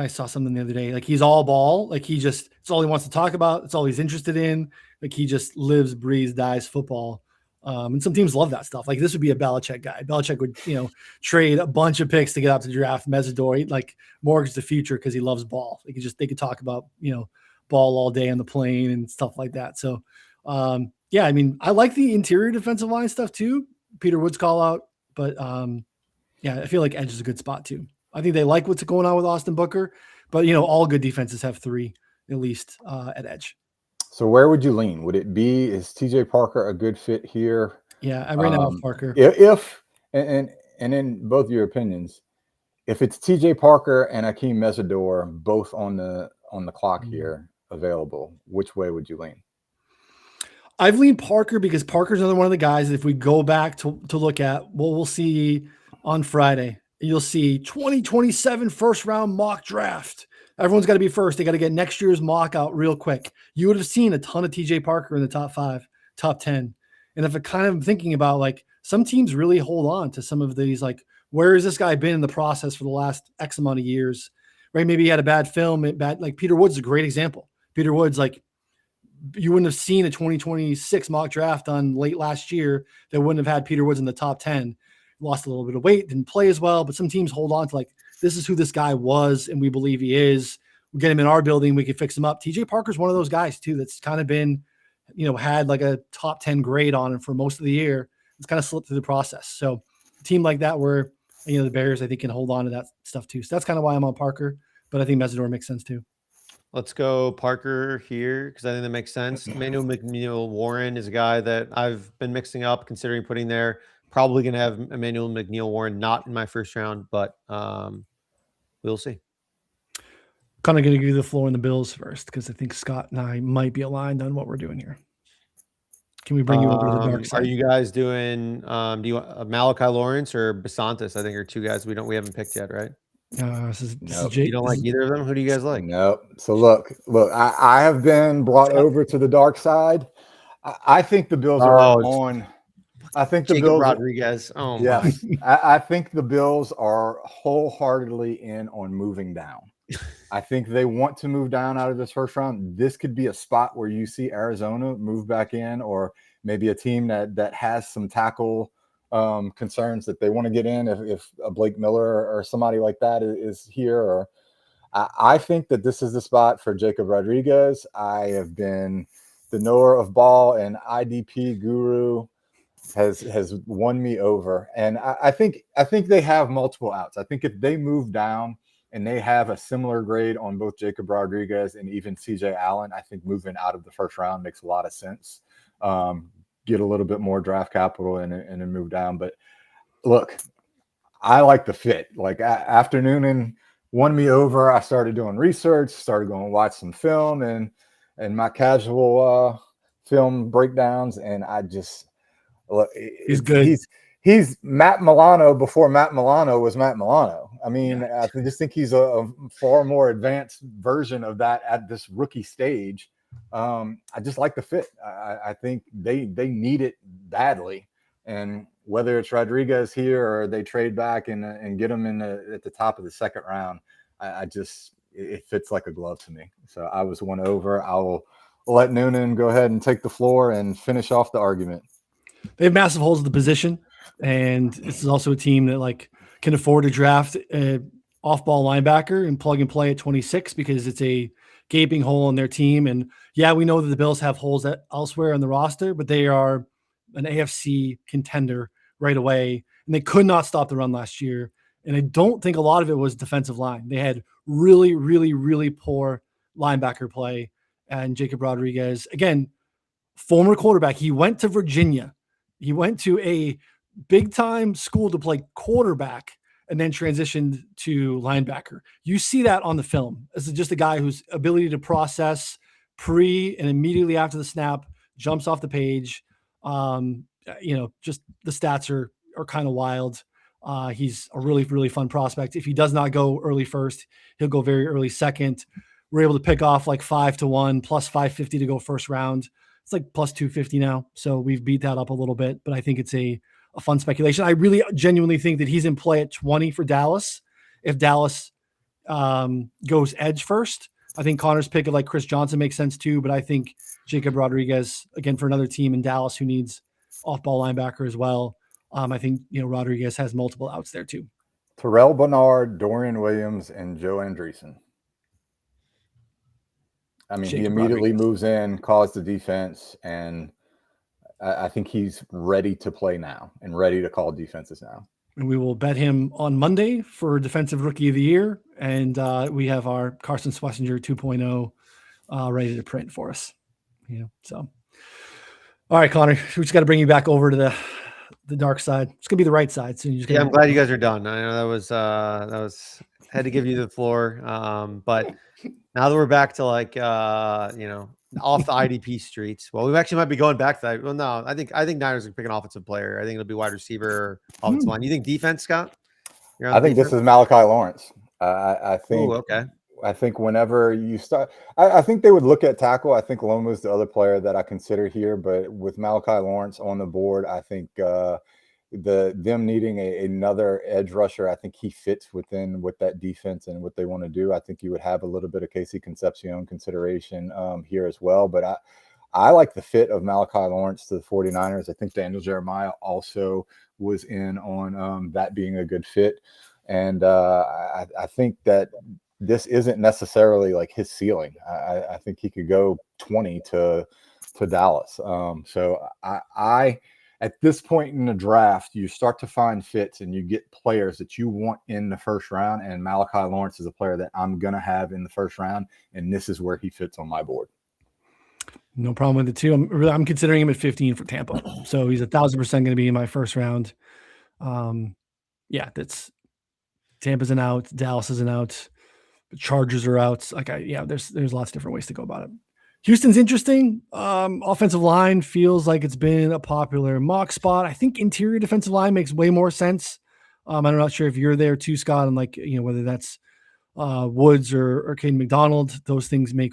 saw something the other day. Like, he's all ball. Like, it's all he wants to talk about. It's all he's interested in. Like, he just lives, breathes, dies football. And some teams love that stuff. Like, this would be a Belichick guy. Belichick would, trade a bunch of picks to get out to draft Mesador. He'd like mortgage the future because he loves ball. They could talk about, ball all day on the plane and stuff like that. So, yeah, I mean, I like the interior defensive line stuff too. Peter Woods call out, but yeah, I feel like edge is a good spot too. I think they like what's going on with Austin Booker, but all good defenses have 3 at least at edge. So where would you lean? Would it be, is TJ Parker a good fit here? Yeah, I ran out of Parker. If and in both your opinions, if it's TJ Parker and Hakeem Mesador both on the clock here available, which way would you lean? I've leaned Parker because Parker's another one of the guys. If we go back to look at what we'll see on Friday, you'll see 2027 first round mock draft. Everyone's got to be first. They got to get next year's mock out real quick. You would have seen a ton of TJ Parker in the top 5, top 10. And if I kind of thinking about like some teams really hold on to some of these, like, where has this guy been in the process for the last X amount of years, right? Maybe he had a bad film, like Peter Woods is a great example. Peter Woods, like, you wouldn't have seen a 2026 mock draft on late last year that wouldn't have had Peter Woods in the top 10. Lost a little bit of weight, didn't play as well, but some teams hold on to like, this is who this guy was, and we believe he is. We get him in our building, we can fix him up. TJ Parker's one of those guys too that's kind of been, had like a top 10 grade on him for most of the year. It's kind of slipped through the process. So a team like that where, the Bears, I think, can hold on to that stuff too. So that's kind of why I'm on Parker, but I think Mesador makes sense too. Let's go Parker here because I think that makes sense. Emmanuel McNeil Warren is a guy that I've been mixing up, considering putting there. Probably going to have Emmanuel McNeil Warren not in my first round, but we'll see. Kind of going to give you the floor in the Bills first because I think Scott and I might be aligned on what we're doing here. Can we bring you over to the dark side? Are you guys doing? Do you want Malachi Lawrence or Basantis? I think are 2 guys we haven't picked yet, right? This is You don't like either of them? Who do you guys like? Nope. So look, I have been brought over to the dark side. I think the Bills are on. I think the Bills Rodriguez. Oh yes. I think the Bills are wholeheartedly in on moving down. I think they want to move down out of this first round. This could be a spot where you see Arizona move back in, or maybe a team that has some tackle concerns that they want to get in if a Blake Miller or somebody like that is here. Or I think that this is the spot for Jacob Rodriguez. I have been the knower of ball, and IDP guru has won me over. And I think they have multiple outs. I think if they move down and they have a similar grade on both Jacob Rodriguez and even CJ Allen, I think moving out of the first round makes a lot of sense. Get a little bit more draft capital and then move down. But look, I like the fit. Like after Noonan won me over, I started doing research, started going to watch some film and my casual film breakdowns, and I just look. He's good. He's Matt Milano before Matt Milano was Matt Milano. I mean, I just think he's a far more advanced version of that at this rookie stage. I just like the fit. I think they need it badly. And whether it's Rodriguez here or they trade back and get him at the top of the second round, it fits like a glove to me. So I was won over. I will let Noonan go ahead and take the floor and finish off the argument. They have massive holes at the position. And this is also a team that like can afford to draft an off-ball linebacker and plug and play at 26 because it's a gaping hole in their team. And yeah, we know that the Bills have holes elsewhere on the roster, but they are an AFC contender right away. And they could not stop the run last year. And I don't think a lot of it was defensive line. They had really, really, really poor linebacker play. And Jacob Rodriguez, again, former quarterback, he went to Virginia. He went to a big-time school to play quarterback and then transitioned to linebacker. You see that on the film. This is just a guy whose ability to process pre and immediately after the snap jumps off the page. Just the stats are kind of wild. He's a really, really fun prospect. If he does not go early first, he'll go very early second. We're able to pick off like 5-1 plus 550 to go first round. It's like plus 250 now. So we've beat that up a little bit, but I think it's a fun speculation. I really genuinely think that he's in play at 20 for Dallas. If Dallas goes edge first, I think Connor's pick of like Chris Johnson makes sense too, but I think Jacob Rodriguez, again, for another team in Dallas who needs off-ball linebacker as well. I think, Rodriguez has multiple outs there too. Terrell Bernard, Dorian Williams, and Joe Andreessen. I mean, he Jacob immediately Rodriguez. moves in, calls the defense, and I think he's ready to play now and ready to call defenses now. And we will bet him on Monday for Defensive Rookie of the Year. And we have our Carson Schlesinger 2.0 ready to print for us. Yeah. So, all right, Connor, we just got to bring you back over to the dark side. It's gonna be the right side. So you just I'm glad you guys are done. I know that was had to give you the floor. But now that we're back to like off the IDP streets. Well, we actually might be going back to that. Well, no, I think Niners are pick an offensive player. I think it'll be wide receiver or offensive line. You think defense, Scott? I think this is Malachi Lawrence. I think. Ooh, okay. I think whenever you start, I think they would look at tackle. I think Loma's the other player that I consider here, but with Malachi Lawrence on the board, I think them needing another edge rusher, I think he fits within with that defense and what they want to do. I think you would have a little bit of Casey Concepcion consideration here as well, but I like the fit of Malachi Lawrence to the 49ers. I think Daniel Jeremiah also was in on that being a good fit. And I think that this isn't necessarily like his ceiling. I think he could go 20 to Dallas. So I at this point in the draft, you start to find fits and you get players that you want in the first round. And Malachi Lawrence is a player that I'm going to have in the first round. And this is where he fits on my board. No problem with it too. I'm considering him at 15 for Tampa. So he's 1,000% going to be in my first round. That's Tampa's an out. Dallas is an out. The Chargers are out. There's lots of different ways to go about it. Houston's interesting. Offensive line feels like it's been a popular mock spot. I think interior defensive line makes way more sense. I'm not sure if you're there too, Scott, and whether that's Woods or Caden McDonald. Those things make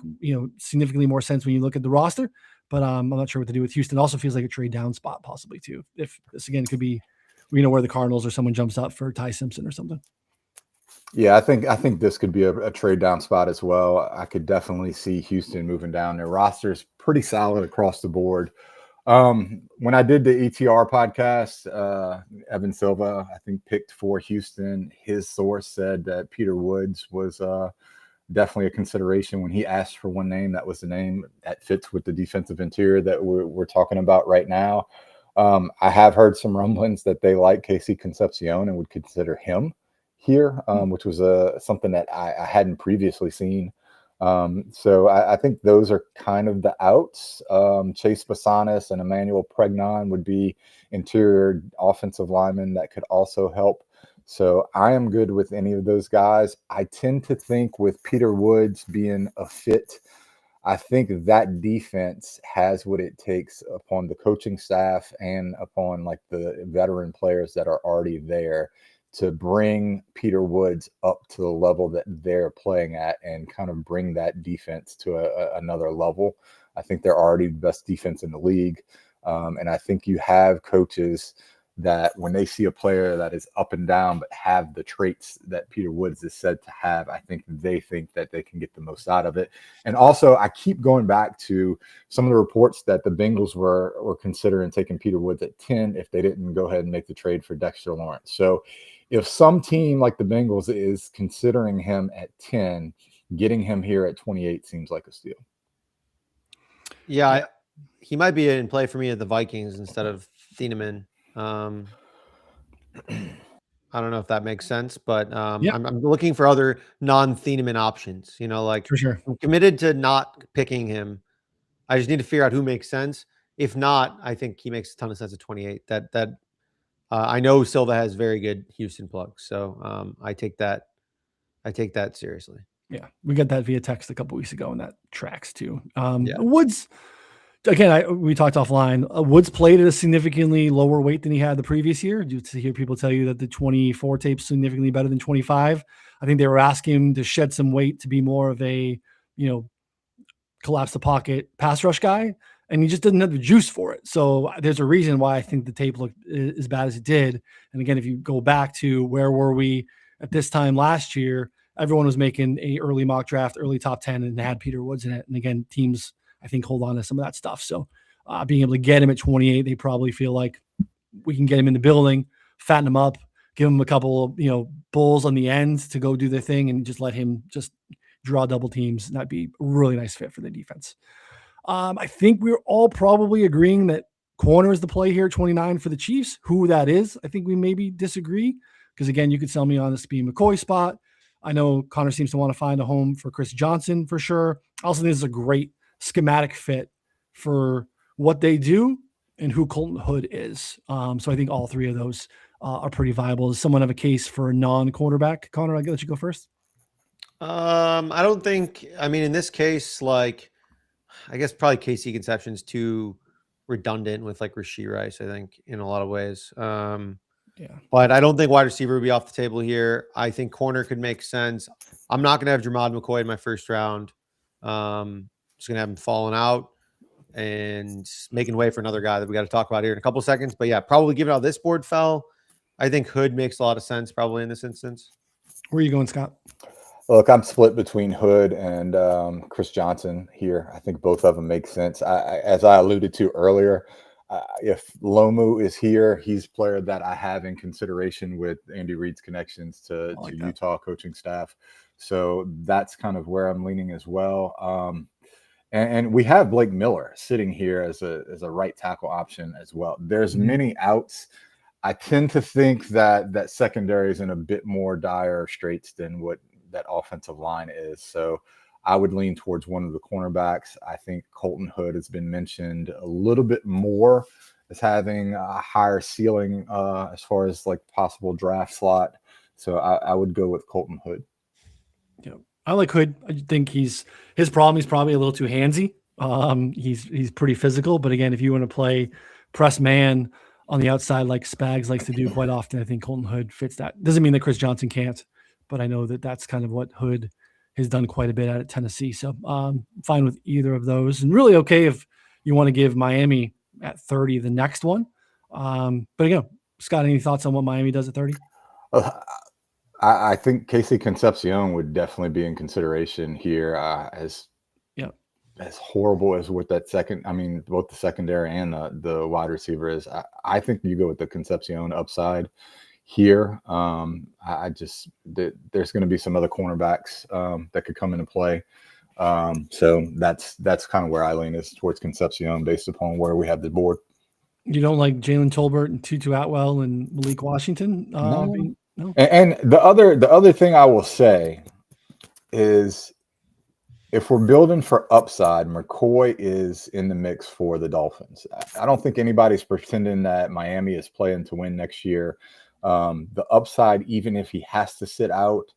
significantly more sense when you look at the roster. But I'm not sure what to do with Houston. It also feels like a trade down spot possibly too. If this again could be, where the Cardinals or someone jumps up for Ty Simpson or something. Yeah, I think this could be a trade down spot as well. I could definitely see Houston moving down. Their roster is pretty solid across the board. When I did the ETR podcast, Evan Silva, I think, picked for Houston. His source said that Peter Woods was definitely a consideration. When he asked for one name, that was the name that fits with the defensive interior that we're talking about right now. I have heard some rumblings that they like Casey Concepcion and would consider him here, which was something that I hadn't previously seen. So I think those are kind of the outs. Chase Basanis and Emmanuel Pregnon would be interior offensive linemen that could also help. So I am good with any of those guys. I tend to think with Peter Woods being a fit, I think that defense has what it takes upon the coaching staff and upon like the veteran players that are already there to bring Peter Woods up to the level that they're playing at and kind of bring that defense to another level. I think they're already the best defense in the league. And I think you have coaches that when they see a player that is up and down but have the traits that Peter Woods is said to have, I think they think that they can get the most out of it. And also, I keep going back to some of the reports that the Bengals were considering taking Peter Woods at 10 if they didn't go ahead and make the trade for Dexter Lawrence. So if some team like the Bengals is considering him at 10, getting him here at 28 seems like a steal. Yeah, he might be in play for me at the Vikings instead of Thieneman. I don't know if that makes sense, but I'm looking for other non-Thieneman options. For sure. I'm committed to not picking him. I just need to figure out who makes sense. If not, I think he makes a ton of sense at 28. I know Silva has very good Houston plugs, so I take that seriously. Yeah, we got that via text a couple weeks ago, and that tracks too. Woods, again, we talked offline. Woods played at a significantly lower weight than he had the previous year. You hear people tell you that the 24 tape's significantly better than 25. I think they were asking him to shed some weight to be more of a, collapse the pocket pass rush guy, and he just didn't have the juice for it. So there's a reason why I think the tape looked as bad as it did. And again, if you go back to where were we at this time last year, everyone was making a early mock draft, early top 10, and had Peter Woods in it. And again, teams, I think, hold on to some of that stuff. So being able to get him at 28, they probably feel like we can get him in the building, fatten him up, give him a couple of, bulls on the end to go do their thing, and just let him just draw double teams, and that'd be a really nice fit for the defense. I think we're all probably agreeing that corner is the play here, 29 for the Chiefs. Who that is, I think we maybe disagree, because again, you could sell me on the Speed McCoy spot. I know Connor seems to want to find a home for Chris Johnson for sure. I also think this is a great schematic fit for what they do and who Colton Hood is. So I think all three of those are pretty viable. Does someone have a case for a non-quarterback? Connor, I'll let you go first. I don't think, I mean, in this case, like, I guess probably KC Conception's too redundant with like Rashee Rice, I think, in a lot of ways. But I don't think wide receiver would be off the table here. I think corner could make sense. I'm not going to have Jermod McCoy in my first round. Just going to have him falling out and making way for another guy that we got to talk about here in a couple of seconds. But yeah, probably given how this board fell, I think Hood makes a lot of sense probably in this instance. Where are you going, Scott? Look, I'm split between Hood and Chris Johnson here. I think both of them make sense. As I alluded to earlier, if Lomu is here, he's a player that I have in consideration with Andy Reid's connections to Utah coaching staff. So that's kind of where I'm leaning as well. And we have Blake Miller sitting here as a right tackle option as well. There's many outs. I tend to think that secondary is in a bit more dire straits than what that offensive line is. So I would lean towards one of the cornerbacks. I think Colton Hood has been mentioned a little bit more as having a higher ceiling as far as like possible draft slot. So I would go with Colton Hood. Yeah, I like Hood. I think his problem, he's probably a little too handsy. He's pretty physical, but again, if you want to play press man on the outside like Spags likes to do quite often, I think Colton Hood fits that. Doesn't mean that Chris Johnson can't, but I know that that's kind of what Hood has done quite a bit at Tennessee. So fine with either of those, and really okay if you want to give Miami at 30 the next one. But again, Scott, any thoughts on what Miami does at 30? I think KC Concepcion would definitely be in consideration here as horrible as with that second. I mean, both the secondary and the wide receiver is. I think you go with the Concepcion upside here. There's going to be some other cornerbacks that could come into play. So that's kind of where I lean, is towards Concepcion based upon where we have the board. You don't like Jalen Tolbert and Tutu Atwell and Malik Washington? No. No. And the other thing I will say is, if we're building for upside, McCoy is in the mix for the Dolphins. I don't think anybody's pretending that Miami is playing to win next year. The upside, even if he has to sit out,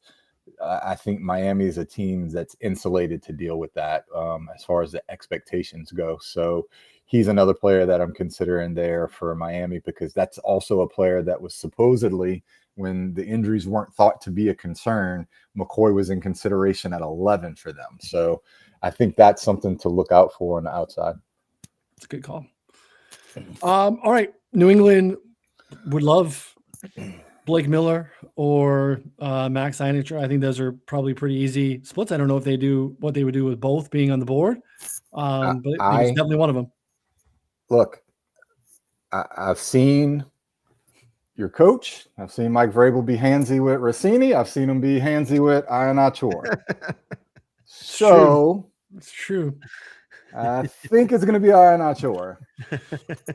I think Miami is a team that's insulated to deal with that as far as the expectations go. So he's another player that I'm considering there for Miami, because that's also a player that was supposedly, when the injuries weren't thought to be a concern, McCoy was in consideration at 11 for them. So I think that's something to look out for on the outside. It's a good call. All right. New England would love Blake Miller or Max Einiger. I think those are probably pretty easy splits. I don't know if they do what they would do with both being on the board, but it's definitely one of them. Look, I've seen your coach. I've seen Mike Vrabel be handsy with Rossini. I've seen him be handsy with Ione. So it's true. I think it's going to be Ione.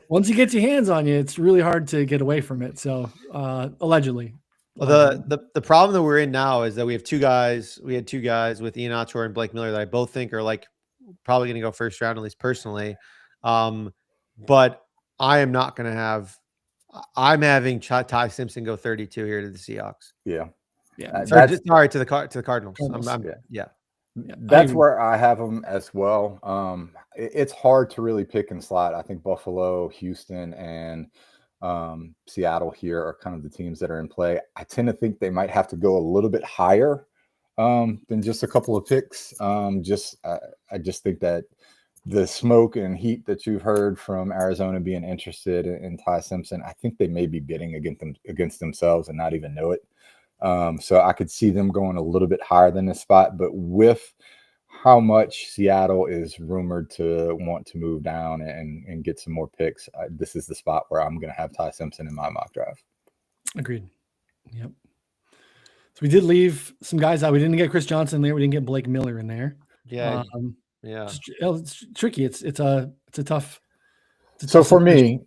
Once he gets your hands on you, it's really hard to get away from it. So allegedly. Well, the problem that we're in now is that we have two guys. We had two guys with Ione and Blake Miller that I both think are like probably going to go first round, at least personally. But I am not going to have. I'm having Ty Simpson go 32 here to the Seahawks. Yeah. Sorry, to the Cardinals. That's where I have them as well. It's hard to really pick and slot. I think Buffalo, Houston, and Seattle here are kind of the teams that are in play. I tend to think they might have to go a little bit higher than just a couple of picks. I just think that the smoke and heat that you've heard from Arizona being interested in Ty Simpson, I think they may be bidding against themselves and not even know it. So I could see them going a little bit higher than this spot, but with how much Seattle is rumored to want to move down and get some more picks, this is the spot where I'm going to have Ty Simpson in my mock draft. Agreed. Yep. we did leave some guys out. We didn't get Chris Johnson there. We didn't get Blake Miller in there. Yeah. It's tricky. It's a tough. So for me,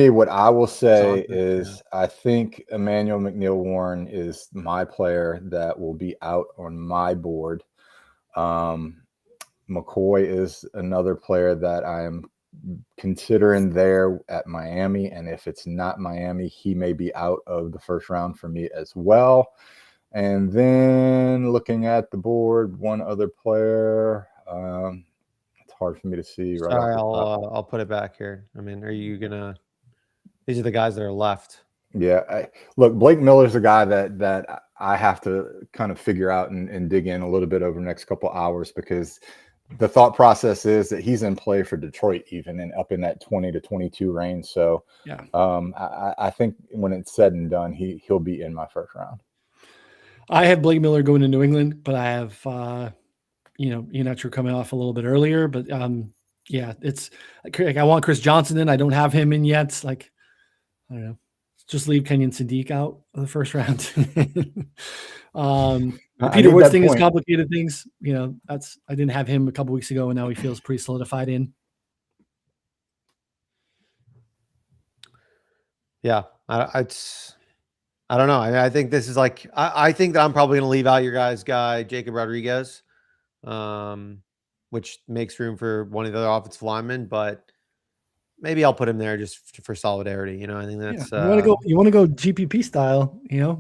what I will say Something, is I think Emmanuel McNeil-Warren is my player that will be out on my board. McCoy is another player that I am considering there at Miami. And if it's not Miami, he may be out of the first round for me as well. And then looking at the board, one other player, it's hard for me to see. Right. Sorry, I'll put it back here. I mean, are you gonna? These are the guys that are left. Yeah. Look, Blake Miller's a guy that I have to kind of figure out and dig in a little bit over the next couple hours, because the thought process is that he's in play for Detroit even and up in that 20 to 22 range. So yeah, I think when it's said and done, he'll be in my first round. I have Blake Miller going to New England, but I have Ian Etcher coming off a little bit earlier. But yeah, it's like I want Chris Johnson in. I don't have him in yet. Like, I don't know. Just leave Kenyan Sadiq out of the first round. The Peter Woods thing is complicated things. I didn't have him a couple weeks ago, and now he feels pretty solidified in. Yeah, I don't know. I think this is like I think that I'm probably going to leave out your guy Jacob Rodriguez, which makes room for one of the other offensive linemen, but maybe I'll put him there just for solidarity. I think that's you want to go GPP style. Yeah,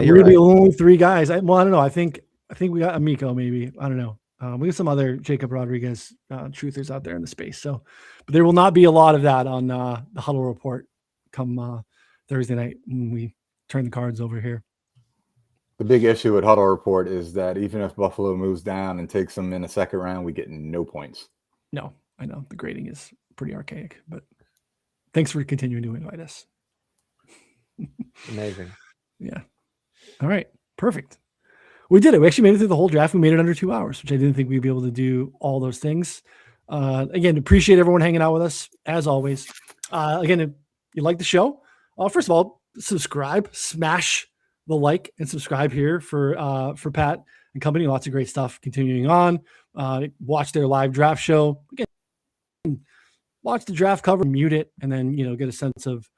we're gonna be only three guys. I don't know. I think we got Amico. Maybe I don't know. We got some other Jacob Rodriguez truthers out there in the space. So, but there will not be a lot of that on the Huddle Report come Thursday night when we turn the cards over here. The big issue with Huddle Report is that even if Buffalo moves down and takes them in the second round, we get no points. No, I know the grading is pretty archaic, but thanks for continuing to invite us. Amazing. Yeah. All right. Perfect. We did it. We actually made it through the whole draft. We made it under 2 hours, which I didn't think we'd be able to do all those things. Again, appreciate everyone hanging out with us as always. Again, if you like the show, first of all, subscribe, smash the like and subscribe here for Pat and company. Lots of great stuff continuing on. Watch their live draft show. Again, watch the draft cover, mute it, and then, get a sense of,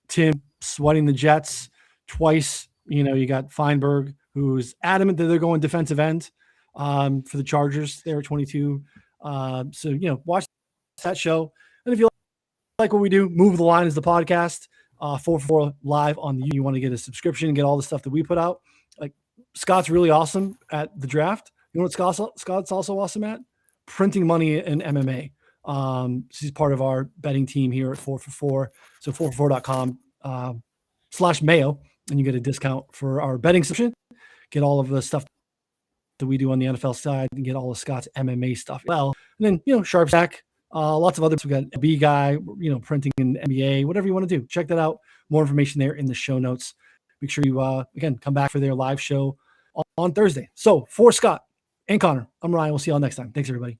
Tim sweating the Jets twice. You got Feinberg, who's adamant that they're going defensive end for the Chargers. They're 22. So, watch that show. And if you like what we do, Move the Line is the podcast. 4 live on the. You want to get a subscription and get all the stuff that we put out. Like, Scott's really awesome at the draft. You know what Scott's also awesome at? Printing money in MMA. She's part of our betting team here at 4for4. So 4for4.com/Mayo, and you get a discount for our betting subscription. Get all of the stuff that we do on the NFL side and get all of Scott's MMA stuff. Well, and then, Sharp Stack, lots of others. We got a B guy, printing in NBA, whatever you want to do. Check that out. More information there in the show notes. Make sure you, again, come back for their live show on Thursday. So for Scott and Connor, I'm Ryan. We'll see y'all next time. Thanks, everybody.